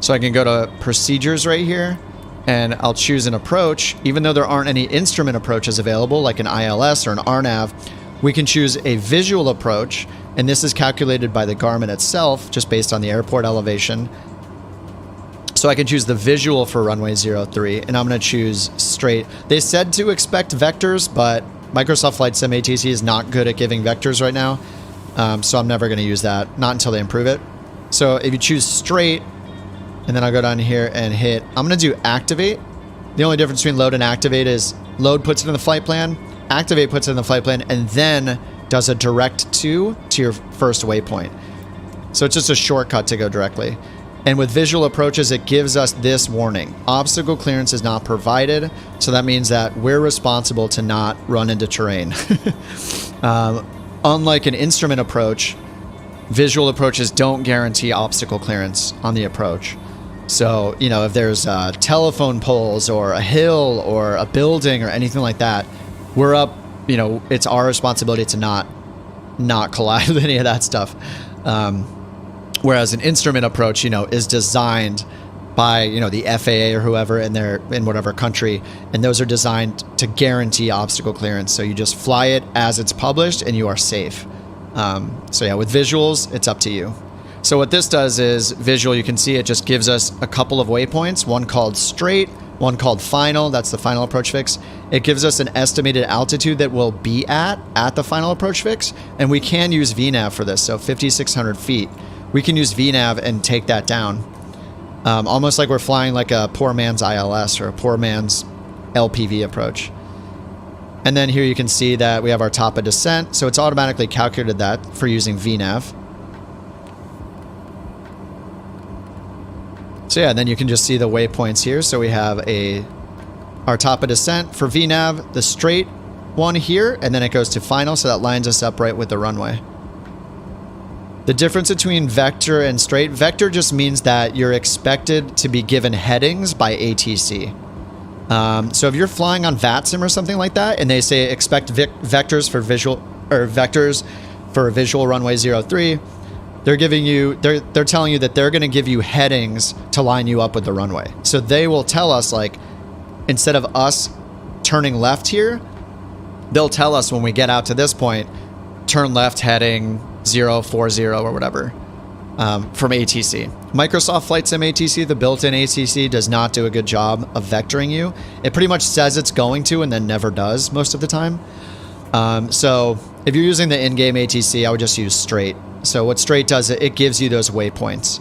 Speaker 1: So I can go to procedures right here, and I'll choose an approach. Even though there aren't any instrument approaches available, like an ILS or an RNAV, we can choose a visual approach, and this is calculated by the Garmin itself, just based on the airport elevation. So I can choose the visual for runway 03, and I'm going to choose straight. They said to expect vectors, but Microsoft Flight Sim ATC is not good at giving vectors right now, so I'm never going to use that, not until they improve it. So if you choose straight, and then I'll go down here and hit, I'm going to do activate. The only difference between load and activate is load puts it in the flight plan, activate puts it in the flight plan, and then does a direct to your first waypoint. So it's just a shortcut to go directly. And with visual approaches, it gives us this warning. Obstacle clearance is not provided, so that means that we're responsible to not run into terrain. Unlike an instrument approach, visual approaches don't guarantee obstacle clearance on the approach. So, if there's telephone poles or a hill or a building or anything like that, we're up, it's our responsibility to not collide with any of that stuff. Whereas an instrument approach, is designed by, the FAA or whoever in whatever country, and those are designed to guarantee obstacle clearance. So you just fly it as it's published and you are safe. So yeah, with visuals, it's up to you. So what this does is visual, you can see it just gives us a couple of waypoints, one called straight, one called final, that's the final approach fix. It gives us an estimated altitude that we'll be at the final approach fix, and we can use VNAV for this, so 5,600 feet. We can use VNAV and take that down. Almost like we're flying like a poor man's ILS or a poor man's LPV approach. And then here you can see that we have our top of descent, so it's automatically calculated that for using VNAV. So yeah, then you can just see the waypoints here. So we have our top of descent for VNAV, the straight one here, and then it goes to final, so that lines us up right with the runway. The difference between vector and straight, vector just means that you're expected to be given headings by ATC. So if you're flying on VATSIM or something like that, and they say expect vectors for visual runway 03, they're telling you that they're going to give you headings to line you up with the runway. So they will tell us, like, instead of us turning left here, they'll tell us when we get out to this point, turn left heading 040 or whatever from ATC. Microsoft Flight Sim ATC, the built-in ATC, does not do a good job of vectoring you. It pretty much says it's going to and then never does most of the time. So if you're using the in-game ATC, I would just use straight. So what straight does, it gives you those waypoints.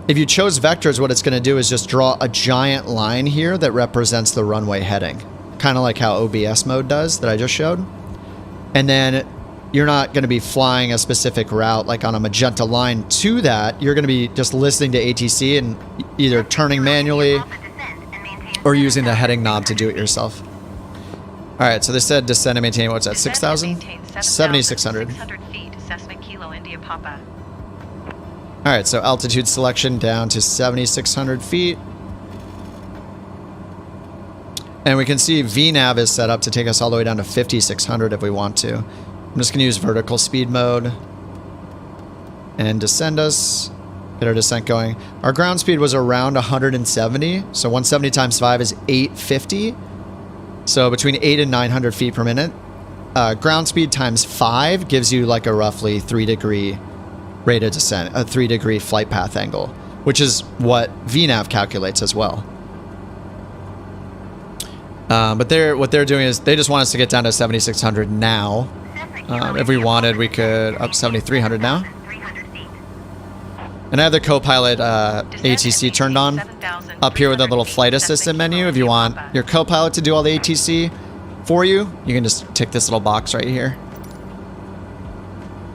Speaker 1: If you chose vectors, what it's going to do is just draw a giant line here that represents the runway heading. Kind of like how OBS mode does that I just showed. And then you're not going to be flying a specific route like on a magenta line to that. You're going to be just listening to ATC and either turning manually or using the heading knob to do it yourself. All right, so they said descend and maintain, what's that, 6,000? 7,600.
Speaker 4: 600 feet, Cessna Kilo India Papa.
Speaker 1: All right, so altitude selection down to 7,600 feet. And we can see VNAV is set up to take us all the way down to 5,600 if we want to. I'm just going to use vertical speed mode and descend us, get our descent going. Our ground speed was around 170, so 170 times 5 is 850. So between 8 and 900 feet per minute. Ground speed times 5 gives you like a roughly 3-degree rate of descent, a 3-degree flight path angle, which is what VNAV calculates as well. But what they're doing is they just want us to get down to 7,600 now. If we wanted, we could up 7,300 now. And I have the co-pilot ATC turned on up here with a little flight assistant menu. If you want your co-pilot to do all the ATC for you, you can just tick this little box right here.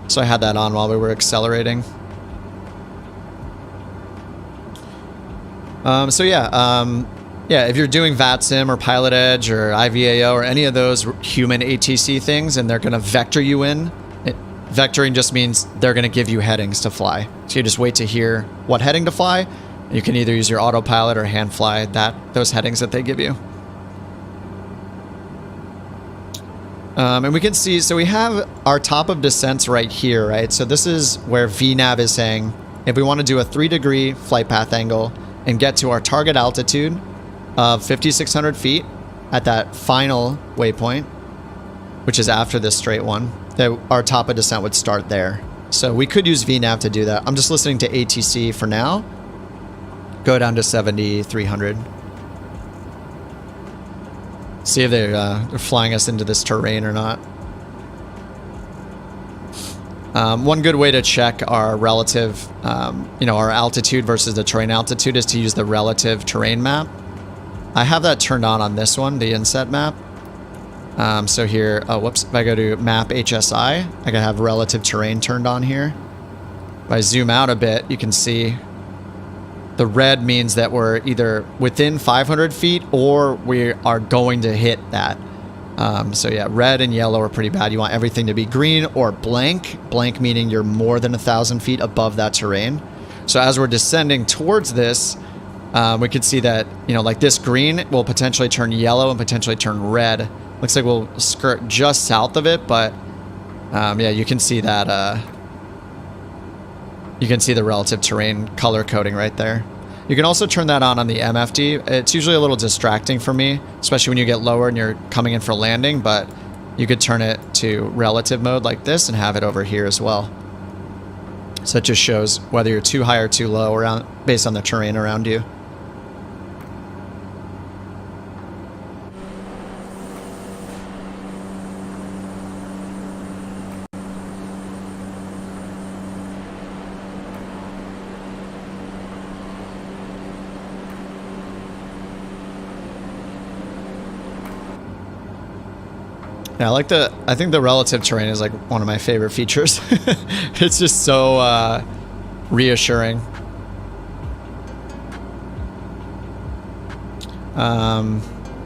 Speaker 1: So I had that on while we were accelerating. Yeah, if you're doing VATSIM or Pilot Edge or IVAO or any of those human ATC things and they're going to vector you in, vectoring just means they're going to give you headings to fly. So you just wait to hear what heading to fly. You can either use your autopilot or hand fly those headings that they give you. And we can see, so we have our top of descents right here, right? So this is where VNAV is saying, if we want to do a 3-degree flight path angle and get to our target altitude of 5,600 feet at that final waypoint, which is after this straight one, that our top of descent would start there. So we could use VNAV to do that. I'm just listening to ATC for now. Go down to 7,300. See if they're flying us into this terrain or not. One good way to check our relative, our altitude versus the terrain altitude is to use the relative terrain map. I have that turned on this one, the inset map. So here, if I go to map HSI, I can have relative terrain turned on here. If I zoom out a bit, you can see the red means that we're either within 500 feet or we are going to hit that. So yeah, red and yellow are pretty bad. You want everything to be green or blank. Blank meaning you're more than 1,000 feet above that terrain. So as we're descending towards this, we could see that, like this green will potentially turn yellow and potentially turn red. Looks like we'll skirt just south of it, but yeah, you can see that. You can see the relative terrain color coding right there. You can also turn that on the MFD. It's usually a little distracting for me, especially when you get lower and you're coming in for landing, but you could turn it to relative mode like this and have it over here as well. So it just shows whether you're too high or too low based on the terrain around you. Yeah, I think the relative terrain is like one of my favorite features. It's just so reassuring. And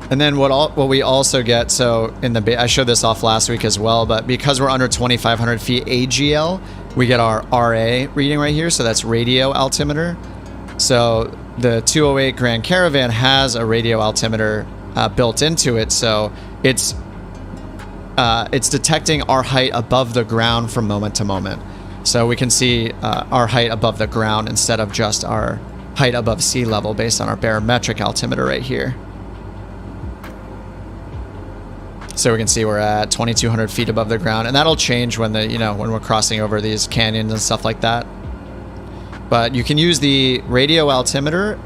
Speaker 1: then what we also get, so I showed this off last week as well, but because we're under 2,500 feet AGL, we get our RA reading right here. So that's radio altimeter. So the 208 Grand Caravan has a radio altimeter built into it. So it's detecting our height above the ground from moment to moment. So we can see our height above the ground instead of just our height above sea level based on our barometric altimeter right here. So we can see we're at 2,200 feet above the ground, and that'll change when when we're crossing over these canyons and stuff like that. But you can use the radio altimeter.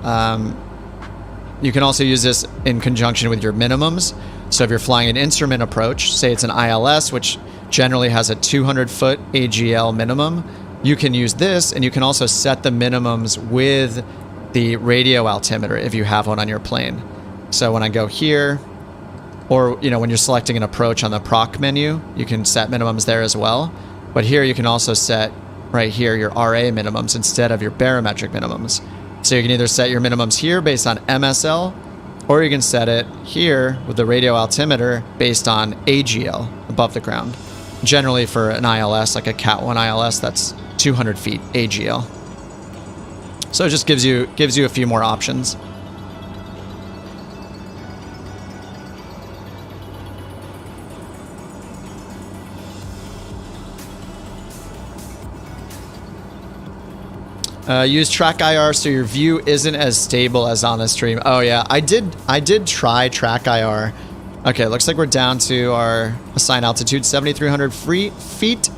Speaker 1: You can also use this in conjunction with your minimums. So if you're flying an instrument approach, say it's an ILS, which generally has a 200-foot AGL minimum, you can use this, and you can also set the minimums with the radio altimeter if you have one on your plane. So when I go here, or when you're selecting an approach on the proc menu, you can set minimums there as well. But here you can also set right here your RA minimums instead of your barometric minimums. So you can either set your minimums here based on MSL, or you can set it here with the radio altimeter based on AGL, above the ground. Generally for an ILS, like a Cat 1 ILS, that's 200 feet AGL. So it just gives you a few more options. Use track IR so your view isn't as stable as on the stream. Oh yeah, I did try track IR. Okay, looks like we're down to our assigned altitude, 7,300 feet.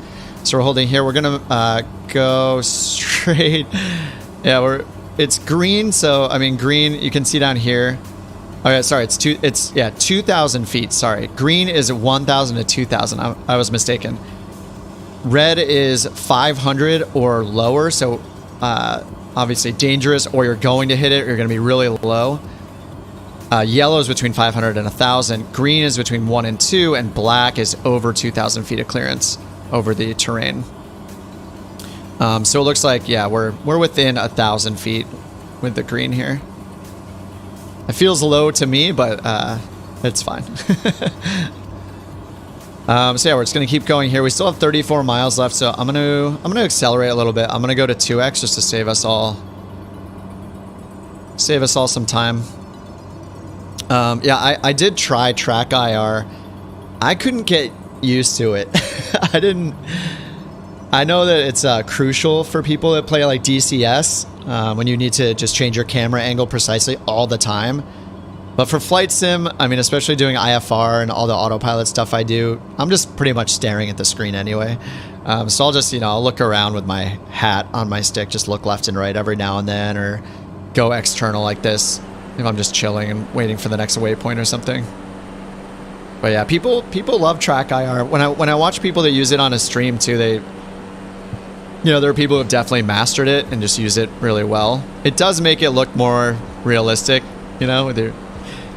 Speaker 1: So we're holding here. We're gonna go straight. Yeah, it's green. So I mean, green. You can see down here. Oh yeah, sorry. It's 2,000 feet. Sorry, green is 1,000 to 2,000. I was mistaken. Red is 500 or lower. So obviously dangerous, or you're going to hit it, or you're going to be really low. Yellow is between 500 and 1,000. Green is between 1 and 2, and black is over 2,000 feet of clearance over the terrain. So it looks like, yeah, we're within 1,000 feet with the green here. It feels low to me, but it's fine. So yeah, we're just gonna keep going here. We still have 34 miles left, so I'm gonna accelerate a little bit. I'm gonna go to 2x just to save us all some time. Yeah, I did try track IR. I couldn't get used to it. I know that it's crucial for people that play like DCS when you need to just change your camera angle precisely all the time. But for flight sim, I mean, especially doing IFR and all the autopilot stuff I do, I'm just pretty much staring at the screen anyway. So I'll just, I'll look around with my hat on my stick, just look left and right every now and then, or go external like this if I'm just chilling and waiting for the next waypoint or something. But yeah, people love track IR. When I watch people that use it on a stream too, there are people who have definitely mastered it and just use it really well. It does make it look more realistic,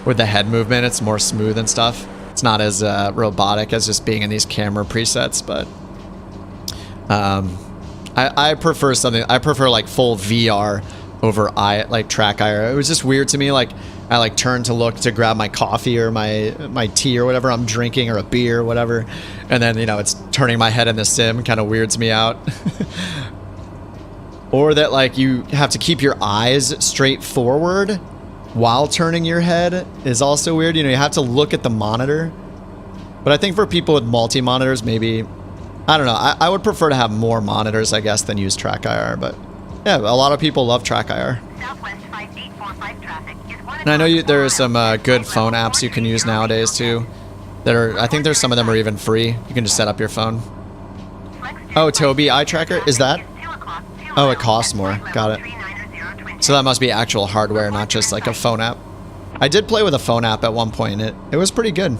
Speaker 1: with the head movement. It's more smooth and stuff. It's not as robotic as just being in these camera presets, but I prefer something. I prefer like full VR over track IR. It was just weird to me. Like I turn to look to grab my coffee or my tea or whatever I'm drinking, or a beer or whatever, and then it's turning my head in the sim kind of weirds me out. Or that you have to keep your eyes straight forward while turning your head is also weird. You have to look at the monitor. But I think for people with multi-monitors, maybe, I don't know. I would prefer to have more monitors, I guess, than use track IR. But yeah, a lot of people love track IR.
Speaker 3: Southwest 5845 traffic is one.
Speaker 1: And I know there are some good phone apps you can use nowadays too. I think there's some of them are even free. You can just set up your phone. Oh, Tobii Eye Tracker, is that? Oh, it costs more. Got it. So that must be actual hardware, not just like a phone app. I did play with a phone app at one point. It was pretty good.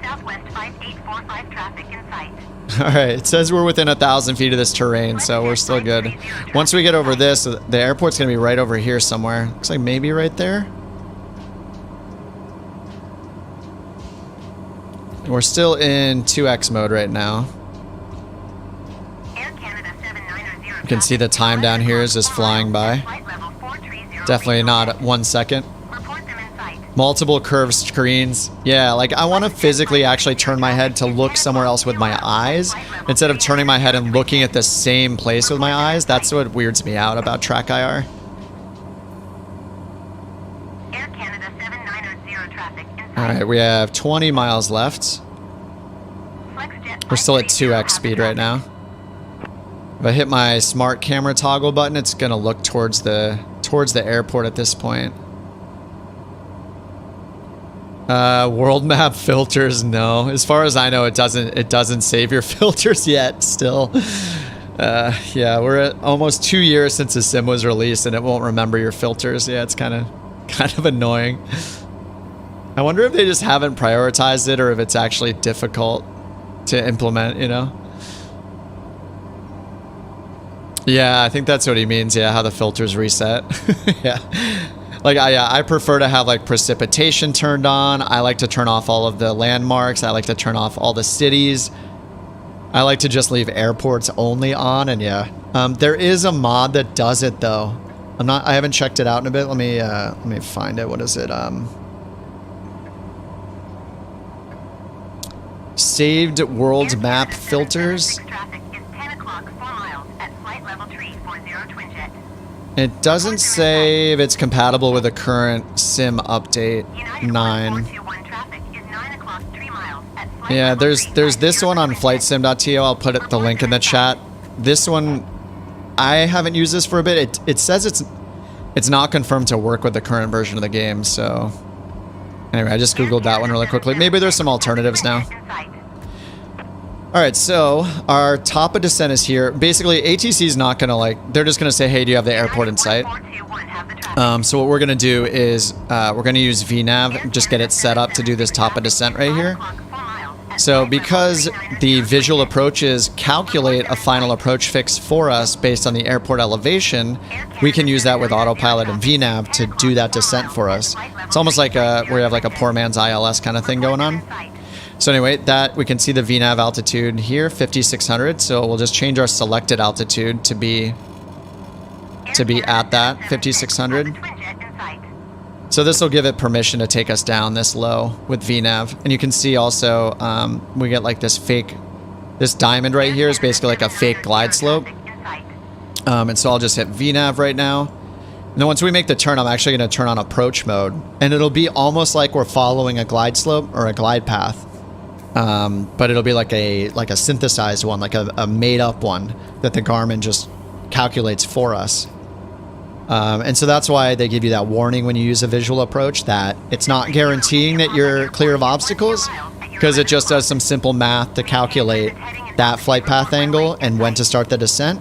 Speaker 3: Southwest 5845 traffic in sight.
Speaker 1: All right, it says we're within 1,000 feet of this terrain, so we're still good. Once we get over this, the airport's gonna be right over here somewhere. Looks like maybe right there. We're still in 2x mode right now. You can see the time down here is just flying by. Definitely not 1 second. Multiple curved screens. Yeah, I want to physically actually turn my head to look somewhere else with my eyes instead of turning my head and looking at the same place with my eyes. That's what weirds me out about track IR. Alright, we have 20 miles left. We're still at 2x speed right now. If I hit my smart camera toggle button, it's gonna look towards the airport at this point. World map filters, no. As far as I know, it doesn't save your filters yet still. Yeah, we're at almost 2 years since the sim was released and it won't remember your filters. Yeah, it's kind of annoying. I wonder if they just haven't prioritized it or if it's actually difficult to implement, you know? Yeah, I think that's what he means. Yeah, how the filters reset. Yeah. Like, I prefer to have, like, precipitation turned on. I like to turn off all of the landmarks. I like to turn off all the cities. I like to just leave airports only on, and yeah. There is a mod that does it, though. I haven't checked it out in a bit. Let me find it. What is it? Saved world map filters. It doesn't say if it's compatible with the current sim update 9. Yeah, there's this one on flightsim.to. I'll put the link in the chat. This one, I haven't used this for a bit. It says it's not confirmed to work with the current version of the game, so anyway, I just googled that one really quickly. Maybe there's some alternatives now. All right, so our top of descent is here. Basically, ATC is not gonna they're just gonna say, hey, do you have the airport in sight? So what we're gonna do is we're gonna use VNAV, just get it set up to do this top of descent right here. So because the visual approaches calculate a final approach fix for us based on the airport elevation, we can use that with autopilot and VNAV to do that descent for us. It's almost like where you have like a poor man's ILS kind of thing going on. So anyway, that we can see the VNAV altitude here, 5,600. So we'll just change our selected altitude to be at that 5,600. So this will give it permission to take us down this low with VNAV. And you can see also we get like this diamond right here is basically like a fake glide slope. And so I'll just hit VNAV right now. And then once we make the turn, I'm actually going to turn on approach mode. And it'll be almost like we're following a glide slope or a glide path. But it'll be like a synthesized one, like a made-up one that the Garmin just calculates for us. And so that's why they give you that warning when you use a visual approach that it's not guaranteeing that you're clear of obstacles, because it just does some simple math to calculate that flight path angle and when to start the descent,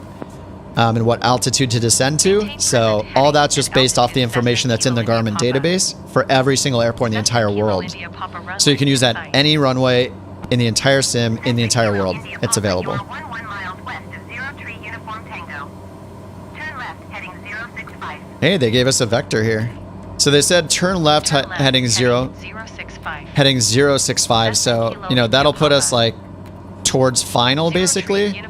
Speaker 1: and what altitude to descend to. So all that's just based off the information that's in the Garmin database for every single airport in the entire world. So you can use that any runway in the entire sim, in the entire world. It's available. Hey, they gave us a vector here. So they said turn left heading 065. So, you know, that'll put us like towards final basically.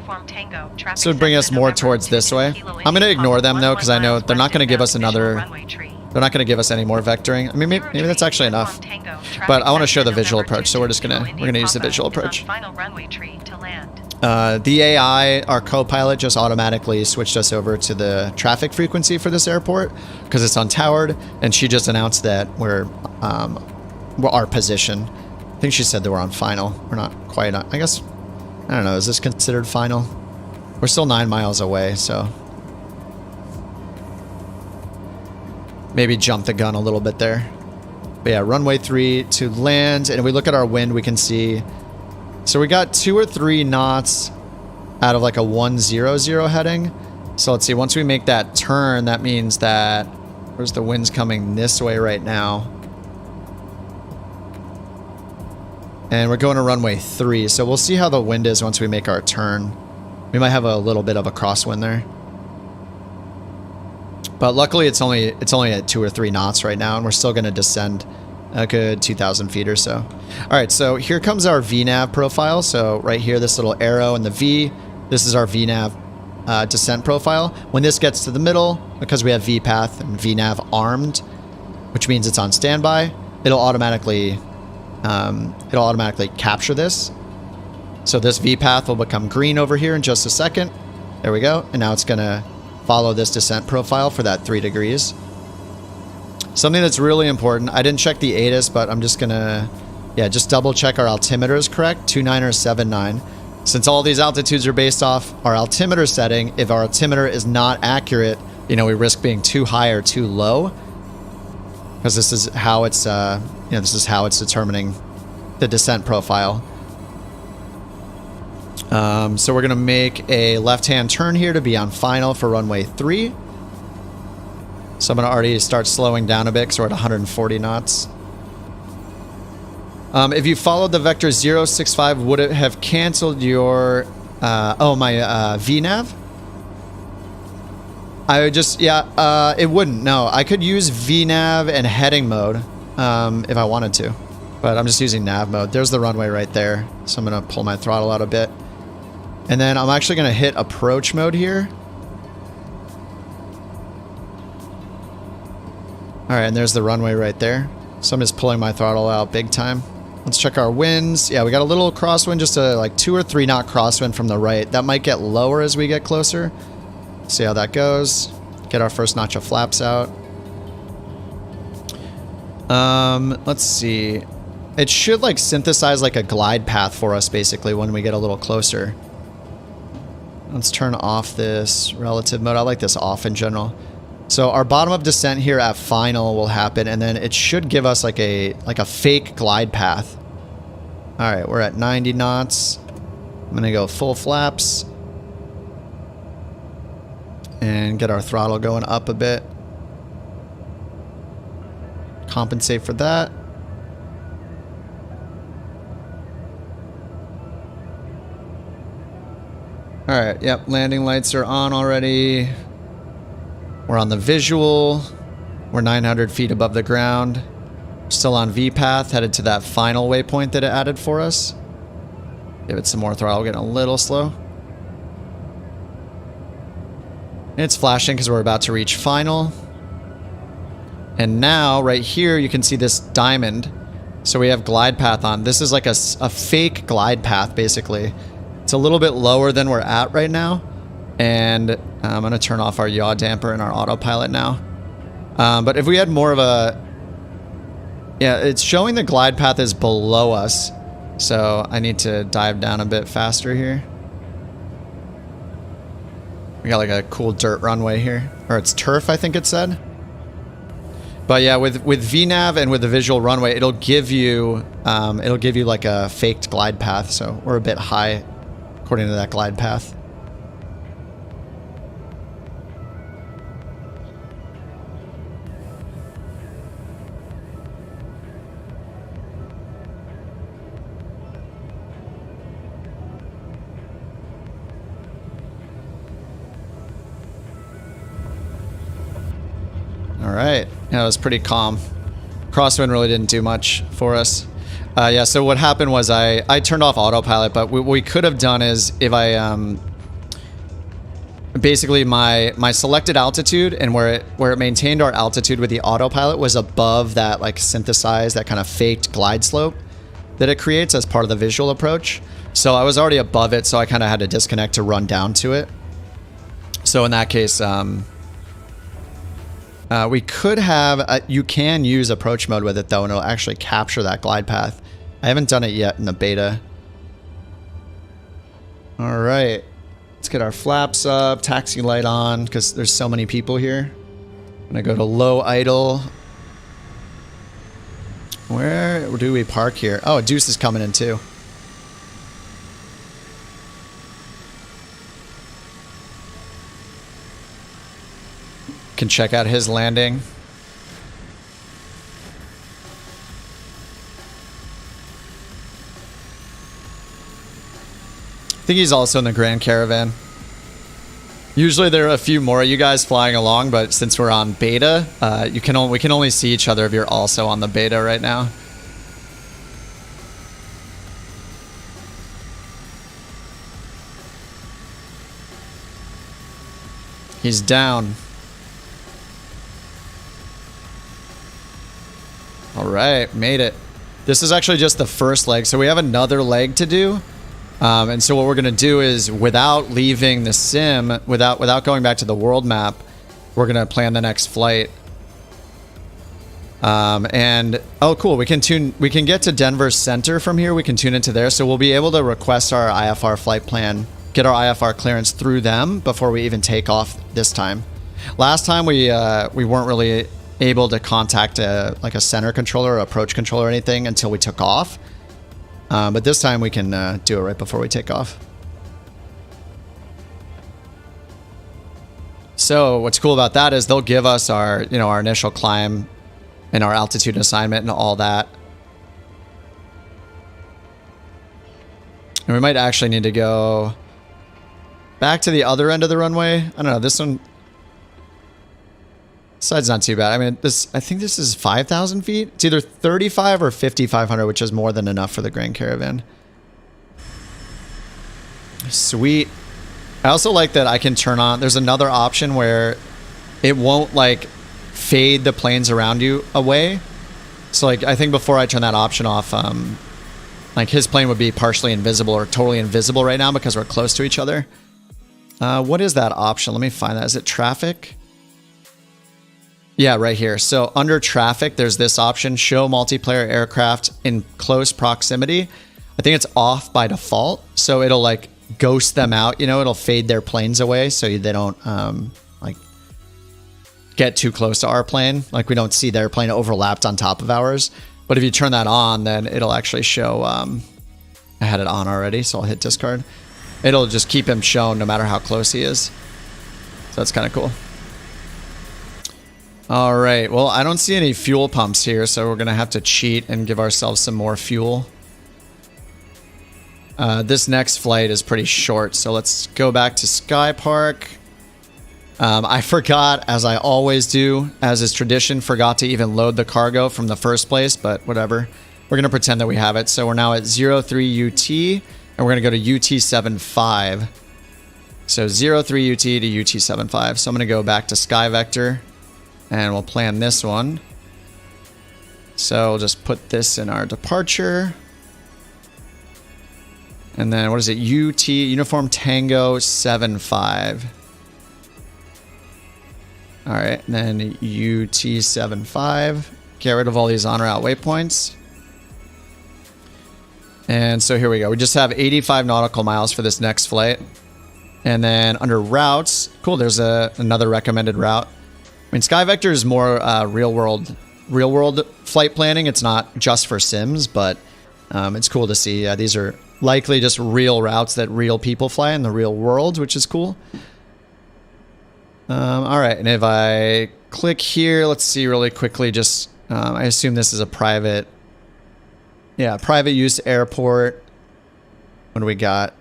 Speaker 1: So it'd bring us more towards this way. I'm going to ignore them though, because I know they're not going to give us another... They're not going to give us any more vectoring. I mean, maybe that's actually enough. But I want to show the visual approach, so we're gonna use the visual approach. The AI, our co-pilot, just automatically switched us over to the traffic frequency for this airport because it's untowered, and she just announced that we're our position. I think she said that we're on final. We're not quite on, I guess. I don't know. Is this considered final? We're still 9 miles away, so. Maybe jump the gun a little bit there. But yeah, runway 3 to land. And if we look at our wind, we can see. So we got 2 or 3 knots out of like a 100 heading. So let's see, once we make that turn, that means that, where's the winds coming this way right now? And we're going to runway 3. So we'll see how the wind is once we make our turn. We might have a little bit of a crosswind there. But luckily, it's only at 2 or 3 knots right now, and we're still going to descend a good 2,000 feet or so. All right, so here comes our VNAV profile. So right here, this little arrow and the V, this is our VNAV descent profile. When this gets to the middle, because we have VPath and VNAV armed, which means it's on standby, it'll automatically capture this. So this VPath will become green over here in just a second. There we go, and now it's going to follow this descent profile for that 3 degrees. Something that's really important, I didn't check the ATIS, but I'm just gonna, just double check our altimeter is correct, 29 or 79. Since all these altitudes are based off our altimeter setting, if our altimeter is not accurate, you know, we risk being too high or too low, because this is how it's, you know, this is how it's determining the descent profile. So we're going to make a left-hand turn here to be on final for runway 3. So I'm going to already start slowing down a bit because we're at 140 knots. If you followed the vector 065, would it have canceled your... my VNAV? I would just... Yeah, it wouldn't. No, I could use VNAV and heading mode if I wanted to. But I'm just using nav mode. There's the runway right there. So I'm going to pull my throttle out a bit. And then I'm actually going to hit approach mode here. Alright, and there's the runway right there. So I'm just pulling my throttle out big time. Let's check our winds. Yeah, we got a little crosswind, just a like 2 or 3 knot crosswind from the right. That might get lower as we get closer. See how that goes. Get our first notch of flaps out. Let's see. It should like synthesize like a glide path for us basically when we get a little closer. Let's turn off this relative mode. I like this off in general. So our bottom of descent here at final will happen, and then it should give us like a fake glide path. All right, we're at 90 knots. I'm gonna go full flaps and get our throttle going up a bit. Compensate for that. All right, yep, landing lights are on already. We're on the visual. We're 900 feet above the ground. Still on V path, headed to that final waypoint that it added for us. Give it some more throttle, getting a little slow. And it's flashing because we're about to reach final. And now, right here, you can see this diamond. So we have glide path on. This is like a fake glide path, basically. It's a little bit lower than we're at right now. And I'm going to turn off our yaw damper and our autopilot now. But if we had more of a... Yeah, it's showing the glide path is below us. So I need to dive down a bit faster here. We got like a cool dirt runway here. Or it's turf, I think it said. But yeah, with VNAV and with the visual runway, it'll give you like a faked glide path. So we're a bit high according to that glide path. All right. Yeah, it was pretty calm. Crosswind really didn't do much for us. Yeah, so what happened was I turned off autopilot, but what we could have done is if I basically my selected altitude and where it maintained our altitude with the autopilot was above that like synthesized, that kind of faked glide slope that it creates as part of the visual approach. So I was already above it, so I kind of had to disconnect to run down to it. So in that case, we could have, you can use approach mode with it though, and it'll actually capture that glide path. I haven't done it yet in the beta. All right, let's get our flaps up, taxi light on, because there's so many people here. I'm gonna go to low idle. Where do we park here? Oh, Deuce is coming in too. Can check out his landing. I think he's also in the Grand Caravan. Usually there are a few more of you guys flying along, but since we're on beta, we can only see each other if you're also on the beta right now. He's down. All right, made it. This is actually just the first leg, so we have another leg to do. And so what we're gonna do is, without leaving the sim, without going back to the world map, we're gonna plan the next flight. And oh, cool, we can get to Denver Center from here. We can tune into there, so we'll be able to request our IFR flight plan, get our IFR clearance through them before we even take off this time. Last time we weren't really able to contact like a center controller or approach controller or anything until we took off. But this time we can do it right before we take off. So what's cool about that is they'll give us our, you know, our initial climb and our altitude assignment and all that. And we might actually need to go back to the other end of the runway. I don't know, this one, this side's not too bad. I mean, I think this is 5,000 feet. It's either 35 or 5,500, which is more than enough for the Grand Caravan. Sweet. I also like that I can turn on, there's another option where it won't like fade the planes around you away. So like, I think before I turn that option off, like his plane would be partially invisible or totally invisible right now because we're close to each other. What is that option? Let me find that. Is it traffic? Yeah, right here. So under traffic, there's this option, show multiplayer aircraft in close proximity. I think it's off by default. So it'll like ghost them out, you know, it'll fade their planes away so they don't like get too close to our plane. Like we don't see their plane overlapped on top of ours. But if you turn that on, then it'll actually show, I had it on already, so I'll hit discard. It'll just keep him shown no matter how close he is. So that's kind of cool. All right, well, I don't see any fuel pumps here, so we're gonna have to cheat and give ourselves some more fuel. This next flight is pretty short, so let's go back to Skypark. I forgot, as I always do, as is tradition, forgot to even load the cargo from the first place, but whatever. We're going to pretend that we have it. So we're now at 03 UT, and we're going to go to UT75. So 03 UT to UT75. So I'm going to go back to Sky Vector, and we'll plan this one. So we'll just put this in our departure. And then what is it? UT, Uniform Tango 75. All right, and then UT75. Get rid of all these on route waypoints. And so here we go. We just have 85 nautical miles for this next flight. And then under routes, cool, there's another recommended route. I mean, Sky Vector is more real world flight planning. It's not just for sims, but it's cool to see. These are likely just real routes that real people fly in the real world, which is cool. All right, and if I click here, let's see really quickly, just, I assume this is a private, yeah, private use airport. What do we got?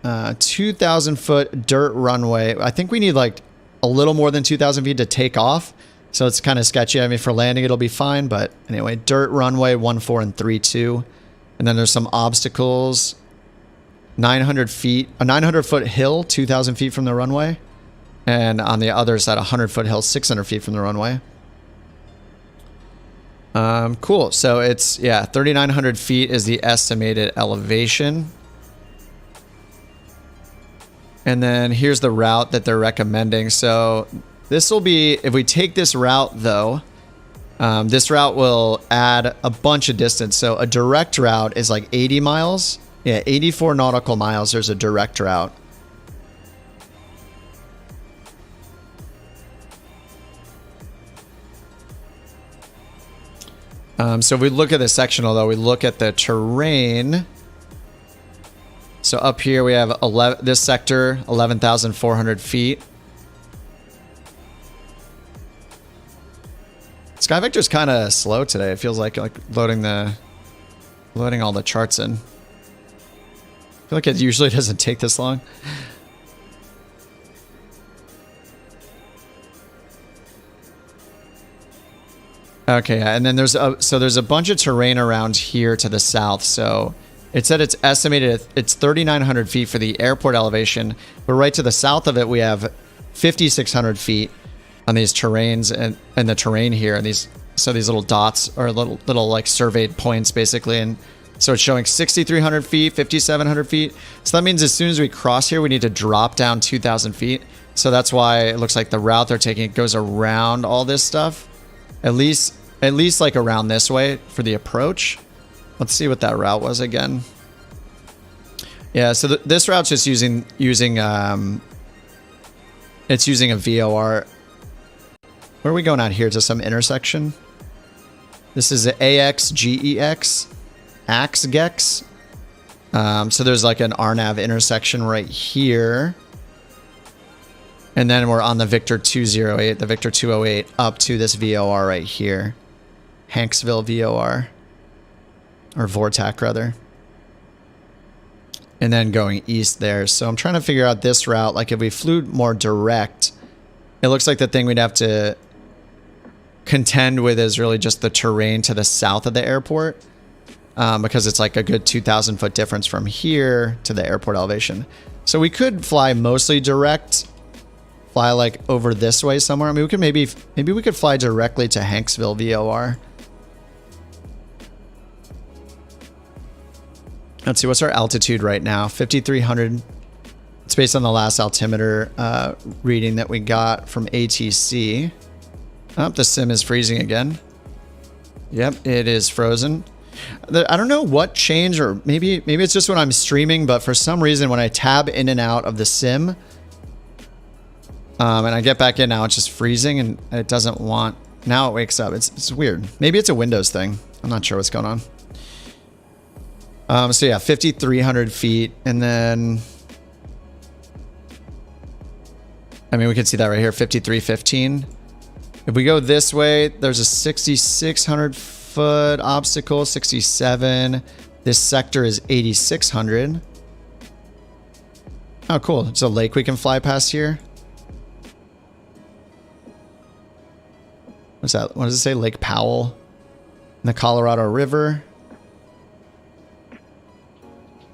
Speaker 1: 2,000 foot dirt runway. I think we need like a little more than 2,000 feet to take off. So it's kind of sketchy. I mean, for landing, it'll be fine. But anyway, dirt runway 14 and 32. And then there's some obstacles. 900 feet, a 900 foot hill, 2,000 feet from the runway. And on the other side, a 100 foot hill, 600 feet from the runway. Cool. So it's, yeah, 3,900 feet is the estimated elevation. And then here's the route that they're recommending. So this will be, if we take this route though, this route will add a bunch of distance. So a direct route is like 80 miles. Yeah, 84 nautical miles. There's a direct route. So if we look at the sectional though, we look at the terrain. So up here we have this sector, 11,400 feet. Sky Vector is kind of slow today. It feels like loading all the charts in. I feel like it usually doesn't take this long. Okay, and then there's a bunch of terrain around here to the south. So it said it's estimated it's 3,900 feet for the airport elevation, but right to the south of it we have 5,600 feet on these terrains and the terrain here, and these little dots are little like surveyed points basically, and so it's showing 6,300 feet, 5,700 feet. So that means as soon as we cross here, we need to drop down 2,000 feet. So that's why it looks like the route they're taking goes around all this stuff. At least like around this way for the approach. Let's see what that route was again. Yeah, so this route's just using it's using a VOR. Where are we going out here? To some intersection? This is AXGEX. AXGEX. So there's like an RNAV intersection right here. And then we're on the Victor 208, the Victor 208, up to this VOR right here. Hanksville VOR. Or Vortac, rather. And then going east there. So I'm trying to figure out this route. Like if we flew more direct, it looks like the thing we'd have to contend with is really just the terrain to the south of the airport. Because it's like a good 2,000 foot difference from here to the airport elevation. So we could fly mostly direct. Fly like over this way somewhere. I mean, we could maybe we could fly directly to Hanksville VOR. Let's see, what's our altitude right now? 5,300. It's based on the last altimeter reading that we got from ATC. Oh, the sim is freezing again. Yep, it is frozen. I don't know what changed, or maybe it's just when I'm streaming, but for some reason when I tab in and out of the sim, and I get back in now, it's just freezing and it doesn't want... Now it wakes up. It's weird. Maybe it's a Windows thing. I'm not sure what's going on. So yeah, 5,300 feet. And then... I mean, we can see that right here, 5,315. If we go this way, there's a 6,600 foot obstacle, 67. This sector is 8,600. Oh, cool. It's a lake we can fly past here. What's that? What does it say? Lake Powell in the Colorado River.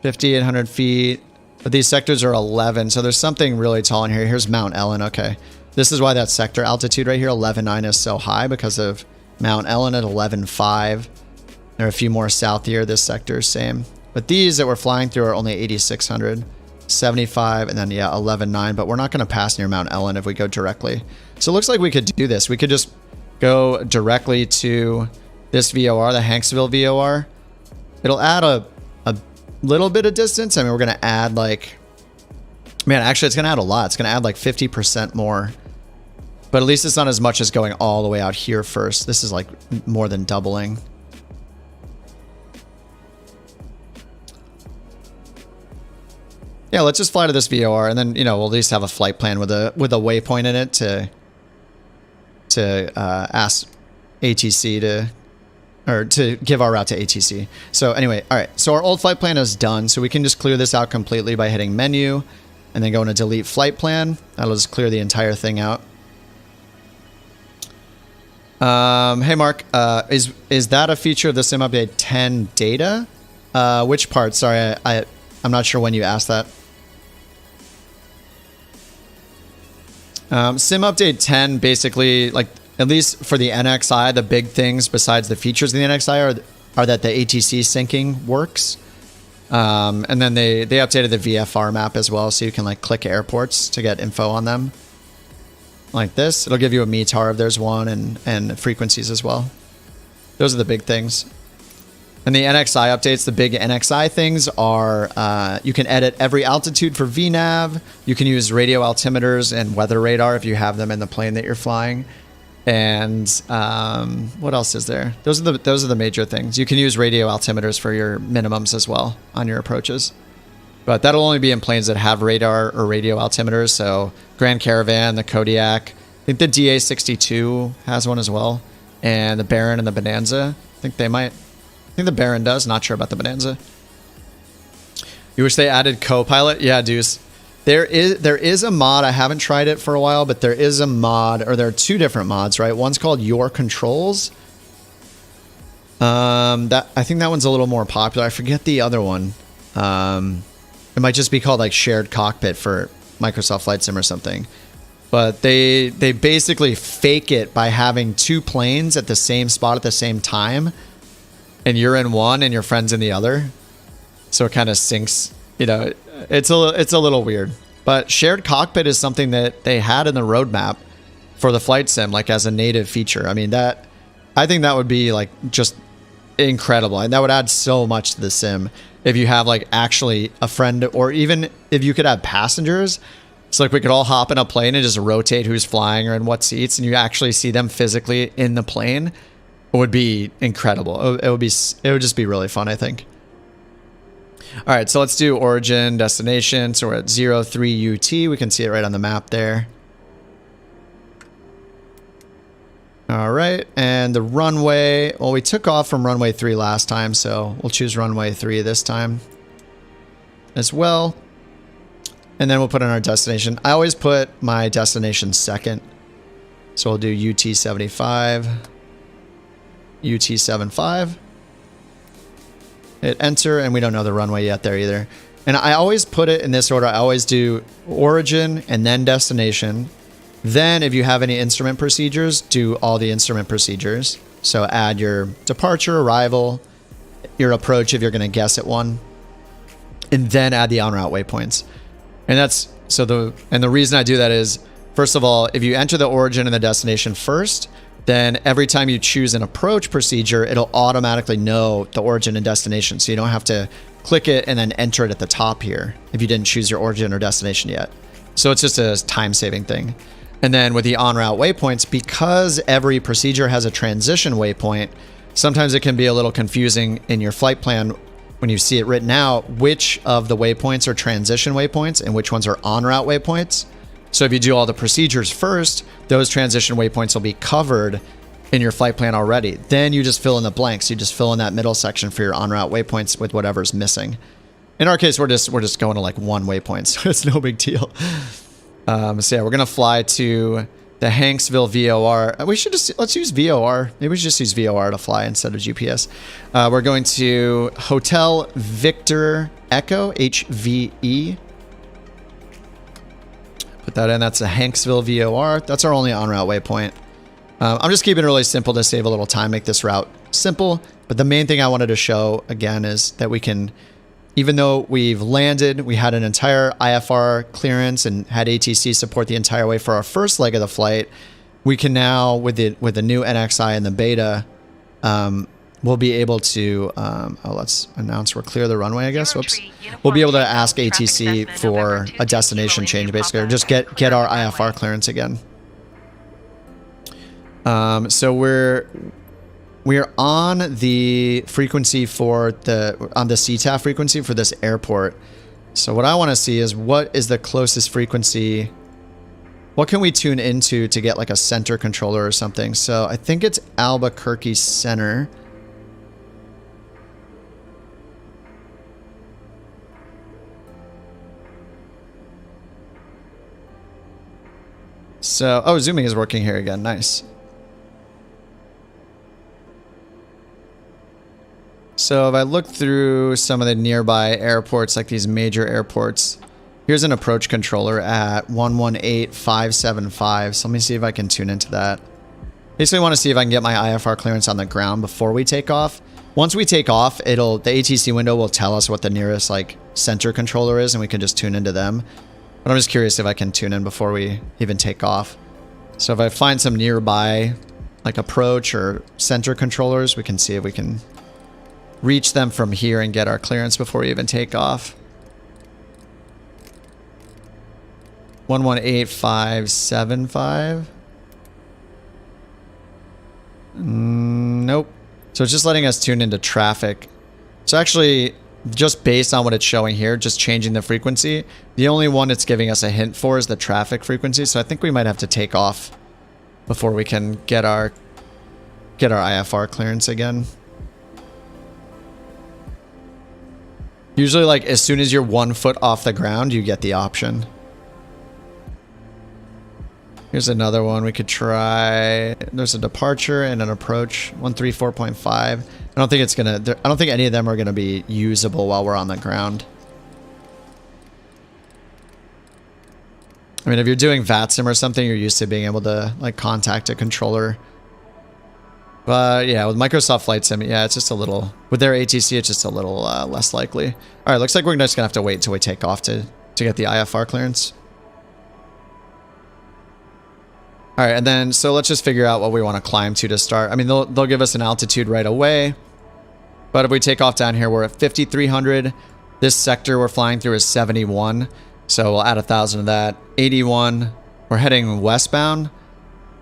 Speaker 1: 5,800 feet. But these sectors are 11, so there's something really tall in here. Here's Mount Ellen. Okay. This is why that sector altitude right here, 11.9, is so high, because of Mount Ellen at 11.5. There are a few more south here. This sector is same. But these that we're flying through are only 8,600. 75, and then, yeah, 11.9. But we're not going to pass near Mount Ellen if we go directly. So it looks like we could do this. We could just go directly to this VOR, the Hanksville VOR. It'll add a little bit of distance. I mean, we're going to add like... Man, actually, it's going to add a lot. It's going to add like 50% more. But at least it's not as much as going all the way out here first. This is like more than doubling. Yeah, let's just fly to this VOR, and then, you know, we'll at least have a flight plan with a waypoint in it to ask ATC to give our route to ATC. So anyway, all right. So our old flight plan is done. So we can just clear this out completely by hitting menu and then go into delete flight plan. That'll just clear the entire thing out. Hey Mark, is that a feature of the sim update 10 data? Which part? Sorry, I'm not sure when you asked that. Sim update 10 basically, like, at least for the NXI, the big things besides the features of the NXI are that the ATC syncing works. And then they updated the VFR map as well, so you can like click airports to get info on them. Like this, it'll give you a METAR if there's one, and frequencies as well. Those are the big things. And the NXI updates, the big NXI things are, you can edit every altitude for VNAV. You can use radio altimeters and weather radar if you have them in the plane that you're flying. And what else is there? Those are the major things. You can use radio altimeters for your minimums as well on your approaches. But that'll only be in planes that have radar or radio altimeters. So Grand Caravan, the Kodiak, I think the DA62 has one as well. And the Baron and the Bonanza. I think the Baron does. Not sure about the Bonanza. You wish they added Copilot? Yeah, Deuce. There is a mod. I haven't tried it for a while, but there is a mod, or there are two different mods, right? One's called Your Controls. I think that one's a little more popular. I forget the other one. It might just be called like Shared Cockpit for Microsoft Flight Sim or something. But they basically fake it by having two planes at the same spot at the same time, and you're in one and your friend's in the other. So it kind of syncs, you know. It's a little weird, but shared cockpit is something that they had in the roadmap for the flight sim, like as a native feature. I mean, I think that would be like just incredible, and that would add so much to the sim if you have like actually a friend, or even if you could have passengers So like we could all hop in a plane and just rotate who's flying or in what seats, and you actually see them physically in the plane. It would be incredible. It would just be really fun, I think. All right, so let's do origin, destination. So we're at 03 UT. We can see it right on the map there. All right, and the runway, well, we took off from runway 3 last time, so we'll choose runway 3 this time as well. And then we'll put in our destination. I always put my destination second. So we'll do UT75, UT75. Hit enter, and we don't know the runway yet there either. And I always put it in this order. I always do origin and then destination. Then if you have any instrument procedures, do all the instrument procedures. So add your departure, arrival, your approach if you're going to guess at one, and then add the en route waypoints. And that's the reason I do that is, first of all, if you enter the origin and the destination first, then every time you choose an approach procedure, it'll automatically know the origin and destination. So you don't have to click it and then enter it at the top here if you didn't choose your origin or destination yet. So it's just a time-saving thing. And then with the en route waypoints, because every procedure has a transition waypoint, sometimes it can be a little confusing in your flight plan when you see it written out, which of the waypoints are transition waypoints and which ones are en route waypoints. So if you do all the procedures first, those transition waypoints will be covered in your flight plan already. Then you just fill in the blanks. You just fill in that middle section for your en route waypoints with whatever's missing. In our case, we're just going to like one waypoint, so it's no big deal. So yeah, we're gonna fly to the Hanksville VOR. Let's use VOR. Maybe we should just use VOR to fly instead of GPS. We're going to Hotel Victor Echo, HVE. Put that in. That's a Hanksville VOR. That's our only en route waypoint. I'm just keeping it really simple to save a little time, make this route simple. But the main thing I wanted to show again is that we can, even though we've landed, we had an entire IFR clearance and had ATC support the entire way for our first leg of the flight, we can now, with the new NXI and the beta, we'll be able to, let's announce we're clear of the runway, I guess. Whoops. We'll be able to ask ATC for a destination change, basically, or just get our IFR clearance again. So we're on the frequency on the CTAF frequency for this airport. So what I want to see is what is the closest frequency. What can we tune into to get like a center controller or something? So I think it's Albuquerque Center. So, oh, zooming is working here again. Nice. So if I look through some of the nearby airports, like these major airports, here's an approach controller at 118575. So let me see if I can tune into that. Basically, I want to see if I can get my IFR clearance on the ground before we take off. Once we take off, the ATC window will tell us what the nearest like center controller is, and we can just tune into them. But I'm just curious if I can tune in before we even take off. So if I find some nearby like approach or center controllers, we can see if we can reach them from here and get our clearance before we even take off. 118575. Nope. So it's just letting us tune into traffic. So actually, just based on what it's showing here, just changing the frequency, the only one it's giving us a hint for is the traffic frequency. So I think we might have to take off before we can get our IFR clearance again. Usually, like, as soon as you're 1 foot off the ground, you get the option. Here's another one we could try. There's a departure and an approach, 134.5. I don't think any of them are gonna be usable while we're on the ground. I mean, if you're doing VATSIM or something, you're used to being able to like contact a controller. But yeah, with Microsoft Flight Sim, yeah, it's just a little, with their ATC, it's just a little less likely. All right, looks like we're just gonna have to wait until we take off to get the IFR clearance. All right, and then, so let's just figure out what we want to climb to start. I mean, they'll give us an altitude right away. But if we take off down here, we're at 5,300. This sector we're flying through is 71. So we'll add 1,000 to that. 81. We're heading westbound.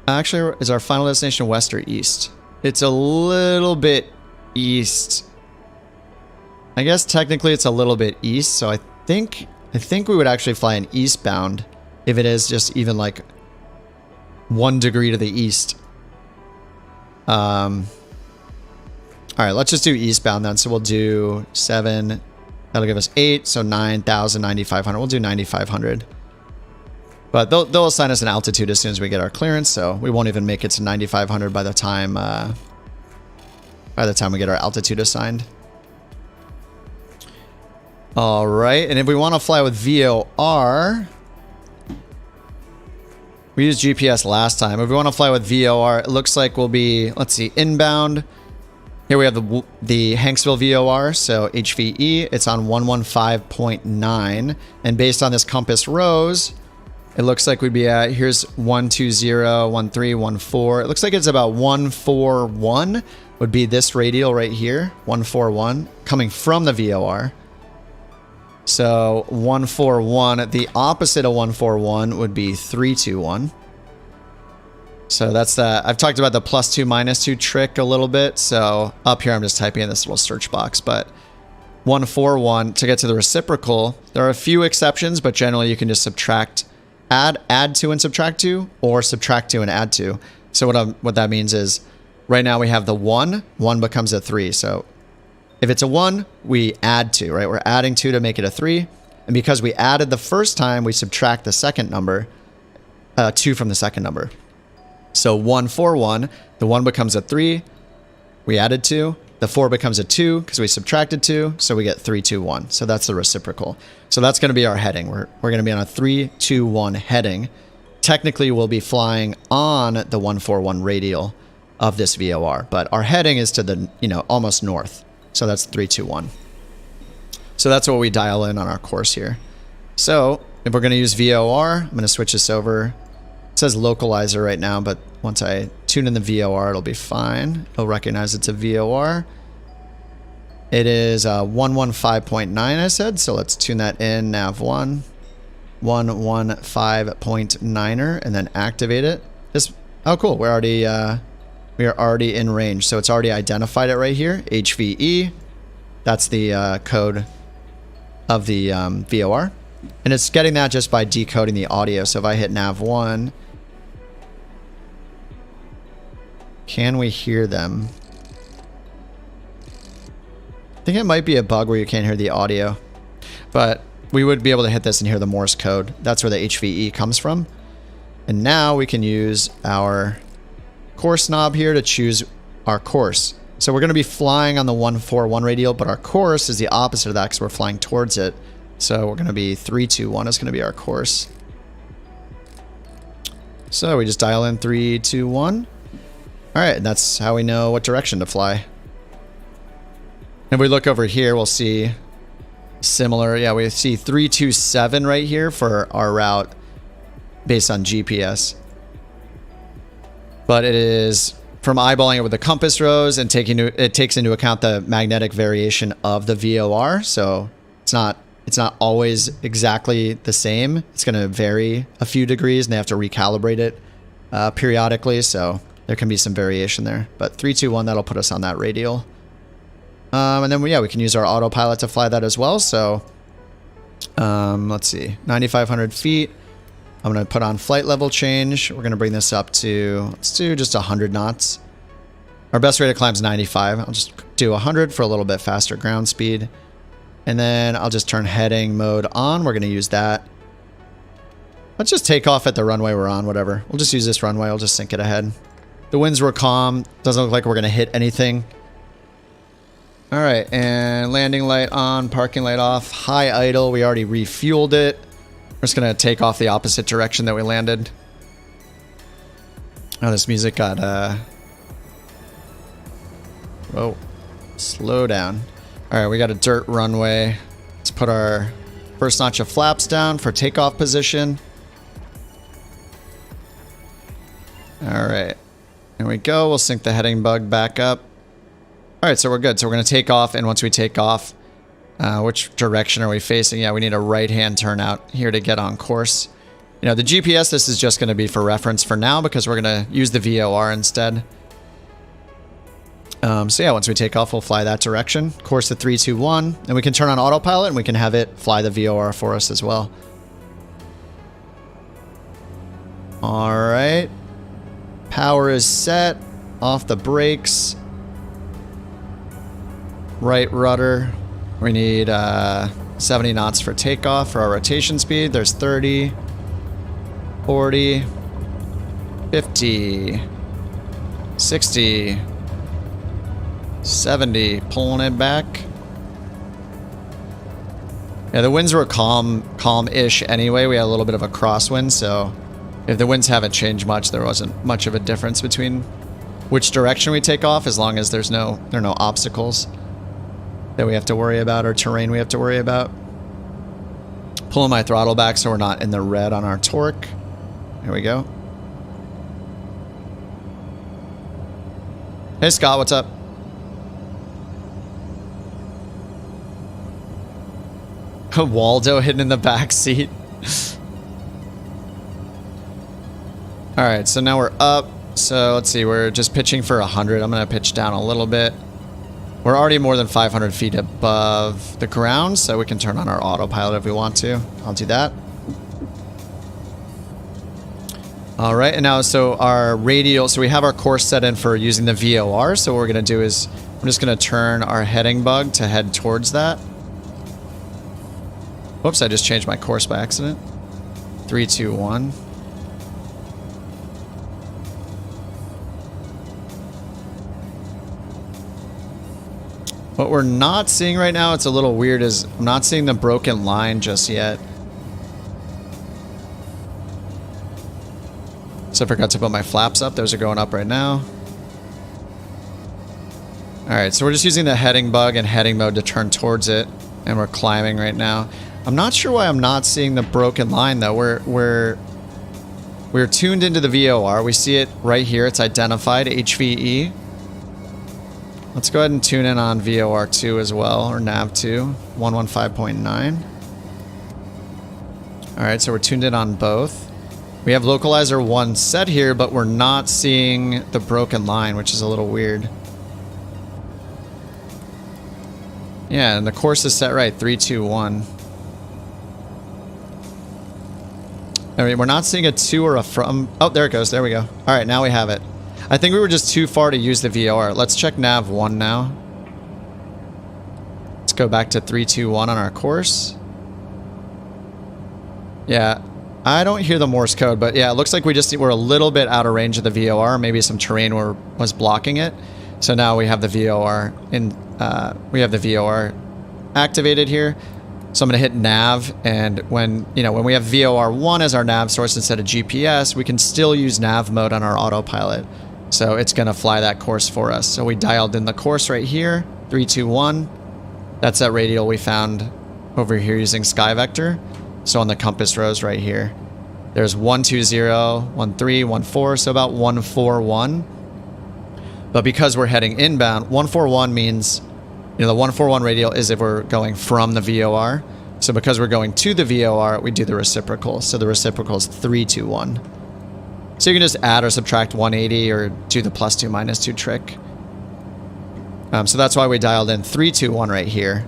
Speaker 1: Actually, is our final destination west or east? It's a little bit east. I guess technically it's a little bit east, so I think we would actually fly an eastbound if it is just even like 1 degree to the east. All right, let's just do eastbound then. So we'll do 7. That'll give us 8, so 9,000, 9,500. We'll do 9,500. But they'll assign us an altitude as soon as we get our clearance, so we won't even make it to 9,500 by the time we get our altitude assigned. All right, and if we want to fly with VOR, we used GPS last time. If we want to fly with VOR, it looks like we'll be, let's see, inbound. Here we have the Hanksville VOR, so HVE. It's on 115.9, and based on this compass rose, it looks like we'd be at, here's 120, 13, 14. It looks like it's about 141 would be this radial right here, 141, coming from the VOR. So 141, the opposite of 141 would be 321. So that's that. I've talked about the +2, -2 trick a little bit. So up here, I'm just typing in this little search box, but 141 to get to the reciprocal. There are a few exceptions, but generally you can just subtract, add to and subtract to, or subtract to and add to. So what that means is right now we have the 1 becomes a 3. So if it's a 1, we add 2, right? We're adding 2 to make it a 3. And because we added the first time, we subtract the second number, 2 from the second number. So 141, the 1 becomes a 3. We added 2. The 4 becomes a 2 because we subtracted 2. So we get 321. So that's the reciprocal. So that's going to be our heading. We're going to be on a 321 heading. Technically, we'll be flying on the 141 radial of this VOR, but our heading is to the, almost north. So that's 321. So that's what we dial in on our course here. So if we're going to use VOR, I'm going to switch this over. It says localizer right now, but once I tune in the VOR, it'll be fine. It'll recognize it's a VOR. It is 115.9, I said. So let's tune that in, nav 1, 115.9er, and then activate it. Oh, cool. We are already in range. So it's already identified it right here. HVE. That's the code of the VOR. And it's getting that just by decoding the audio. So if I hit nav 1, can we hear them? I think it might be a bug where you can't hear the audio, but we would be able to hit this and hear the Morse code. That's where the HVE comes from. And now we can use our course knob here to choose our course. So we're going to be flying on the 141 radial, but our course is the opposite of that because we're flying towards it. So we're going to be 321 is going to be our course. So we just dial in 321. All right, and that's how we know what direction to fly. If we look over here, we'll see similar. Yeah, we see 327 right here for our route based on GPS. But it is from eyeballing it with the compass rose and it takes into account the magnetic variation of the VOR. So it's not always exactly the same. It's going to vary a few degrees, and they have to recalibrate it periodically. So there can be some variation there. But 321, that'll put us on that radial. And then we can use our autopilot to fly that as well. So let's see, 9,500 feet. I'm going to put on flight level change. We're going to bring this up to, let's do just 100 knots. Our best rate of climb is 95. I'll just do 100 for a little bit faster ground speed. And then I'll just turn heading mode on. We're going to use that. Let's just take off at the runway we're on, whatever. We'll just use this runway. I'll just sync it ahead. The winds were calm. Doesn't look like we're going to hit anything. All right, and landing light on, parking light off, high idle. We already refueled it. We're just going to take off the opposite direction that we landed. Oh, this music got, whoa, slow down. All right, we got a dirt runway. Let's put our first notch of flaps down for takeoff position. All right, there we go. We'll sync the heading bug back up. All right, so we're good. So we're going to take off, and once we take off, Which direction are we facing? Yeah, we need a right-hand turnout here to get on course. You know, the GPS, this is just going to be for reference for now because we're going to use the VOR instead. So yeah, once we take off, we'll fly that direction. Course to 321, and we can turn on autopilot and we can have it fly the VOR for us as well. All right. Power is set. Off the brakes. Right rudder. We need 70 knots for takeoff for our rotation speed. There's 30, 40, 50, 60, 70. Pulling it back. Yeah, the winds were calm-ish anyway. We had a little bit of a crosswind, so if the winds haven't changed much, there wasn't much of a difference between which direction we take off, as long as there are no obstacles that we have to worry about or terrain we have to worry about. Pulling my throttle back so we're not in the red on our torque. Here we go. Hey Scott, what's up? Waldo hidden in the back seat. Alright, so now we're up. So let's see, we're just pitching for 100. I'm going to pitch down a little bit. We're already more than 500 feet above the ground, so we can turn on our autopilot if we want to. I'll do that. All right, and now, so our radial, so we have our course set in for using the VOR. So what we're going to do is we're just going to turn our heading bug to head towards that. Whoops, I just changed my course by accident. 3, 2, 1. What we're not seeing right now, it's a little weird, is I'm not seeing the broken line just yet. So I forgot to put my flaps up. Those are going up right now. Alright, so we're just using the heading bug and heading mode to turn towards it. And we're climbing right now. I'm not sure why I'm not seeing the broken line though. We're tuned into the VOR. We see it right here. It's identified, HVE. Let's go ahead and tune in on VOR2 as well, or NAV2, 115.9. Alright, so we're tuned in on both. We have localizer 1 set here, but we're not seeing the broken line, which is a little weird. Yeah, and the course is set right, 3, 2, 1. I mean, we're not seeing a to or a from. Oh, there it goes. There we go. Alright, now we have it. I think we were just too far to use the VOR. Let's check nav1 now. Let's go back to 3, 2, 1 on our course. Yeah, I don't hear the Morse code, but yeah, it looks like we're a little bit out of range of the VOR. Maybe some terrain was blocking it. So now we have the VOR activated here. So I'm going to hit nav, and when we have VOR1 as our nav source instead of GPS, we can still use nav mode on our autopilot. So it's going to fly that course for us. So we dialed in the course right here, 3, 2, 1. That's that radial we found over here using SkyVector. So on the compass rose right here, there's 120, 13, 14, so about 141. But because we're heading inbound, 141 means, the 141 radial is if we're going from the VOR. So because we're going to the VOR, we do the reciprocal. So the reciprocal is 3, 2, 1. So you can just add or subtract 180 or do the +2, -2 trick. So that's why we dialed in 3, 2, 1 right here,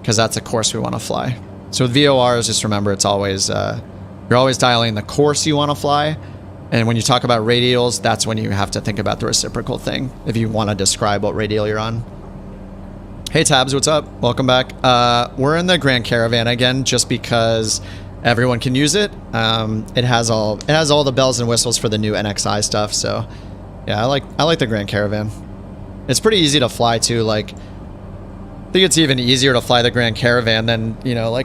Speaker 1: because that's a course we want to fly. So with VORs, just remember it's always, you're always dialing the course you want to fly. And when you talk about radials, that's when you have to think about the reciprocal thing, if you want to describe what radial you're on. Hey Tabs, what's up? Welcome back. We're in the Grand Caravan again, just because everyone can use it. It has all the bells and whistles for the new NXI stuff. So yeah, I like the Grand Caravan. It's pretty easy to fly too. Like, I think it's even easier to fly the Grand Caravan than, even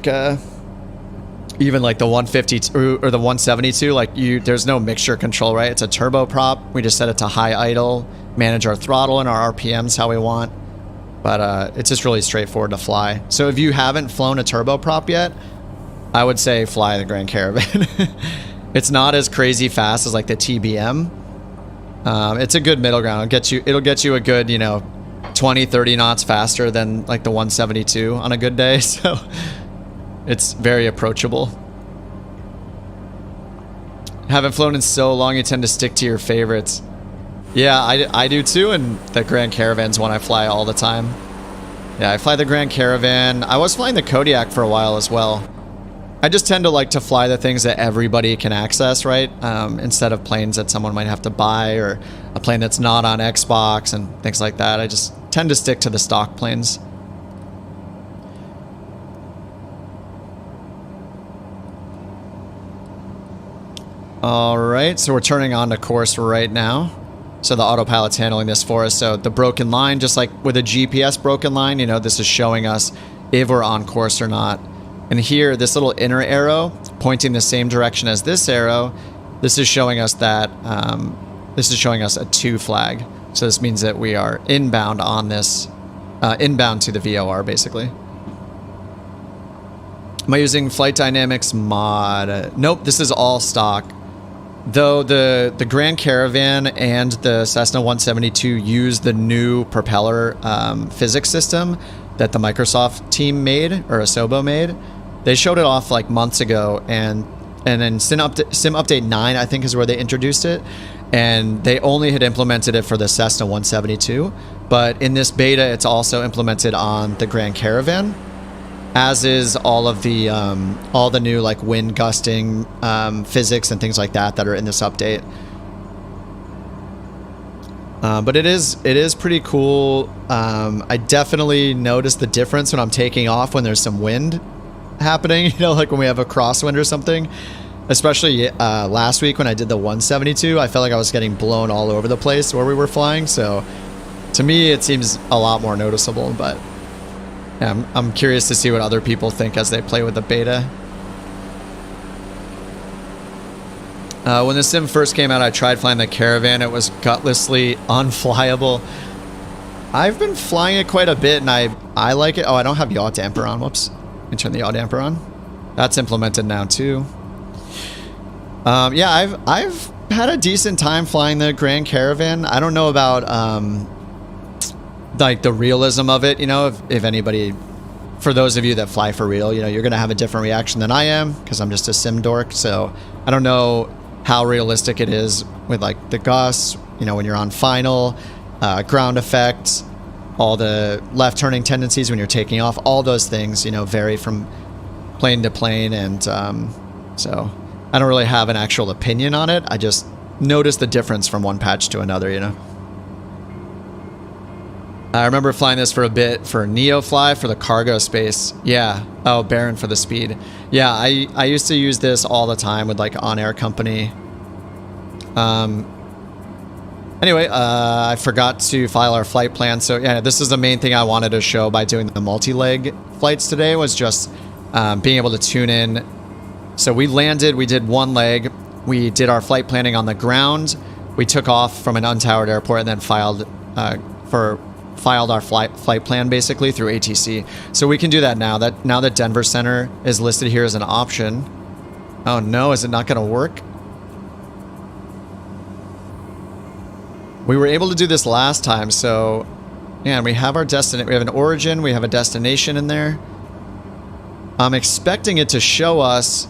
Speaker 1: like the 152 or the 172. Like there's no mixture control, right? It's a turboprop. We just set it to high idle, manage our throttle and our RPMs how we want. But it's just really straightforward to fly. So if you haven't flown a turboprop yet, I would say fly the Grand Caravan. It's not as crazy fast as like the TBM. It's a good middle ground. It'll get you a good, 20, 30 knots faster than like the 172 on a good day. So it's very approachable. Haven't flown in so long, you tend to stick to your favorites. Yeah, I do too, and the Grand Caravan's one I fly all the time. Yeah, I fly the Grand Caravan. I was flying the Kodiak for a while as well. I just tend to like to fly the things that everybody can access, right? Instead of planes that someone might have to buy, or a plane that's not on Xbox and things like that. I just tend to stick to the stock planes. All right, so we're turning on to course right now. So the autopilot's handling this for us. So the broken line, just like with a GPS broken line, you know, this is showing us if we're on course or not. And here, this little inner arrow pointing the same direction as this arrow, this is showing us that, this is showing us a 2 flag. So this means that we are inbound on this, inbound to the VOR, basically. Am I using Flight Dynamics mod? Nope, this is all stock. Though the Grand Caravan and the Cessna 172 use the new propeller physics system that the Microsoft team made, or Asobo made. They showed it off like months ago, and then Sim Update 9, I think, is where they introduced it. And they only had implemented it for the Cessna 172. But in this beta, it's also implemented on the Grand Caravan, as is all the new like wind gusting physics and things like that are in this update. But it is pretty cool. I definitely notice the difference when I'm taking off when there's some wind happening, you know, like when we have a crosswind or something. Especially last week when I did the 172, I felt like I was getting blown all over the place where we were flying. So to me, it seems a lot more noticeable, but yeah, I'm curious to see what other people think as they play with the beta. When the sim first came out, I tried flying the Caravan. It was gutlessly unflyable. I've been flying it quite a bit, and I like it. Oh, I don't have yaw damper on. Whoops. Let me turn the yaw damper on. That's implemented now too. Yeah, I've had a decent time flying the Grand Caravan. I don't know about like the realism of it, you know, if anybody, for those of you that fly for real, you know, you're gonna have a different reaction than I am, because I'm just a sim dork. So I don't know how realistic it is with like the gusts, you know, when you're on final, ground effects, all the left turning tendencies when you're taking off, all those things, you know, vary from plane to plane. And so I don't really have an actual opinion on it. I just notice the difference from one patch to another, you know. I remember flying this for a bit for NeoFly for the cargo space. Yeah. Oh, Baron for the speed. Yeah, I used to use this all the time with like On-Air Company. Anyway, I forgot to file our flight plan. So yeah, this is the main thing I wanted to show by doing the multi-leg flights today, was just being able to tune in. So we landed, we did one leg, we did our flight planning on the ground, we took off from an untowered airport, and then filed our flight plan basically through ATC. So we can do that now. Now that Denver Center is listed here as an option. Oh no, is it not going to work? We were able to do this last time, so yeah, we have our destination. We have an origin, we have a destination in there. I'm expecting it to show us.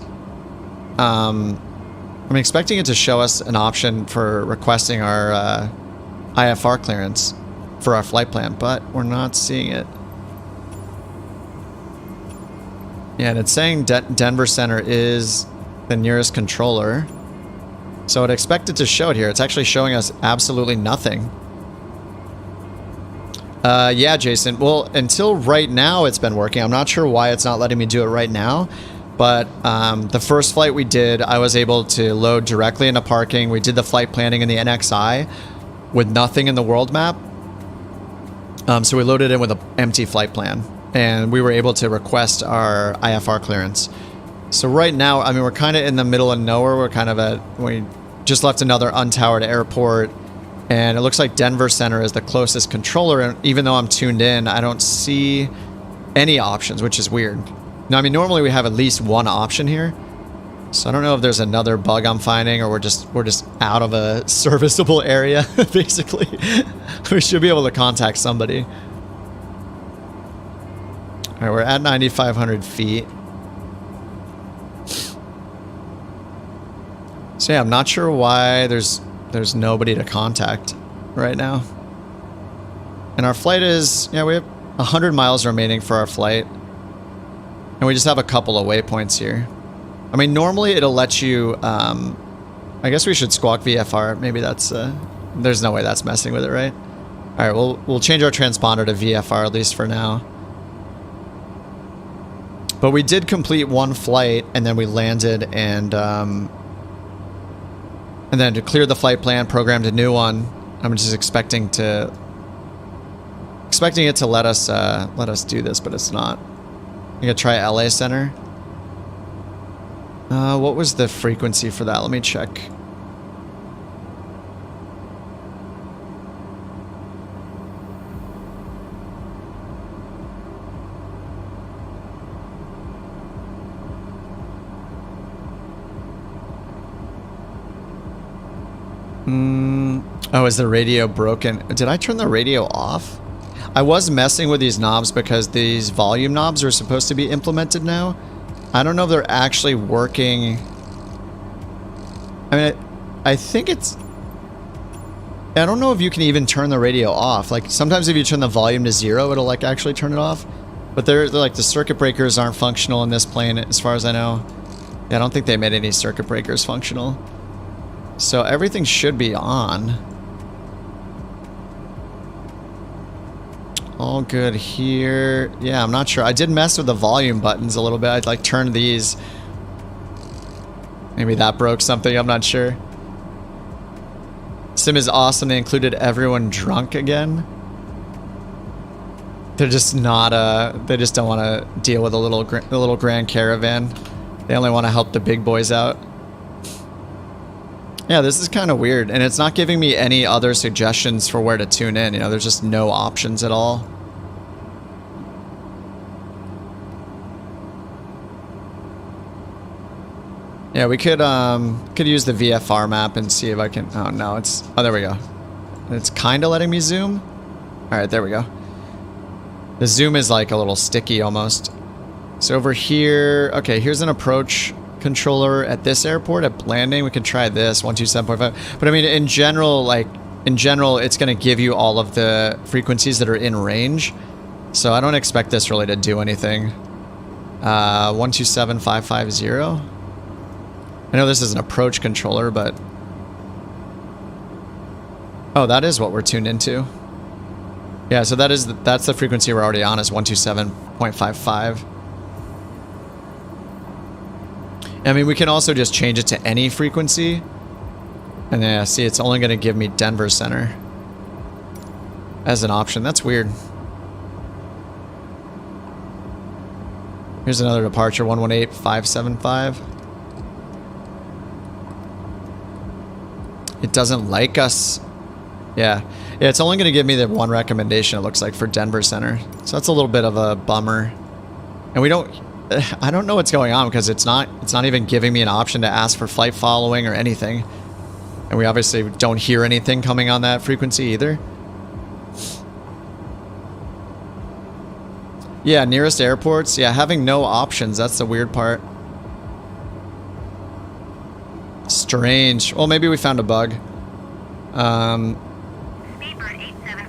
Speaker 1: I'm expecting it to show us an option for requesting our IFR clearance for our flight plan, but we're not seeing it. Yeah, and it's saying Denver Center is the nearest controller. So I'd expect it to show it here. It's actually showing us absolutely nothing. Yeah, Jason. Well, until right now it's been working. I'm not sure why it's not letting me do it right now. But the first flight we did, I was able to load directly into parking. We did the flight planning in the NXI with nothing in the world map. So we loaded in with an empty flight plan, and we were able to request our IFR clearance. So right now, I mean, we're kind of in the middle of nowhere. We're kind of we just left another untowered airport, and it looks like Denver Center is the closest controller. And even though I'm tuned in, I don't see any options, which is weird. Now, I mean, normally we have at least one option here. So I don't know if there's another bug I'm finding, or we're just out of a serviceable area, basically. We should be able to contact somebody. All right, we're at 9,500 feet. So yeah, I'm not sure why there's nobody to contact right now. And our flight is, yeah, we have 100 miles remaining for our flight. And we just have a couple of waypoints here. I mean, normally it'll let you, I guess we should squawk VFR. Maybe that's, there's no way that's messing with it, right? All right, we'll change our transponder to VFR at least for now. But we did complete one flight, and then we landed, and then to clear the flight plan, programmed a new one. I'm just expecting it to let us do this, but it's not. I'm gonna try LA Center. What was the frequency for that? Let me check. Oh, is the radio broken? Did I turn the radio off? I was messing with these knobs because these volume knobs are supposed to be implemented now. I don't know if they're actually working. I mean, I think it's... I don't know if you can even turn the radio off. Like, sometimes if you turn the volume to 0, it'll, like, actually turn it off. But they're like, the circuit breakers aren't functional in this plane, as far as I know. Yeah, I don't think they made any circuit breakers functional. So everything should be on. All good here. Yeah, I'm not sure. I did mess with the volume buttons a little bit. I'd like turned these. Maybe that broke something. I'm not sure. Sim is awesome. They included everyone drunk again. They're just not. They just don't want to deal with a little Grand Caravan. They only want to help the big boys out. Yeah, this is kind of weird, and it's not giving me any other suggestions for where to tune in. You know, there's just no options at all. Yeah, we could use the VFR map and see if I can. Oh no, it's. Oh, there we go. It's kind of letting me zoom. All right, there we go. The zoom is like a little sticky almost. So over here, okay, here's an approach controller at this airport. At landing, we can try this 127.5. But I mean, in general, it's going to give you all of the frequencies that are in range. So I don't expect this really to do anything. 127.550. I know this is an approach controller, but oh, that is what we're tuned into. Yeah, so that's the frequency we're already on, is 127.55. I mean, we can also just change it to any frequency. And yeah, see, it's only going to give me Denver Center as an option. That's weird. Here's another departure, 118.575. It doesn't like us. Yeah, it's only going to give me the one recommendation, it looks like, for Denver Center. So that's a little bit of a bummer. And we don't... I don't know what's going on, because it's not even giving me an option to ask for flight following or anything. And we obviously don't hear anything coming on that frequency either. Yeah, nearest airports. Yeah, having no options, that's the weird part. Strange. Well, maybe we found a bug.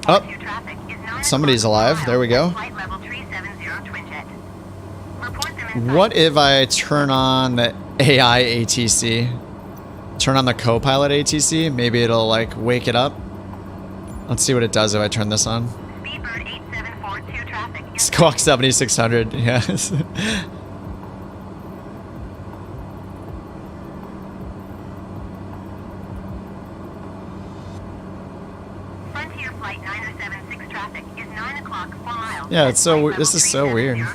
Speaker 1: Oh, somebody's alive. There we go. What if I turn on the AI ATC? Turn on the Copilot ATC? Maybe it'll, like, wake it up. Let's see what it does if I turn this on. Squawk 7600, yes.
Speaker 3: Frontier Flight 9076 traffic is 9 o'clock, 4 miles.
Speaker 1: Yeah, it's so. This is so weird.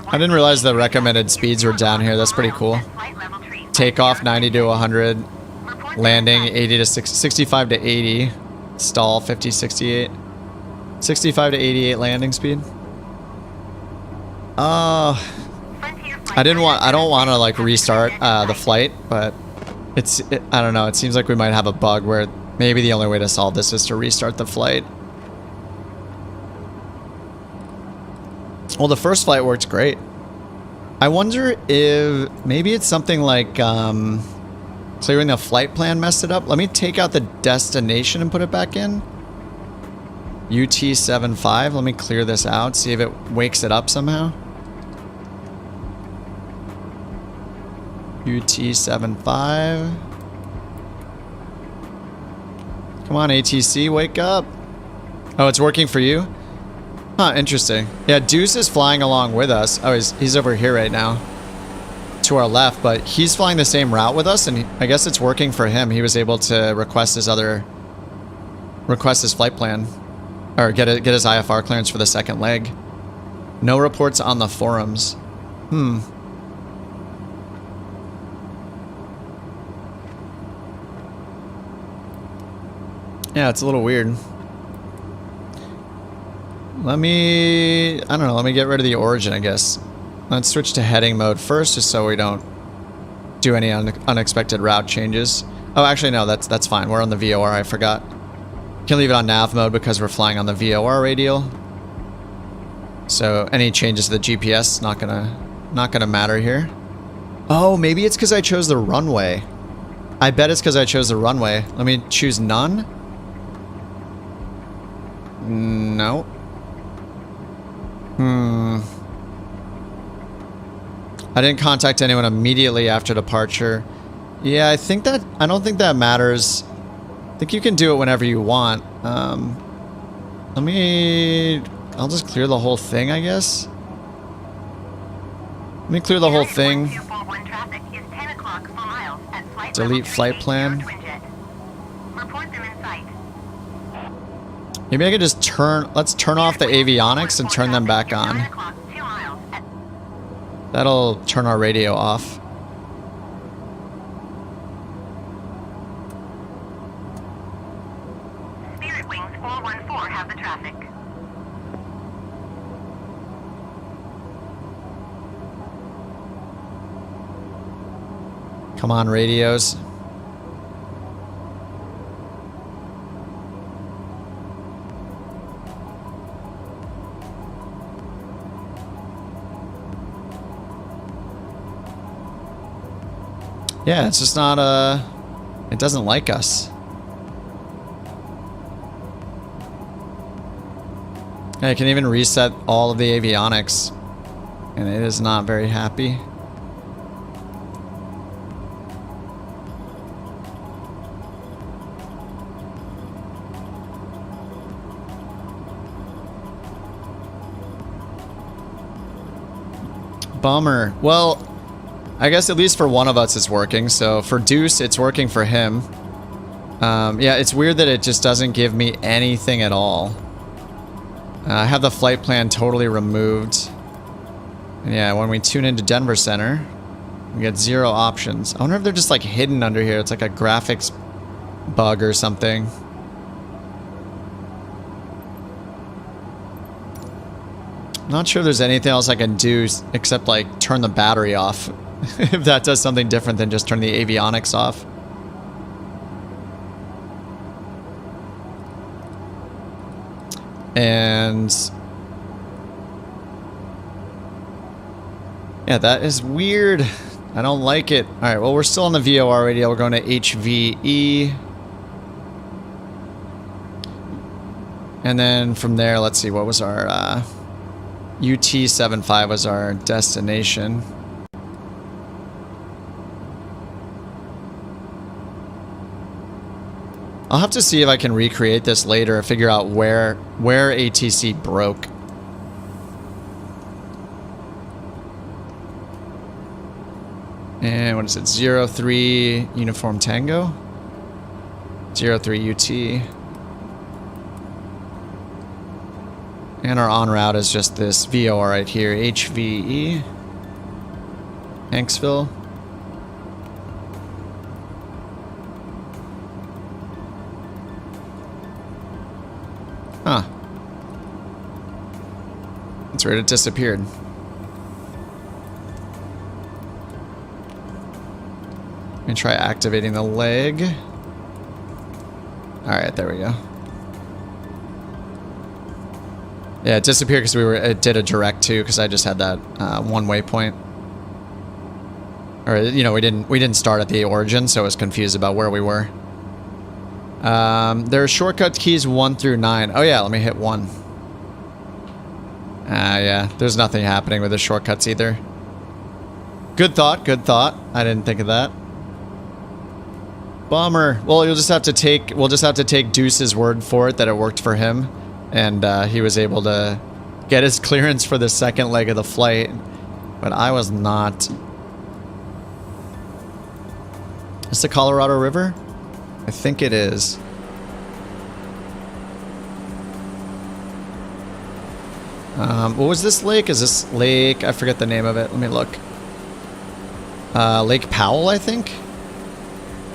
Speaker 1: I didn't realize the recommended speeds were down here. That's pretty cool. Takeoff 90 to 100, landing 80 to 65 to 80, stall 50 68, 65 to 88 landing speed. I don't want to like restart the flight, but I don't know. It seems like we might have a bug where maybe the only way to solve this is to restart the flight. Well, the first flight worked great. I wonder if maybe it's something like clearing the flight plan messed it up. Let me take out the destination and put it back in. UT75. Let me clear this out, see if it wakes it up somehow. UT75. Come on, ATC, wake up. Oh, it's working for you? Huh, interesting. Yeah, Deuce is flying along with us. Oh, he's over here right now. To our left, but he's flying the same route with us, and I guess it's working for him. He was able to request his flight plan. Or get his IFR clearance for the second leg. No reports on the forums. Yeah, it's a little weird. Let me get rid of the origin, I guess. Let's switch to heading mode first, just so we don't do any unexpected route changes. Oh, actually, no, that's fine. We're on the VOR, I forgot. Can leave it on nav mode because we're flying on the VOR radial. So any changes to the GPS not gonna matter here. Oh, maybe it's because I chose the runway. I bet it's because I chose the runway. Let me choose none. No. I didn't contact anyone immediately after departure. Yeah, I don't think that matters. I think you can do it whenever you want. I'll just clear the whole thing, I guess. Let me clear the whole thing. Delete flight plan. Maybe I could just let's turn off the avionics and turn them back on. That'll turn our radio off.
Speaker 3: Spirit Wings 414 have the traffic.
Speaker 1: Come on, radios. Yeah, it's just not it doesn't like us. I can even reset all of the avionics, and it is not very happy. Bummer. Well, I guess at least for one of us it's working. So for Deuce, it's working for him. Yeah, it's weird that it just doesn't give me anything at all. I have the flight plan totally removed. And yeah, when we tune into Denver Center, we get 0 options. I wonder if they're just like hidden under here. It's like a graphics bug or something. Not sure there's anything else I can do except like turn the battery off. If that does something different than just turn the avionics off. And yeah, that is weird. I don't like it. All right, well, we're still on the VOR radio. We're going to HVE. And then from there, let's see, what was our UT75 was our destination. I'll have to see if I can recreate this later and figure out where ATC broke. And what is it? 03 Uniform Tango? 03 UT. And our en route is just this VOR right here, HVE. Hanksville. Huh. That's weird, it disappeared. Let me try activating the leg. All right, there we go. Yeah, it disappeared because it did a direct too, because I just had that one waypoint. Or, you know, we didn't start at the origin, so I was confused about where we were. There are shortcut keys 1 through 9. Oh yeah, let me hit 1. Yeah, there's nothing happening with the shortcuts either. Good thought, good thought. I didn't think of that. Bummer. Well, we'll just have to take Deuce's word for it that it worked for him. And he was able to get his clearance for the second leg of the flight. But I was not. Is the Colorado River? I think it is. What was this lake? Is this lake? I forget the name of it. Let me look. Lake Powell, I think?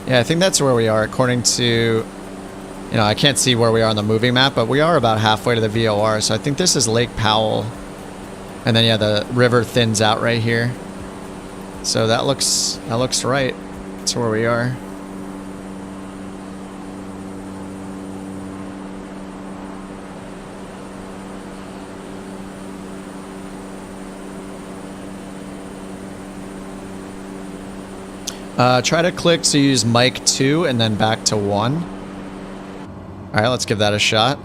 Speaker 1: Yeah, I think that's where we are, according to... You know, I can't see where we are on the moving map, but we are about halfway to the VOR, so I think this is Lake Powell. And then, yeah, the river thins out right here. So that looks right. That's where we are. Try to click to use mic 2 and then back to 1. Alright, let's give that a shot.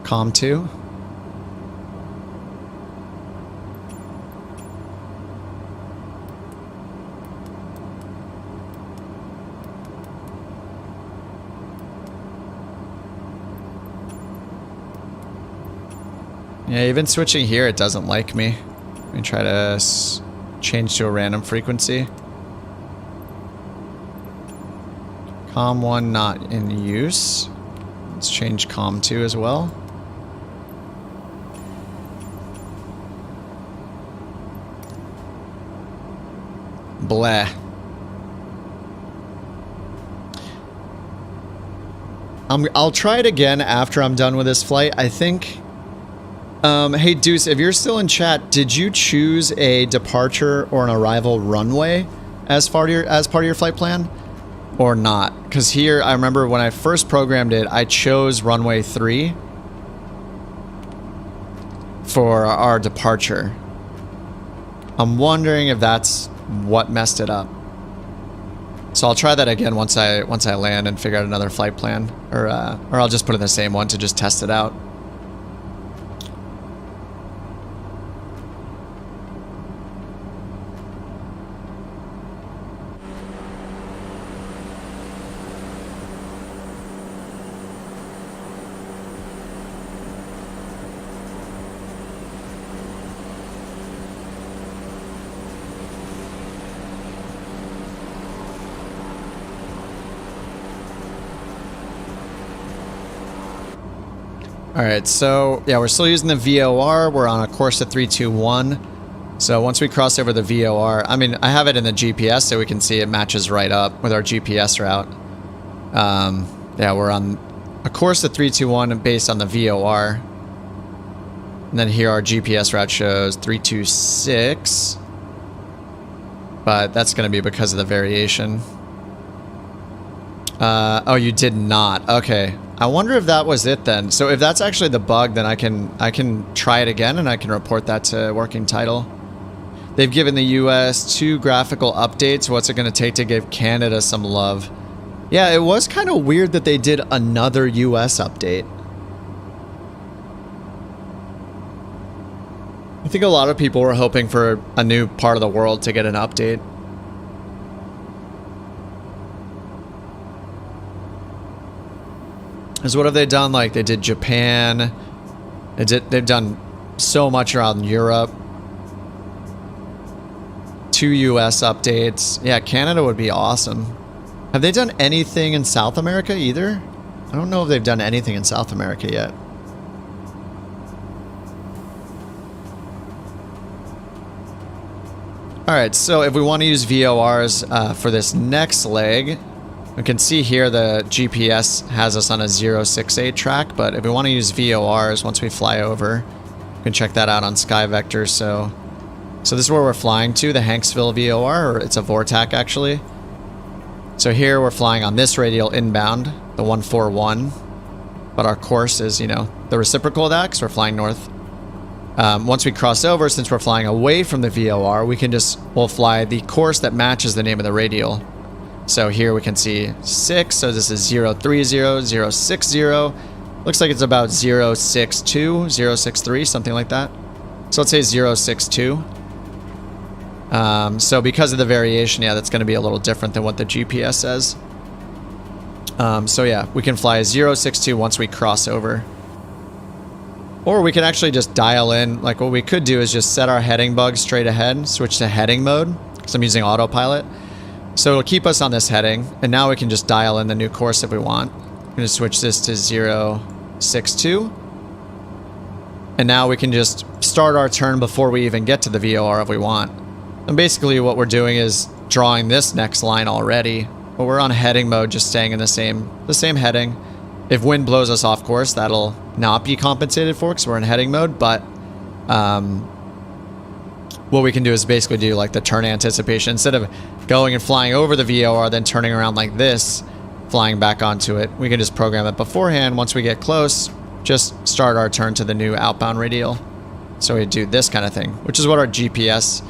Speaker 1: Comm 2. Yeah, even switching here, it doesn't like me. Let me try to change to a random frequency. Comm 1 not in use. Let's change Comm 2 as well. Blah. I'll try it again after I'm done with this flight. I think... hey Deuce, if you're still in chat, did you choose a departure or an arrival runway as part of your flight plan? Or not? Because here, I remember when I first programmed it, I chose runway 3 for our departure. I'm wondering if that's what messed it up. So I'll try that again once I land and figure out another flight plan, or I'll just put in the same one to just test it out. Alright, so yeah, we're still using the VOR. We're on a course to 321. So once we cross over the VOR, I mean, I have it in the GPS so we can see it matches right up with our GPS route. Yeah, we're on a course to 321 based on the VOR. And then here our GPS route shows 326. But that's going to be because of the variation. Oh, you did not. Okay. I wonder if that was it then. So if that's actually the bug, then I can try it again and I can report that to working title. They've given the US 2 graphical updates. What's it going to take to give Canada some love? Yeah, it was kind of weird that they did another US update. I think a lot of people were hoping for a new part of the world to get an update. Because what have they done? Like, they did Japan. They've done so much around Europe. 2 US updates. Yeah, Canada would be awesome. Have they done anything in South America either? I don't know if they've done anything in South America yet. Alright, so if we want to use VORs for this next leg, we can see here the GPS has us on a 068 track, but if we want to use VORs once we fly over, we can check that out on SkyVector. So So this is where we're flying to, the Hanksville VOR, or it's a VORTAC actually. So here we're flying on this radial inbound, the 141, but our course is, you know, the reciprocal of that because we're flying north. Once we cross over, since we're flying away from the VOR, we'll fly the course that matches the name of the radial. So here we can see 6, so this is 030, 060. Looks like it's about 062, 063, something like that. So let's say 062. So because of the variation, yeah, that's going to be a little different than what the GPS says. So yeah, we can fly 062 once we cross over. Or we can actually just dial in, like what we could do is just set our heading bug straight ahead, switch to heading mode, because I'm using autopilot. So it'll keep us on this heading, and now we can just dial in the new course if we want. I'm going to switch this to 062. And now we can just start our turn before we even get to the VOR if we want. And basically what we're doing is drawing this next line already, but we're on heading mode, just staying in the same heading. If wind blows us off course, that'll not be compensated for because we're in heading mode, but what we can do is basically do like the turn anticipation. Instead of going and flying over the VOR, then turning around like this, flying back onto it, we can just program it beforehand. Once we get close, just start our turn to the new outbound radial. So we do this kind of thing, which is what our GPS,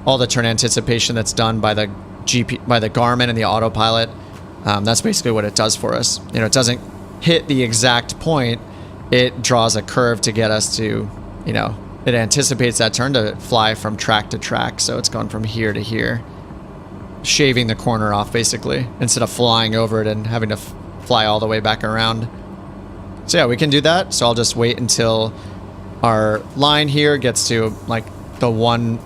Speaker 1: all the turn anticipation that's done by the Garmin and the autopilot, that's basically what it does for us. You know, it doesn't hit the exact point. It draws a curve to get us to, you know, it anticipates that turn to fly from track to track. So it's going from here to here, shaving the corner off basically, instead of flying over it and having to fly all the way back around. So yeah, we can do that. So I'll just wait until our line here gets to like the one,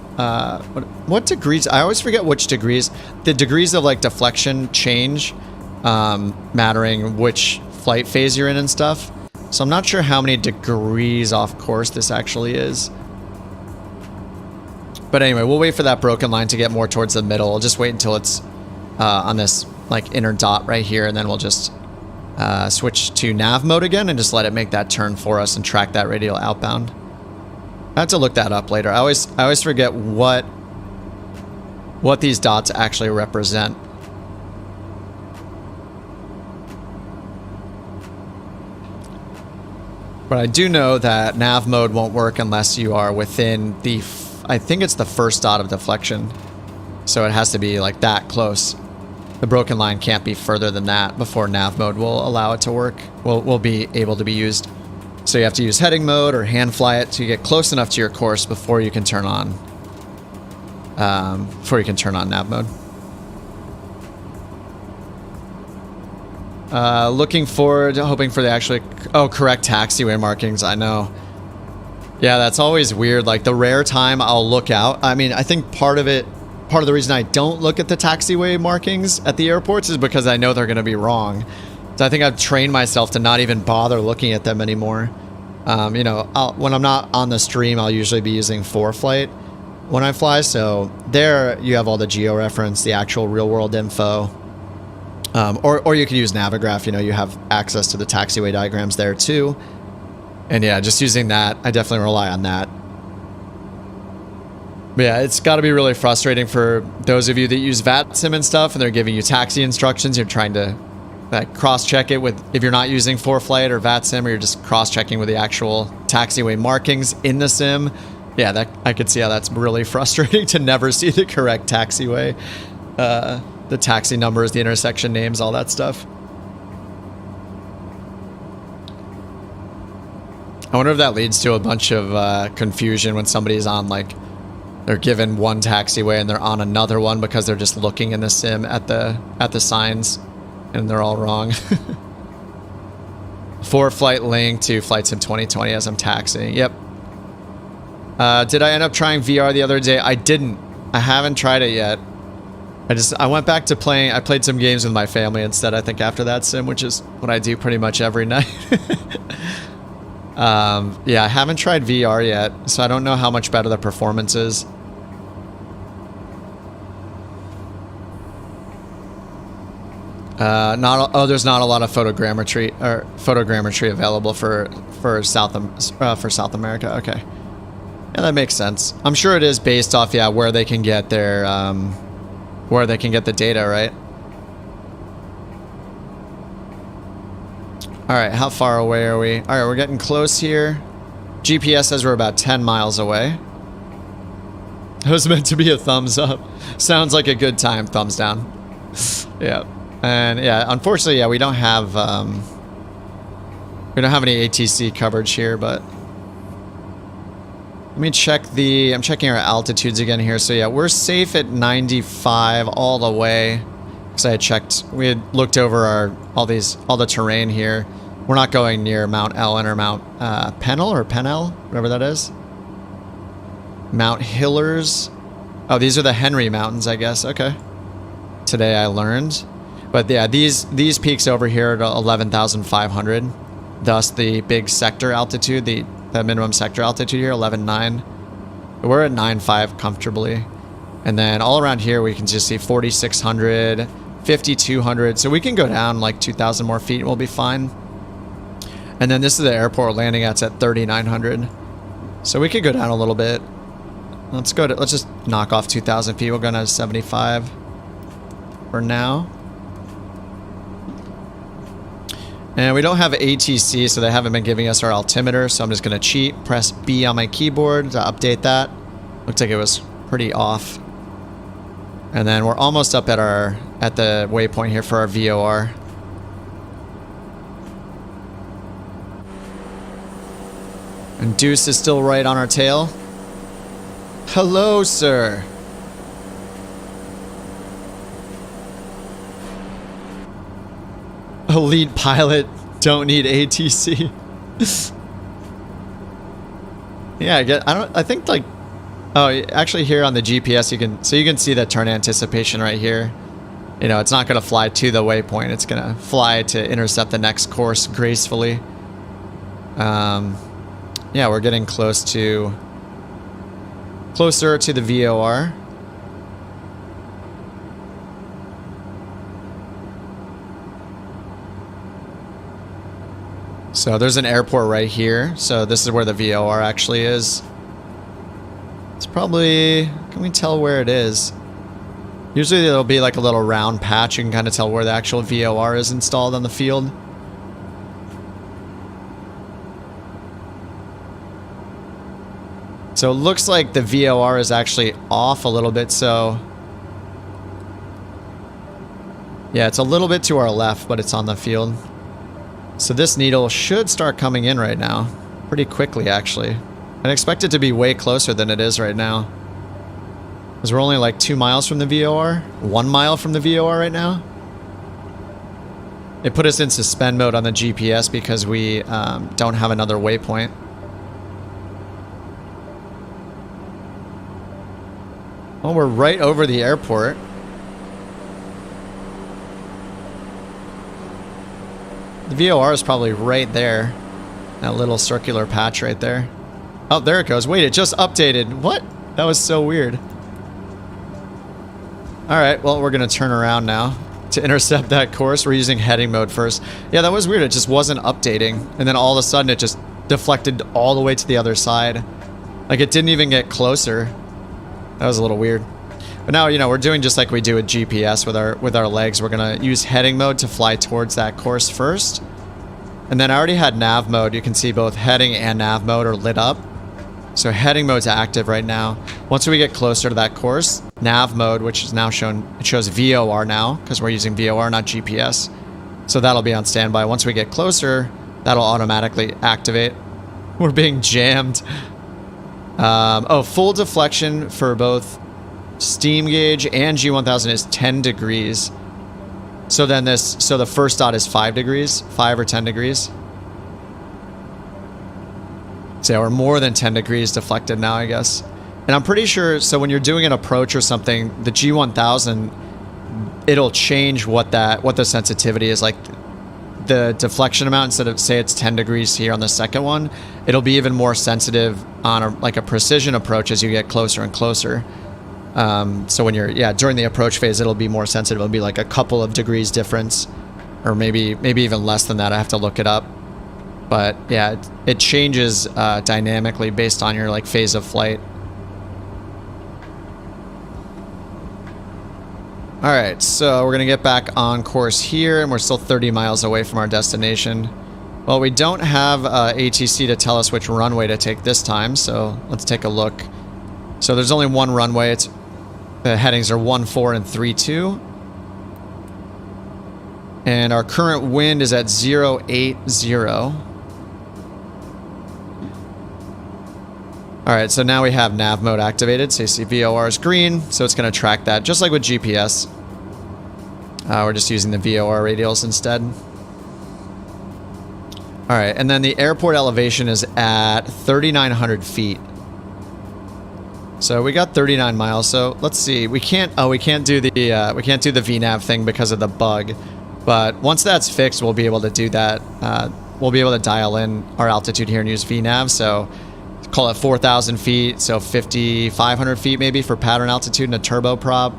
Speaker 1: what degrees? I always forget which degrees. The degrees of like deflection change, mattering which flight phase you're in and stuff. So I'm not sure how many degrees off course this actually is. But anyway, we'll wait for that broken line to get more towards the middle. We'll just wait until it's on this like inner dot right here, and then we'll just switch to nav mode again and just let it make that turn for us and track that radial outbound. I have to look that up later. I always forget what these dots actually represent. But I do know that nav mode won't work unless you are within the, I think it's the first dot of deflection. So it has to be like that close. The broken line can't be further than that before nav mode will allow it to work. Will be able to be used. So you have to use heading mode or hand fly it to get close enough to your course before you can turn on nav mode. Looking forward to hoping for the actually correct taxiway markings. I know. Yeah, that's always weird. Like the rare time I'll look out. I mean, I think part of the reason I don't look at the taxiway markings at the airports is because I know they're going to be wrong. So I think I've trained myself to not even bother looking at them anymore. You know, when I'm not on the stream, I'll usually be using ForeFlight when I fly. So there you have all the geo-reference, the actual real-world info. Or you can use Navigraph. You know, you have access to the taxiway diagrams there too. And yeah, just using that, I definitely rely on that. But yeah, it's got to be really frustrating for those of you that use VATSIM and stuff, and they're giving you taxi instructions. You're trying to cross-check it with, if you're not using ForeFlight or VATSIM, or you're just cross-checking with the actual taxiway markings in the sim. Yeah, I could see how that's really frustrating to never see the correct taxiway. The taxi numbers, the intersection names, all that stuff. I wonder if that leads to a bunch of confusion when somebody's on, like, they're given one taxiway and they're on another one because they're just looking in the sim at the signs and they're all wrong. ForeFlight link to Flight Sim 2020 as I'm taxiing. Yep. Did I end up trying VR the other day? I didn't. I haven't tried it yet. I went back to playing. I played some games with my family instead, I think, after that sim, which is what I do pretty much every night. Yeah, I haven't tried VR yet, so I don't know how much better the performance is. There's not a lot of photogrammetry available for South America. Okay. Yeah, that makes sense. I'm sure it is based off, yeah, where they can get their, where they can get the data, right? All right, how far away are we? All right, we're getting close here. GPS says we're about 10 miles away. It was meant to be a thumbs up. Sounds like a good time. Thumbs down. Yeah. And yeah, unfortunately, yeah, we don't have any ATC coverage here, but let me check the, I'm checking our altitudes again here. So yeah, we're safe at 95 all the way. Because I had checked, we had looked over all the terrain here. We're not going near Mount Ellen or Mount Pennell or Pennell, whatever that is. Mount Hillers. Oh, these are the Henry Mountains, I guess. Okay. Today I learned. But yeah, these peaks over here are 11,500. Thus the big sector altitude, the minimum sector altitude here, 11.9. We're at 9.5 comfortably. And then all around here we can just see 4,600, 5,200. So we can go down like 2,000 more feet and we'll be fine. And then this is the airport we're landing at. It's at 3,900. So we could go down a little bit. Let's just knock off 2,000 feet. We'll go down to 75 for now. And we don't have ATC, so they haven't been giving us our altimeter. So I'm just going to cheat, press B on my keyboard to update that. Looks like it was pretty off. And then we're almost up at the waypoint here for our VOR. And Deuce is still right on our tail. Hello, sir. Elite pilot, don't need ATC. Yeah, I think like, oh, actually here on the GPS you can see that turn anticipation right here. You know, it's not going to fly to the waypoint. It's going to fly to intercept the next course gracefully. Yeah, we're getting closer to the VOR. So there's an airport right here. So this is where the VOR actually is. It's probably, can we tell where it is? Usually there'll be like a little round patch. You can kind of tell where the actual VOR is installed on the field. So it looks like the VOR is actually off a little bit, so yeah, it's a little bit to our left, but it's on the field. So this needle should start coming in right now, pretty quickly actually. I'd expect it to be way closer than it is right now. Because we're only like 2 miles from the VOR, 1 mile from the VOR right now. It put us in suspend mode on the GPS because we don't have another waypoint. Well, we're right over the airport. The VOR is probably right there. That little circular patch right there. Oh, there it goes. Wait, it just updated. What? That was so weird. Alright, well, we're going to turn around now to intercept that course. We're using heading mode first. Yeah, that was weird. It just wasn't updating. And then all of a sudden, it just deflected all the way to the other side. Like, it didn't even get closer. That was a little weird. But now, you know, we're doing just like we do with GPS with our legs. We're going to use heading mode to fly towards that course first. And then I already had nav mode. You can see both heading and nav mode are lit up. So heading mode's active right now. Once we get closer to that course, nav mode, which is now shown, it shows VOR now because we're using VOR, not GPS. So that'll be on standby. Once we get closer, that'll automatically activate. We're being jammed. Oh, full deflection for both steam gauge and G1000 is 10 degrees. So then so the first dot is 5 degrees, 5 or 10 degrees. So yeah, we're more than 10 degrees deflected now, I guess. And I'm pretty sure, so when you're doing an approach or something, the G1000, it'll change what the sensitivity is. Like the deflection amount, instead of say it's 10 degrees here on the second one, it'll be even more sensitive on like a precision approach as you get closer and closer. So when you're, during the approach phase, it'll be more sensitive. It'll be like a couple of degrees difference, or maybe even less than that. I have to look it up. But yeah, it changes dynamically based on your like phase of flight. All right, so we're gonna get back on course here, and we're still 30 miles away from our destination. Well, we don't have ATC to tell us which runway to take this time, so let's take a look. So there's only one runway. The headings are 14 and 32. And our current wind is at 080. All right, so now we have nav mode activated. So you see VOR is green, so it's going to track that, just like with GPS. We're just using the VOR radials instead. All right, and then the airport elevation is at 3,900 feet. So we got 39 miles. So let's see. We can't do the VNAV thing because of the bug. But once that's fixed, we'll be able to do that. We'll be able to dial in our altitude here and use VNAV. So call it 4,000 feet, so 5,500 feet maybe for pattern altitude and a turboprop.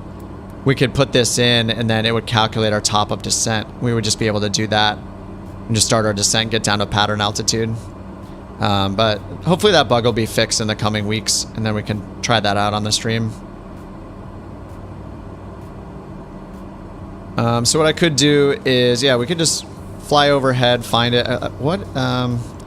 Speaker 1: We could put this in, and then it would calculate our top of descent. We would just be able to do that and just start our descent, get down to pattern altitude. But hopefully that bug will be fixed in the coming weeks, and then we can try that out on the stream. So what I could do is, yeah, we could just fly overhead, find it.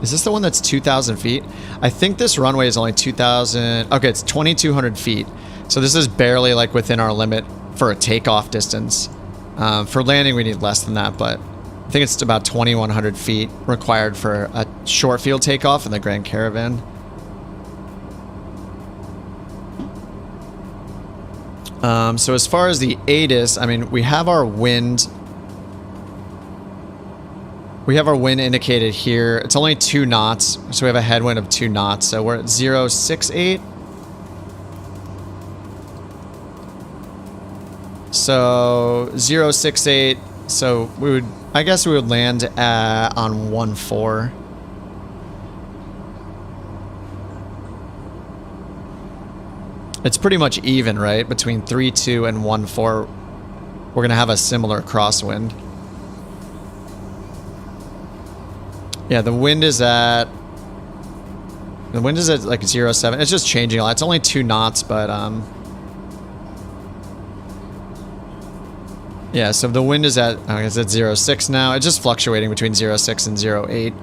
Speaker 1: Is this the one that's 2,000 feet? I think this runway is only 2,000. Okay, it's 2,200 feet. So this is barely like within our limit for a takeoff distance. For landing, we need less than that, but I think it's about 2,100 feet required for a short field takeoff in the Grand Caravan. So as far as the ATIS, I mean, we have our wind. We have our wind indicated here. It's only 2 knots, so we have a headwind of 2 knots. So we're at 068. So 068. So we would, I guess we would land on 14. It's pretty much even, right? Between 32 and 14, we're gonna have a similar crosswind. Yeah, the wind is at like 0.7. It's just changing a lot. It's only 2 knots, but yeah, so the wind is at, I guess it's 0.6 now. It's just fluctuating between 0.6 and 0.8.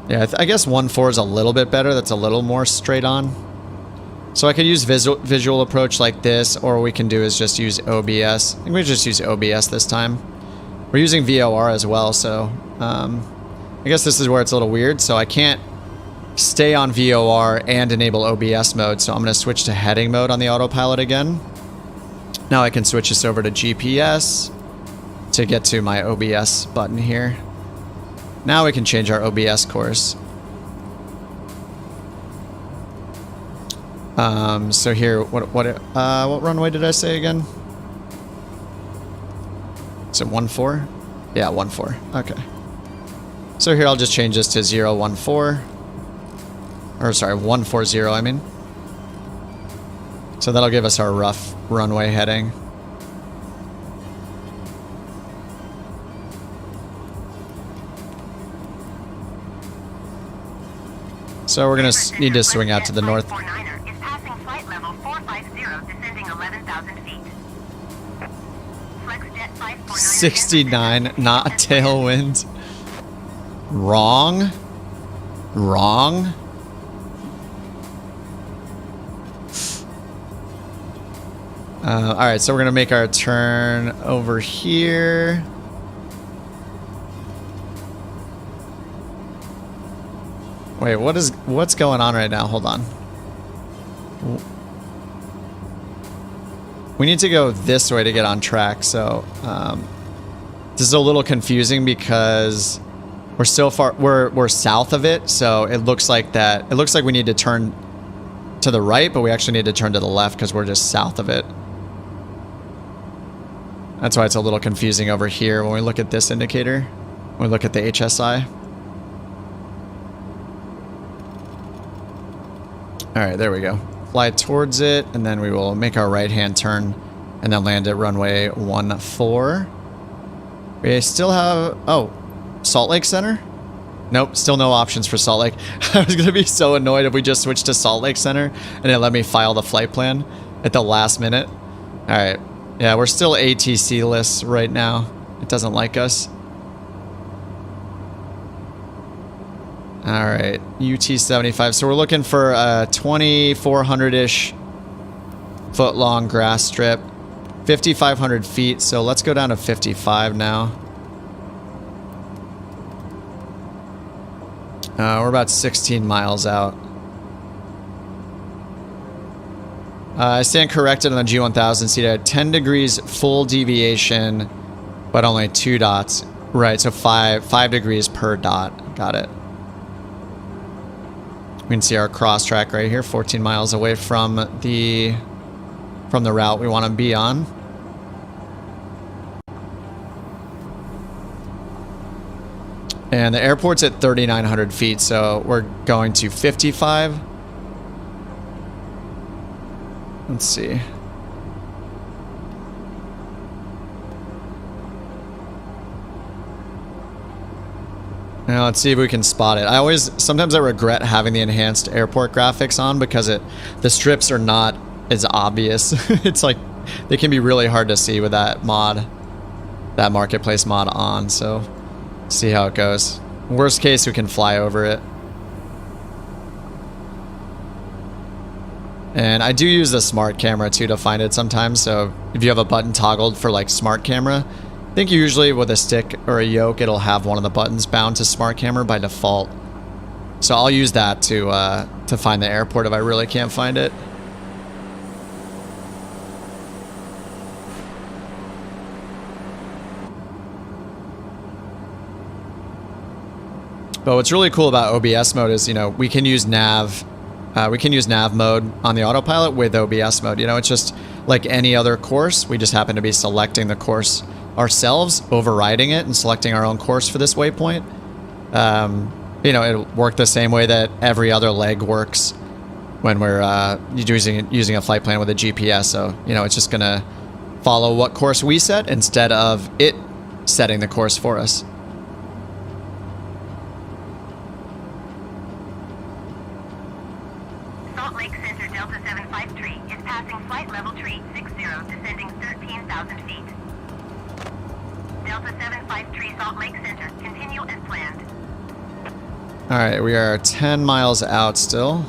Speaker 1: Yeah, I guess 14 is a little bit better. That's a little more straight on. So I could use visual approach like this, or we can do is just use OBS. I think we just use OBS this time. We're using VOR as well, so I guess this is where it's a little weird. So I can't stay on VOR and enable OBS mode, so I'm going to switch to heading mode on the autopilot again. Now I can switch this over to GPS to get to my OBS button here. Now we can change our OBS course. So here, what runway did I say again? Is it 14? Yeah, 14. Okay. So here I'll just change this to 014. Or sorry, 140, I mean. So that'll give us our rough runway heading. So we're going to need to swing out to the north. 69, not tailwind. Wrong. Wrong. Alright, so we're going to make our turn over here. Wait, what's going on right now? Hold on. We need to go this way to get on track, so this is a little confusing because we're so far, we're south of it, so it looks like we need to turn to the right, but we actually need to turn to the left because we're just south of it. That's why it's a little confusing over here when we look at this indicator, when we look at the HSI. All right, there we go. Fly towards it, and then we will make our right-hand turn and then land at runway 14. We still have, oh, Salt Lake Center? Nope, still no options for Salt Lake. I was going to be so annoyed if we just switched to Salt Lake Center and it let me file the flight plan at the last minute. All right. Yeah, we're still ATC-less right now. It doesn't like us. All right, UT-75. So we're looking for a 2,400-ish foot long grass strip, 5,500 feet. So let's go down to 55 now. We're about 16 miles out. I stand corrected on the G1000 seat at 10 degrees full deviation, but only 2 dots. Right, so 5 degrees per dot. Got it. We can see our cross track right here, 14 miles away from the route we want to be on. And the airport's at 3,900 feet, so we're going to 55. Let's see. Now let's see if we can spot it. Sometimes I regret having the enhanced airport graphics on because the strips are not as obvious. It's like they can be really hard to see with that mod, that marketplace mod on. So see how it goes. Worst case, we can fly over it. And I do use the smart camera too to find it sometimes. So if you have a button toggled for like smart camera, I think usually with a stick or a yoke, it'll have one of the buttons bound to smart camera by default. So I'll use that to find the airport if I really can't find it. But what's really cool about OBS mode is, you know, we can use nav mode on the autopilot with OBS mode. You know, it's just like any other course. We just happen to be selecting the course ourselves, overriding it, and selecting our own course for this waypoint. You know, it'll work the same way that every other leg works when we're using a flight plan with a GPS. So, you know, it's just gonna follow what course we set instead of it setting the course for us.
Speaker 3: Salt Lake Center Delta 753 is passing flight level tree 60, descending 13,000 feet. Delta 753 Salt Lake Center, continue as planned.
Speaker 1: All right, we are 10 miles out still.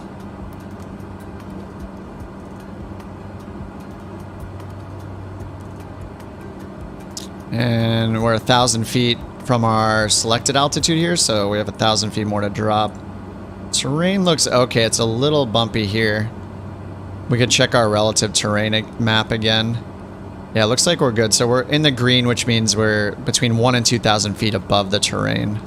Speaker 1: And we're 1,000 feet from our selected altitude here, so we have 1,000 feet more to drop. Terrain looks okay. It's a little bumpy here. We could check our relative terrain map again. Yeah, it looks like we're good. So we're in the green, which means we're between 1,000 and 2,000 feet above the terrain.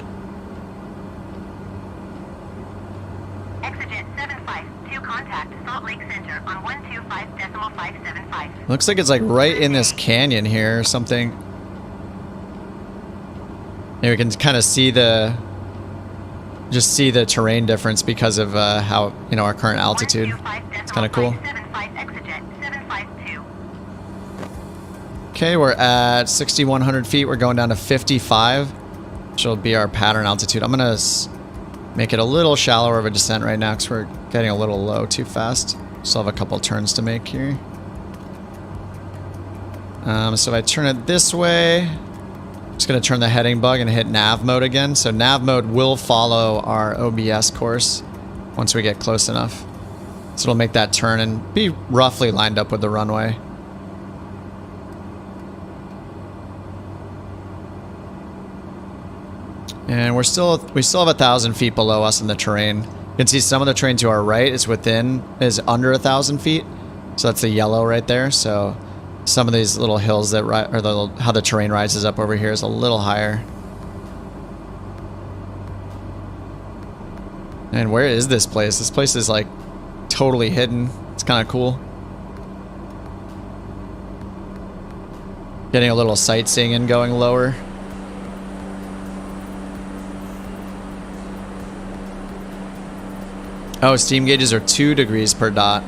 Speaker 3: Exigent 752 contact Salt Lake Center on 125.575.
Speaker 1: Looks like it's like right in this canyon here or something. And we can kind of see the terrain difference because of how, you know, our current altitude. It's kind of cool. Okay, we're at 6,100 feet. We're going down to 55, which will be our pattern altitude. I'm going to make it a little shallower of a descent right now because we're getting a little low too fast. Still have a couple turns to make here. So if I turn it this way, I'm just going to turn the heading bug and hit nav mode again. So nav mode will follow our OBS course once we get close enough. So it'll make that turn and be roughly lined up with the runway. And we still have 1,000 feet below us in the terrain. You can see some of the terrain to our right is under 1,000 feet. So that's the yellow right there. So some of these little hills that how the terrain rises up over here is a little higher. And where is this place? This place is like totally hidden. It's kind of cool. Getting a little sightseeing and going lower. Oh, steam gauges are 2 degrees per dot.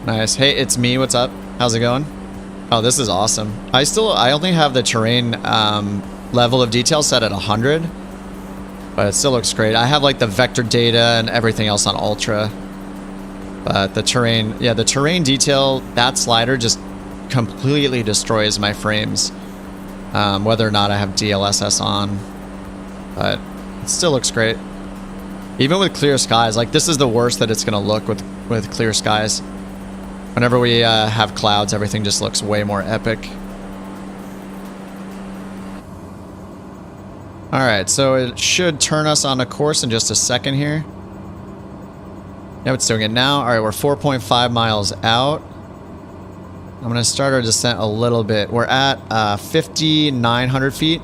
Speaker 1: Nice. Hey, it's me. What's up? How's it going? Oh, this is awesome. I only have the terrain level of detail set at 100, but it still looks great. I have like the vector data and everything else on ultra, but the terrain, yeah, the terrain detail, that slider just completely destroys my frames, whether or not I have DLSS on, but it still looks great. Even with clear skies, like this is the worst that it's gonna look with clear skies. Whenever we have clouds, everything just looks way more epic. Alright, so it should turn us on a course in just a second here. Yep, it's doing it now. Alright, we're 4.5 miles out. I'm going to start our descent a little bit. We're at 5,900 feet.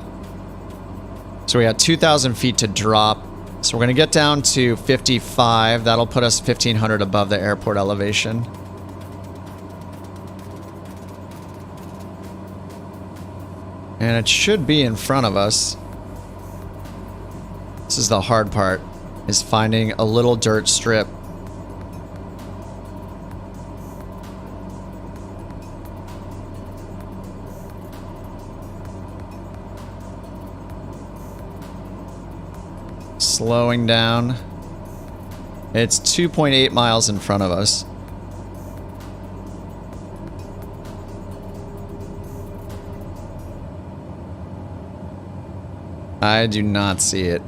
Speaker 1: So we got 2,000 feet to drop. So we're going to get down to 55. That'll put us 1,500 above the airport elevation. And it should be in front of us. This is the hard part, is finding a little dirt strip. Slowing down. It's 2.8 miles in front of us. I do not see it.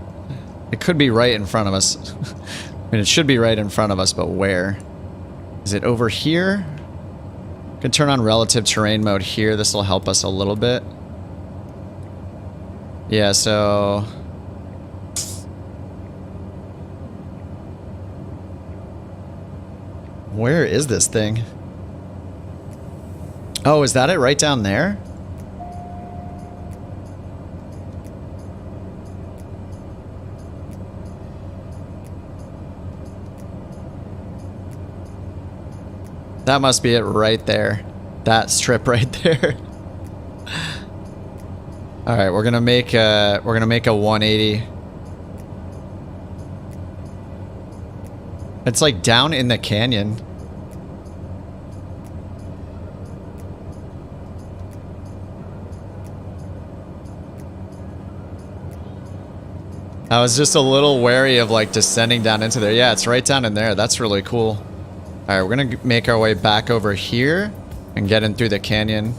Speaker 1: It could be right in front of us. I mean, it should be right in front of us, but where? Is it over here? I can turn on relative terrain mode here. This will help us a little bit. Yeah, so... where is this thing? Oh, is that it right down there? That must be it right there. That strip right there. All right, we're gonna make a 180. It's like down in the canyon. I was just a little wary of like descending down into there. Yeah, it's right down in there. That's really cool. All right, we're gonna make our way back over here and get in through the canyon,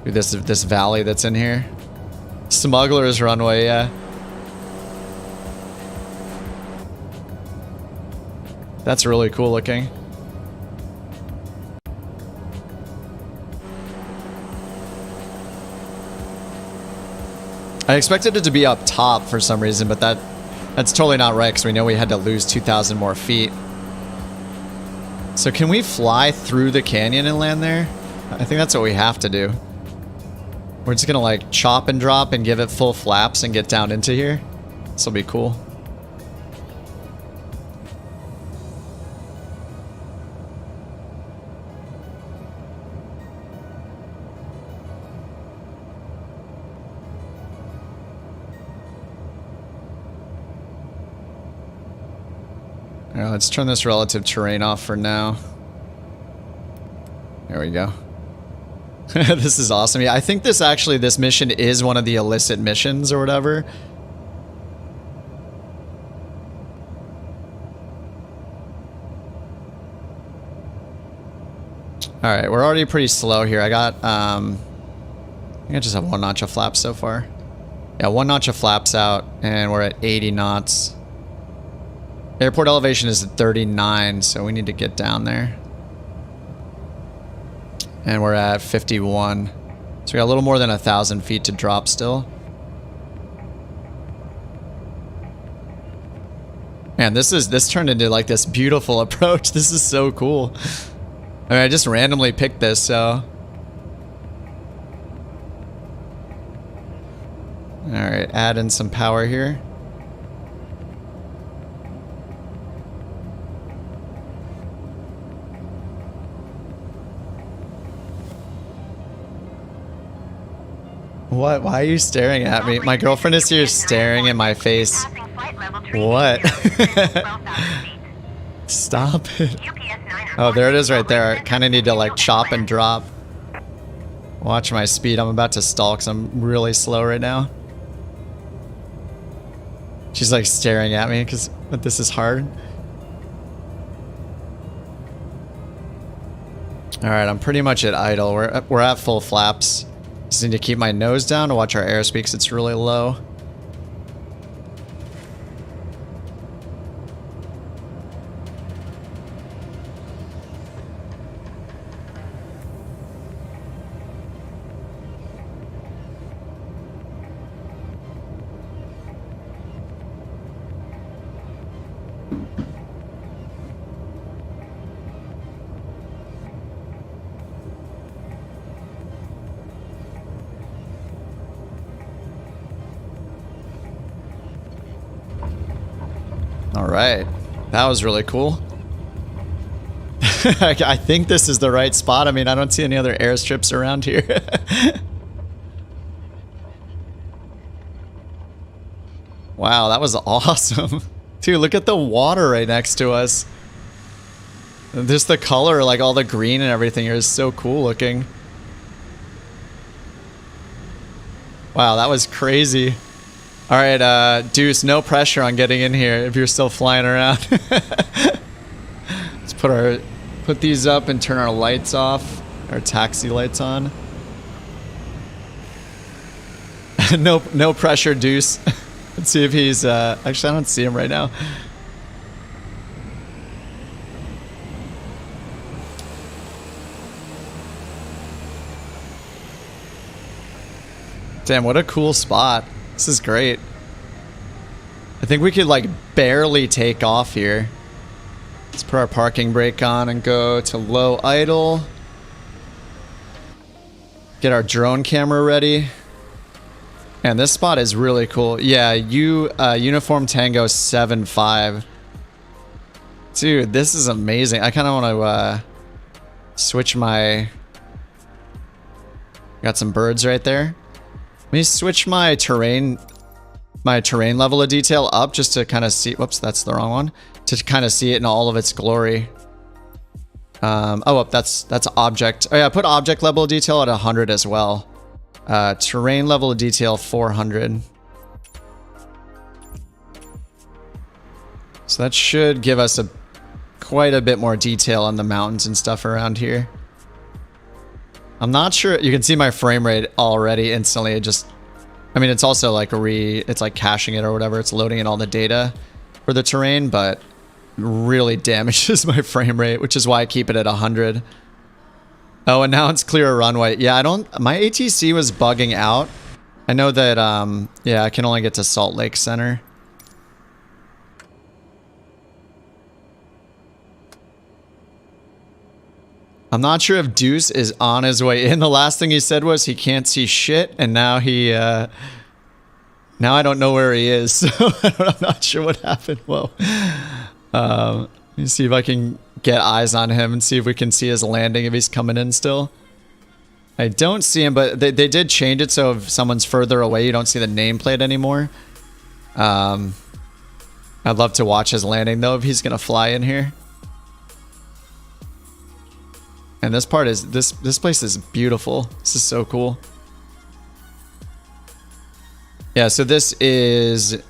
Speaker 1: through this valley that's in here. Smuggler's Runway, yeah. That's really cool looking. I expected it to be up top for some reason, but that's totally not right because we know we had to lose 2,000 more feet. So can we fly through the canyon and land there? I think that's what we have to do. We're just gonna like chop and drop and give it full flaps and get down into here. This will be cool. All right, let's turn this relative terrain off for now. There we go. This is awesome. Yeah, I think this mission is one of the illicit missions or whatever. All right, we're already pretty slow here. I got, I think I just have 1 notch of flaps so far. Yeah, 1 notch of flaps out, and we're at 80 knots. Airport elevation is at 39, so we need to get down there. And we're at 51. So we got a little more than 1,000 feet to drop still. Man, this turned into like this beautiful approach. This is so cool. I mean, I just randomly picked this, so. All right, add in some power here. What? Why are you staring at me? My girlfriend is here staring in my face. What? Stop it. Oh, there it is right there. I kind of need to like chop and drop. Watch my speed. I'm about to stall because I'm really slow right now. She's like staring at me because this is hard. All right, I'm pretty much at idle. We're at full flaps. Just need to keep my nose down to watch our airspeed because it's really low. All right, that was really cool. I think this is the right spot. I mean, I don't see any other airstrips around here. Wow, that was awesome. Dude, look at the water right next to us. Just the color, like all the green and everything here is so cool looking. Wow, that was crazy. All right, Deuce, no pressure on getting in here if you're still flying around. Let's put these up and turn our lights off, our taxi lights on. No pressure, Deuce. Let's see if he's, actually I don't see him right now. Damn, what a cool spot. This is great. I think we could like barely take off here. Let's put our parking brake on and go to low idle. Get our drone camera ready. And this spot is really cool. Yeah, Uniform Tango 7-5. Dude, this is amazing. I kind of want to switch my... Got some birds right there. Let me switch my terrain level of detail up just to kind of see. Whoops, that's the wrong one. To kind of see it in all of its glory. That's object. Oh yeah, put object level of detail at 100 as well. Terrain level of detail 400. So that should give us quite a bit more detail on the mountains and stuff around here. I'm not sure. You can see my frame rate already instantly. I mean, it's also like it's like caching it or whatever. It's loading in all the data for the terrain, but really damages my frame rate, which is why I keep it at 100. Oh, and now it's clear runway. Yeah, my ATC was bugging out. I know that, yeah, I can only get to Salt Lake Center. I'm not sure if Deuce is on his way in. The last thing he said was he can't see shit, and now now I don't know where he is, so I'm not sure what happened. Whoa. Let me see if I can get eyes on him and see if we can see his landing if he's coming in still. I don't see him, but they did change it so if someone's further away, you don't see the nameplate anymore. I'd love to watch his landing, though, if he's going to fly in here. And this part is, this place is beautiful. This is so cool. Yeah, so this is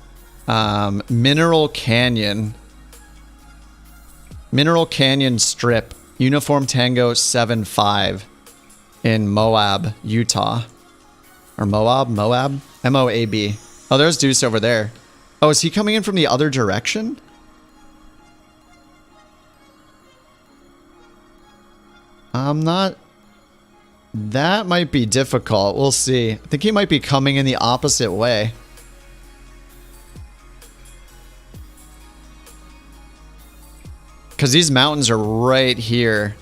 Speaker 1: Mineral Canyon. Mineral Canyon Strip. Uniform Tango 7-5 in Moab, Utah. Or Moab? M-O-A-B. Oh, there's Deuce over there. Oh, is he coming in from the other direction? I'm not... That might be difficult. We'll see. I think he might be coming in the opposite way. Because these mountains are right here.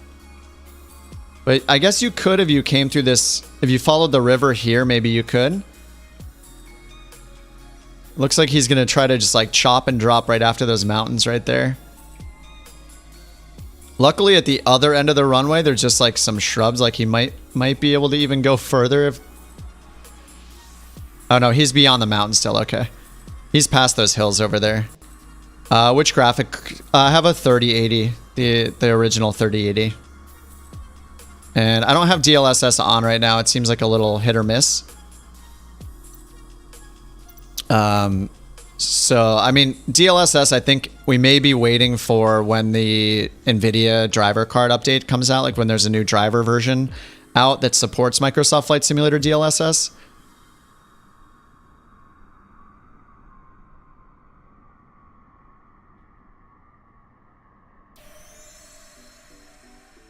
Speaker 1: But I guess you could if you came through this... If you followed the river here, maybe you could. Looks like he's going to try to just like chop and drop right after those mountains right there. Luckily, at the other end of the runway, there's just like some shrubs. Like he might be able to even go further if... Oh no, he's beyond the mountain still. Okay. He's past those hills over there. Which graphic? I have a 3080. The original 3080. And I don't have DLSS on right now. It seems like a little hit or miss. So, I mean, DLSS, I think we may be waiting for when the NVIDIA driver card update comes out, like when there's a new driver version out that supports Microsoft Flight Simulator DLSS.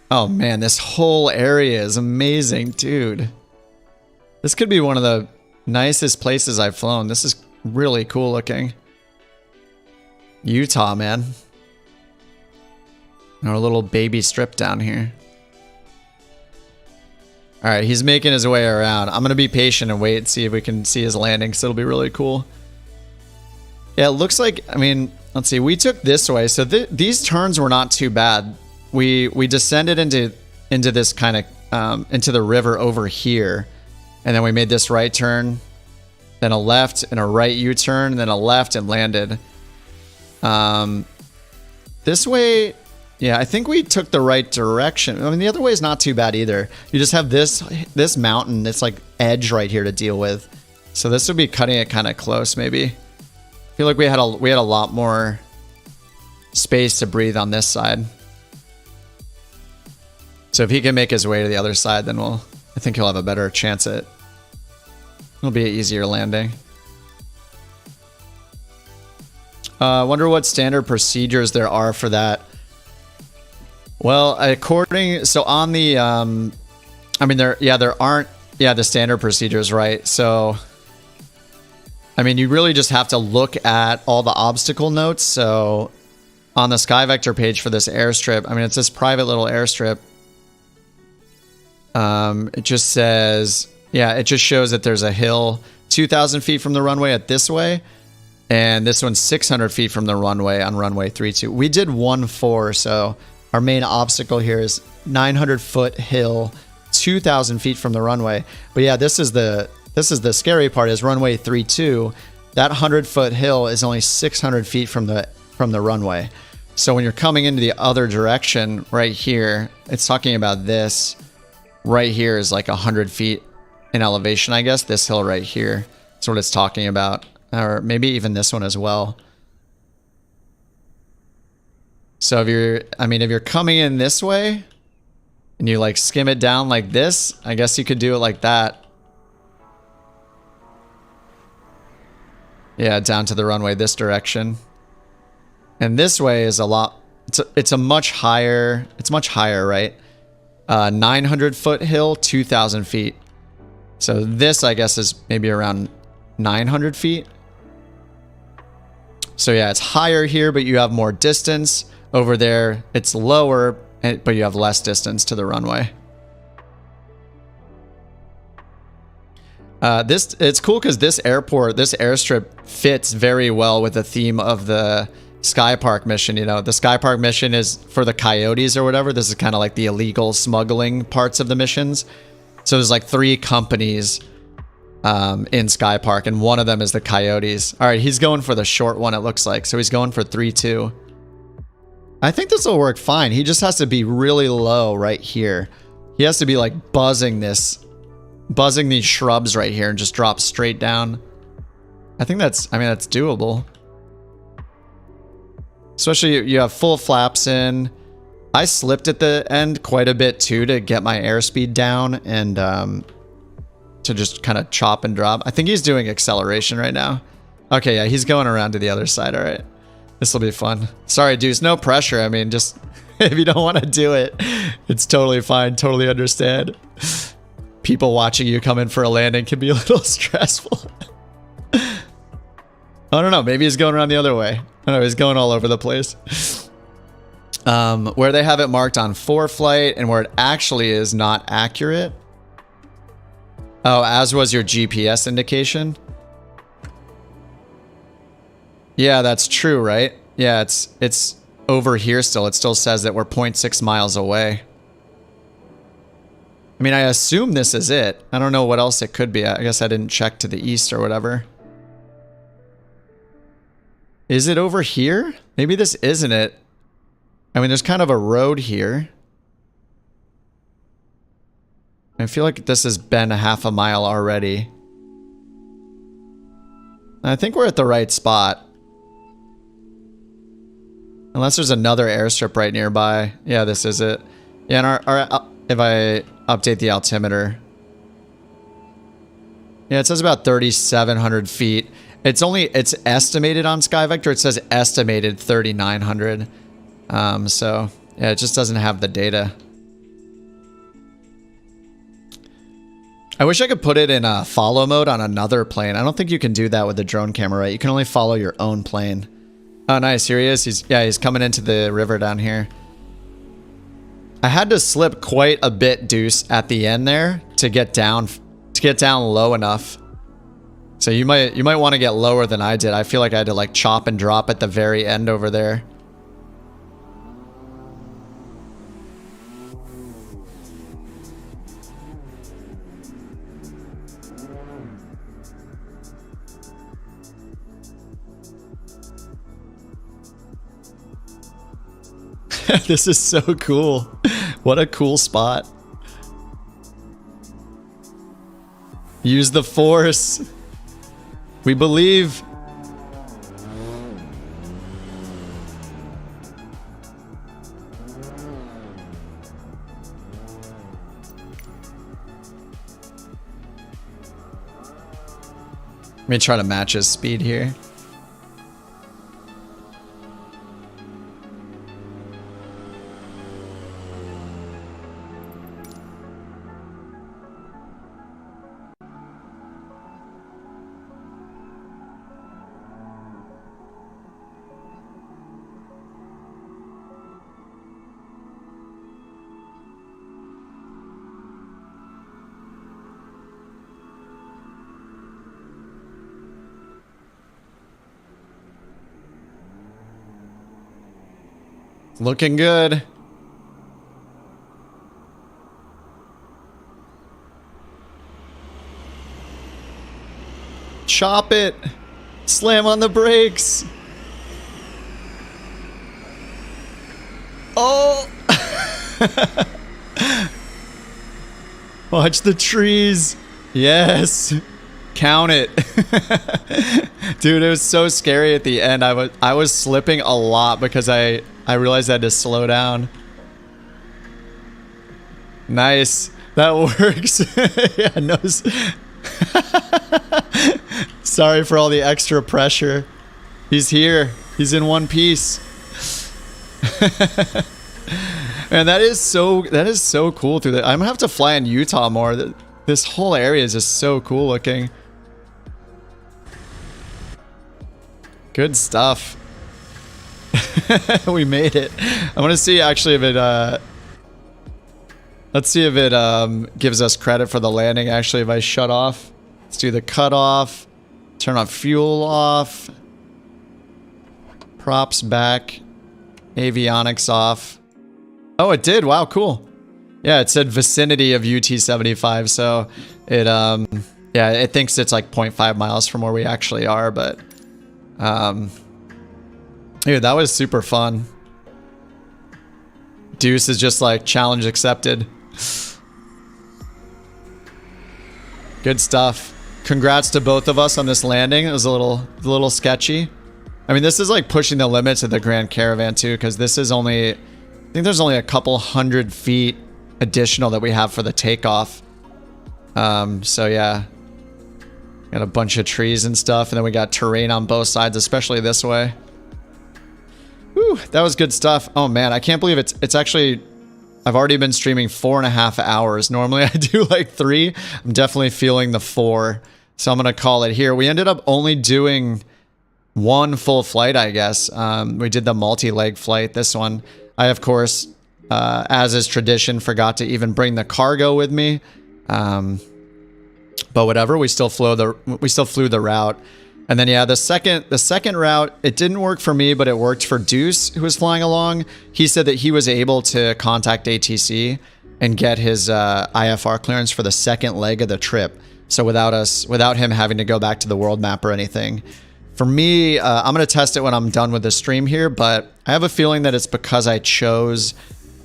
Speaker 1: Oh man, this whole area is amazing, dude. This could be one of the nicest places I've flown. This is really cool looking. Utah, man. Our little baby strip down here. All right, he's making his way around. I'm going to be patient and wait and see if we can see his landing, because it'll be really cool. Yeah, it looks like, I mean, let's see. We took this way, so these turns were not too bad. We descended into this kind of, into the river over here. And then we made this right turn, then a left and a right U-turn, and then a left and landed. This way, yeah, I think we took the right direction. I mean, the other way is not too bad either. You just have this mountain, this like edge right here to deal with. So this would be cutting it kind of close, maybe. I feel like we had a lot more space to breathe on this side. So if he can make his way to the other side, then I think he'll have a better chance at. It'll be an easier landing. I wonder what standard procedures there are for that. Well, so on the, I mean, there aren't, the standard procedures, right? So, I mean, you really just have to look at all the obstacle notes. So on the SkyVector page for this airstrip, I mean, it's this private little airstrip. It just says, it just shows that there's a hill 2,000 feet from the runway at this way. And this one's 600 feet from the runway on runway 32. We did 1-4, so our main obstacle here is 900-foot hill, 2,000 feet from the runway. But yeah, this is the scary part is runway 32. That 100-foot hill is only 600 feet from the runway. So when you're coming into the other direction right here, it's talking about this. Right here is like 100 feet in elevation, I guess. This hill right here. That's what it's talking about. Or maybe even this one as well. So if you're coming in this way and you like skim it down like this, I guess you could do it like that. Yeah, down to the runway this direction. And this way is a lot, it's much higher, right? 900-foot hill, 2,000 feet. So this, I guess, is maybe around 900 feet. So yeah, it's higher here, but you have more distance. Over there, it's lower, but you have less distance to the runway. It's cool because this airstrip fits very well with the theme of the Skypark mission. You know, the Skypark mission is for the coyotes or whatever. This is kind of like the illegal smuggling parts of the missions. So there's like 3 companies in Skypark, and one of them is the coyotes. All right, he's going for the short one, it looks like. So he's going for 3-2. I think this will work fine. He just has to be really low right here. He has to be like buzzing these shrubs right here and just drop straight down. I think that's doable. Especially you have full flaps in. I slipped at the end quite a bit too to get my airspeed down and to just kind of chop and drop. I think he's doing acceleration right now. Okay, yeah, he's going around to the other side. All right. This will be fun. Sorry, dudes, no pressure. I mean, just if you don't want to do it, it's totally fine. Totally understand. People watching you come in for a landing can be a little stressful. I don't know. Maybe he's going around the other way. I don't know. He's going all over the place. Where they have it marked on ForeFlight and where it actually is not accurate. Oh, as was your GPS indication. Yeah, that's true, right? Yeah, it's over here still. It still says that we're 0.6 miles away. I mean, I assume this is it. I don't know what else it could be. I guess I didn't check to the east or whatever. Is it over here? Maybe this isn't it. I mean, there's kind of a road here. I feel like this has been a half a mile already. I think we're at the right spot. Unless there's another airstrip right nearby. Yeah, this is it. Yeah, and our if I update the altimeter. Yeah, it says about 3,700 feet. It's estimated on SkyVector. It says estimated 3,900. So yeah, it just doesn't have the data. I wish I could put it in follow mode on another plane. I don't think you can do that with the drone camera, right? You can only follow your own plane. Oh, nice. Here he is. He's coming into the river down here. I had to slip quite a bit, Deuce, at the end there to get down low enough. So you might want to get lower than I did. I feel like I had to like chop and drop at the very end over there. This is so cool. What a cool spot. Use the force. We believe. Let me try to match his speed here. Looking good. Chop it. Slam on the brakes. Oh. Watch the trees. Yes. Count it. Dude, it was so scary at the end. I was slipping a lot because I realized I had to slow down. Nice. That works. Yeah, no. Sorry for all the extra pressure. He's here. He's in one piece. And that is so cool through that. I'm gonna have to fly in Utah more. This whole area is just so cool looking. Good stuff. We made it. I want to see actually if it let's see if it gives us credit for the landing. Actually, if I shut off, let's do the cutoff, turn on fuel off, props back, avionics off. Oh, it did. Wow, cool. Yeah, it said vicinity of UT-75, so it yeah, it thinks it's like 0.5 miles from where we actually are, but dude, that was super fun. Deuce is just like challenge accepted. Good stuff. Congrats to both of us on this landing. It was a little sketchy. I mean, this is like pushing the limits of the Grand Caravan too, because this is only, I think there's only a couple 100 feet additional that we have for the takeoff. So yeah, got a bunch of trees and stuff, and then we got terrain on both sides, especially this way. Whew, that was good stuff. Oh man, I can't believe it's actually, I've already been streaming 4.5 hours. Normally I do like 3. I'm definitely feeling the 4. So I'm gonna call it here. We ended up only doing 1 full flight, I guess. We did the multi-leg flight, this one. I, of course, as is tradition, forgot to even bring the cargo with me. But whatever, we still flew the route. And then yeah, the second route, it didn't work for me, but it worked for Deuce, who was flying along. He said that he was able to contact ATC and get his IFR clearance for the second leg of the trip. So without him having to go back to the world map or anything. For me, I'm going to test it when I'm done with the stream here, but I have a feeling that it's because I chose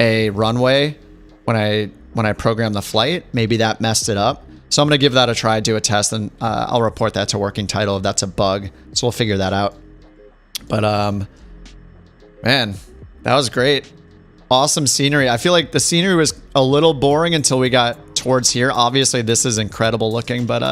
Speaker 1: a runway when I when I programmed the flight. Maybe that messed it up. So I'm going to give that a try, do a test, and I'll report that to working title if that's a bug. So we'll figure that out. But man, that was great. Awesome scenery. I feel like the scenery was a little boring until we got towards here. Obviously, this is incredible looking, but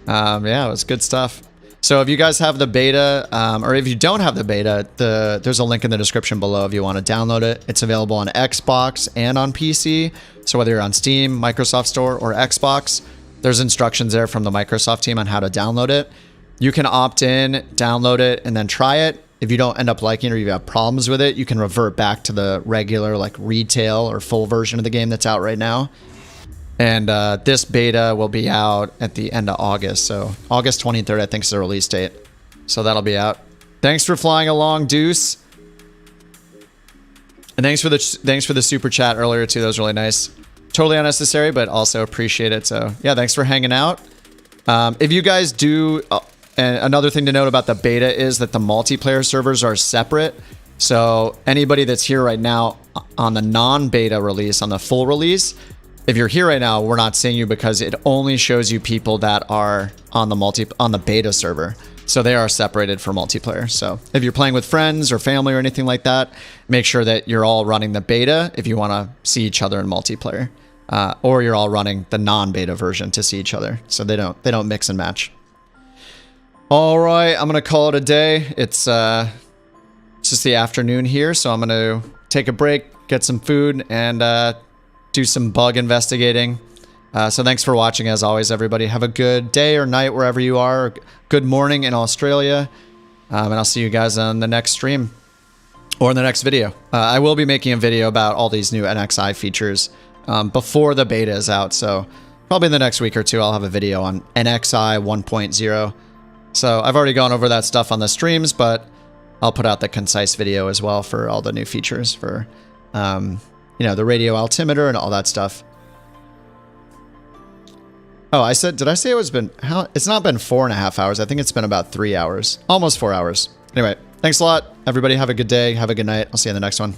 Speaker 1: yeah, it was good stuff. So if you guys have the beta, or if you don't have the beta, there's a link in the description below if you want to download it. It's available on Xbox and on PC. So whether you're on Steam, Microsoft Store, or Xbox, there's instructions there from the Microsoft team on how to download it. You can opt in, download it, and then try it. If you don't end up liking it or you have problems with it, you can revert back to the regular like retail or full version of the game that's out right now. And this beta will be out at the end of August. So August 23rd, I think, is the release date. So that'll be out. Thanks for flying along, Deuce. And thanks for the super chat earlier too. That was really nice. Totally unnecessary, but also appreciate it. So yeah, thanks for hanging out. If you guys do, and another thing to note about the beta is that the multiplayer servers are separate. So anybody that's here right now on the non-beta release, on the full release, if you're here right now, we're not seeing you because it only shows you people that are on the beta server. So they are separated for multiplayer. So if you're playing with friends or family or anything like that, make sure that you're all running the beta if you want to see each other in multiplayer, or you're all running the non-beta version to see each other. So they don't mix and match. All right, I'm gonna call it a day. It's just the afternoon here, so I'm gonna take a break, get some food, and do some bug investigating. So thanks for watching as always, everybody. Have a good day or night wherever you are. Good morning in Australia. And I'll see you guys on the next stream or in the next video. I will be making a video about all these new NXI features before the beta is out. So probably in the next week or two, I'll have a video on NXI 1.0. So I've already gone over that stuff on the streams, but I'll put out the concise video as well for all the new features for, you know, the radio altimeter and all that stuff. Oh, did I say it's not been 4.5 hours. I think it's been about 3 hours, almost 4 hours. Anyway, thanks a lot, everybody. Have a good day. Have a good night. I'll see you in the next one.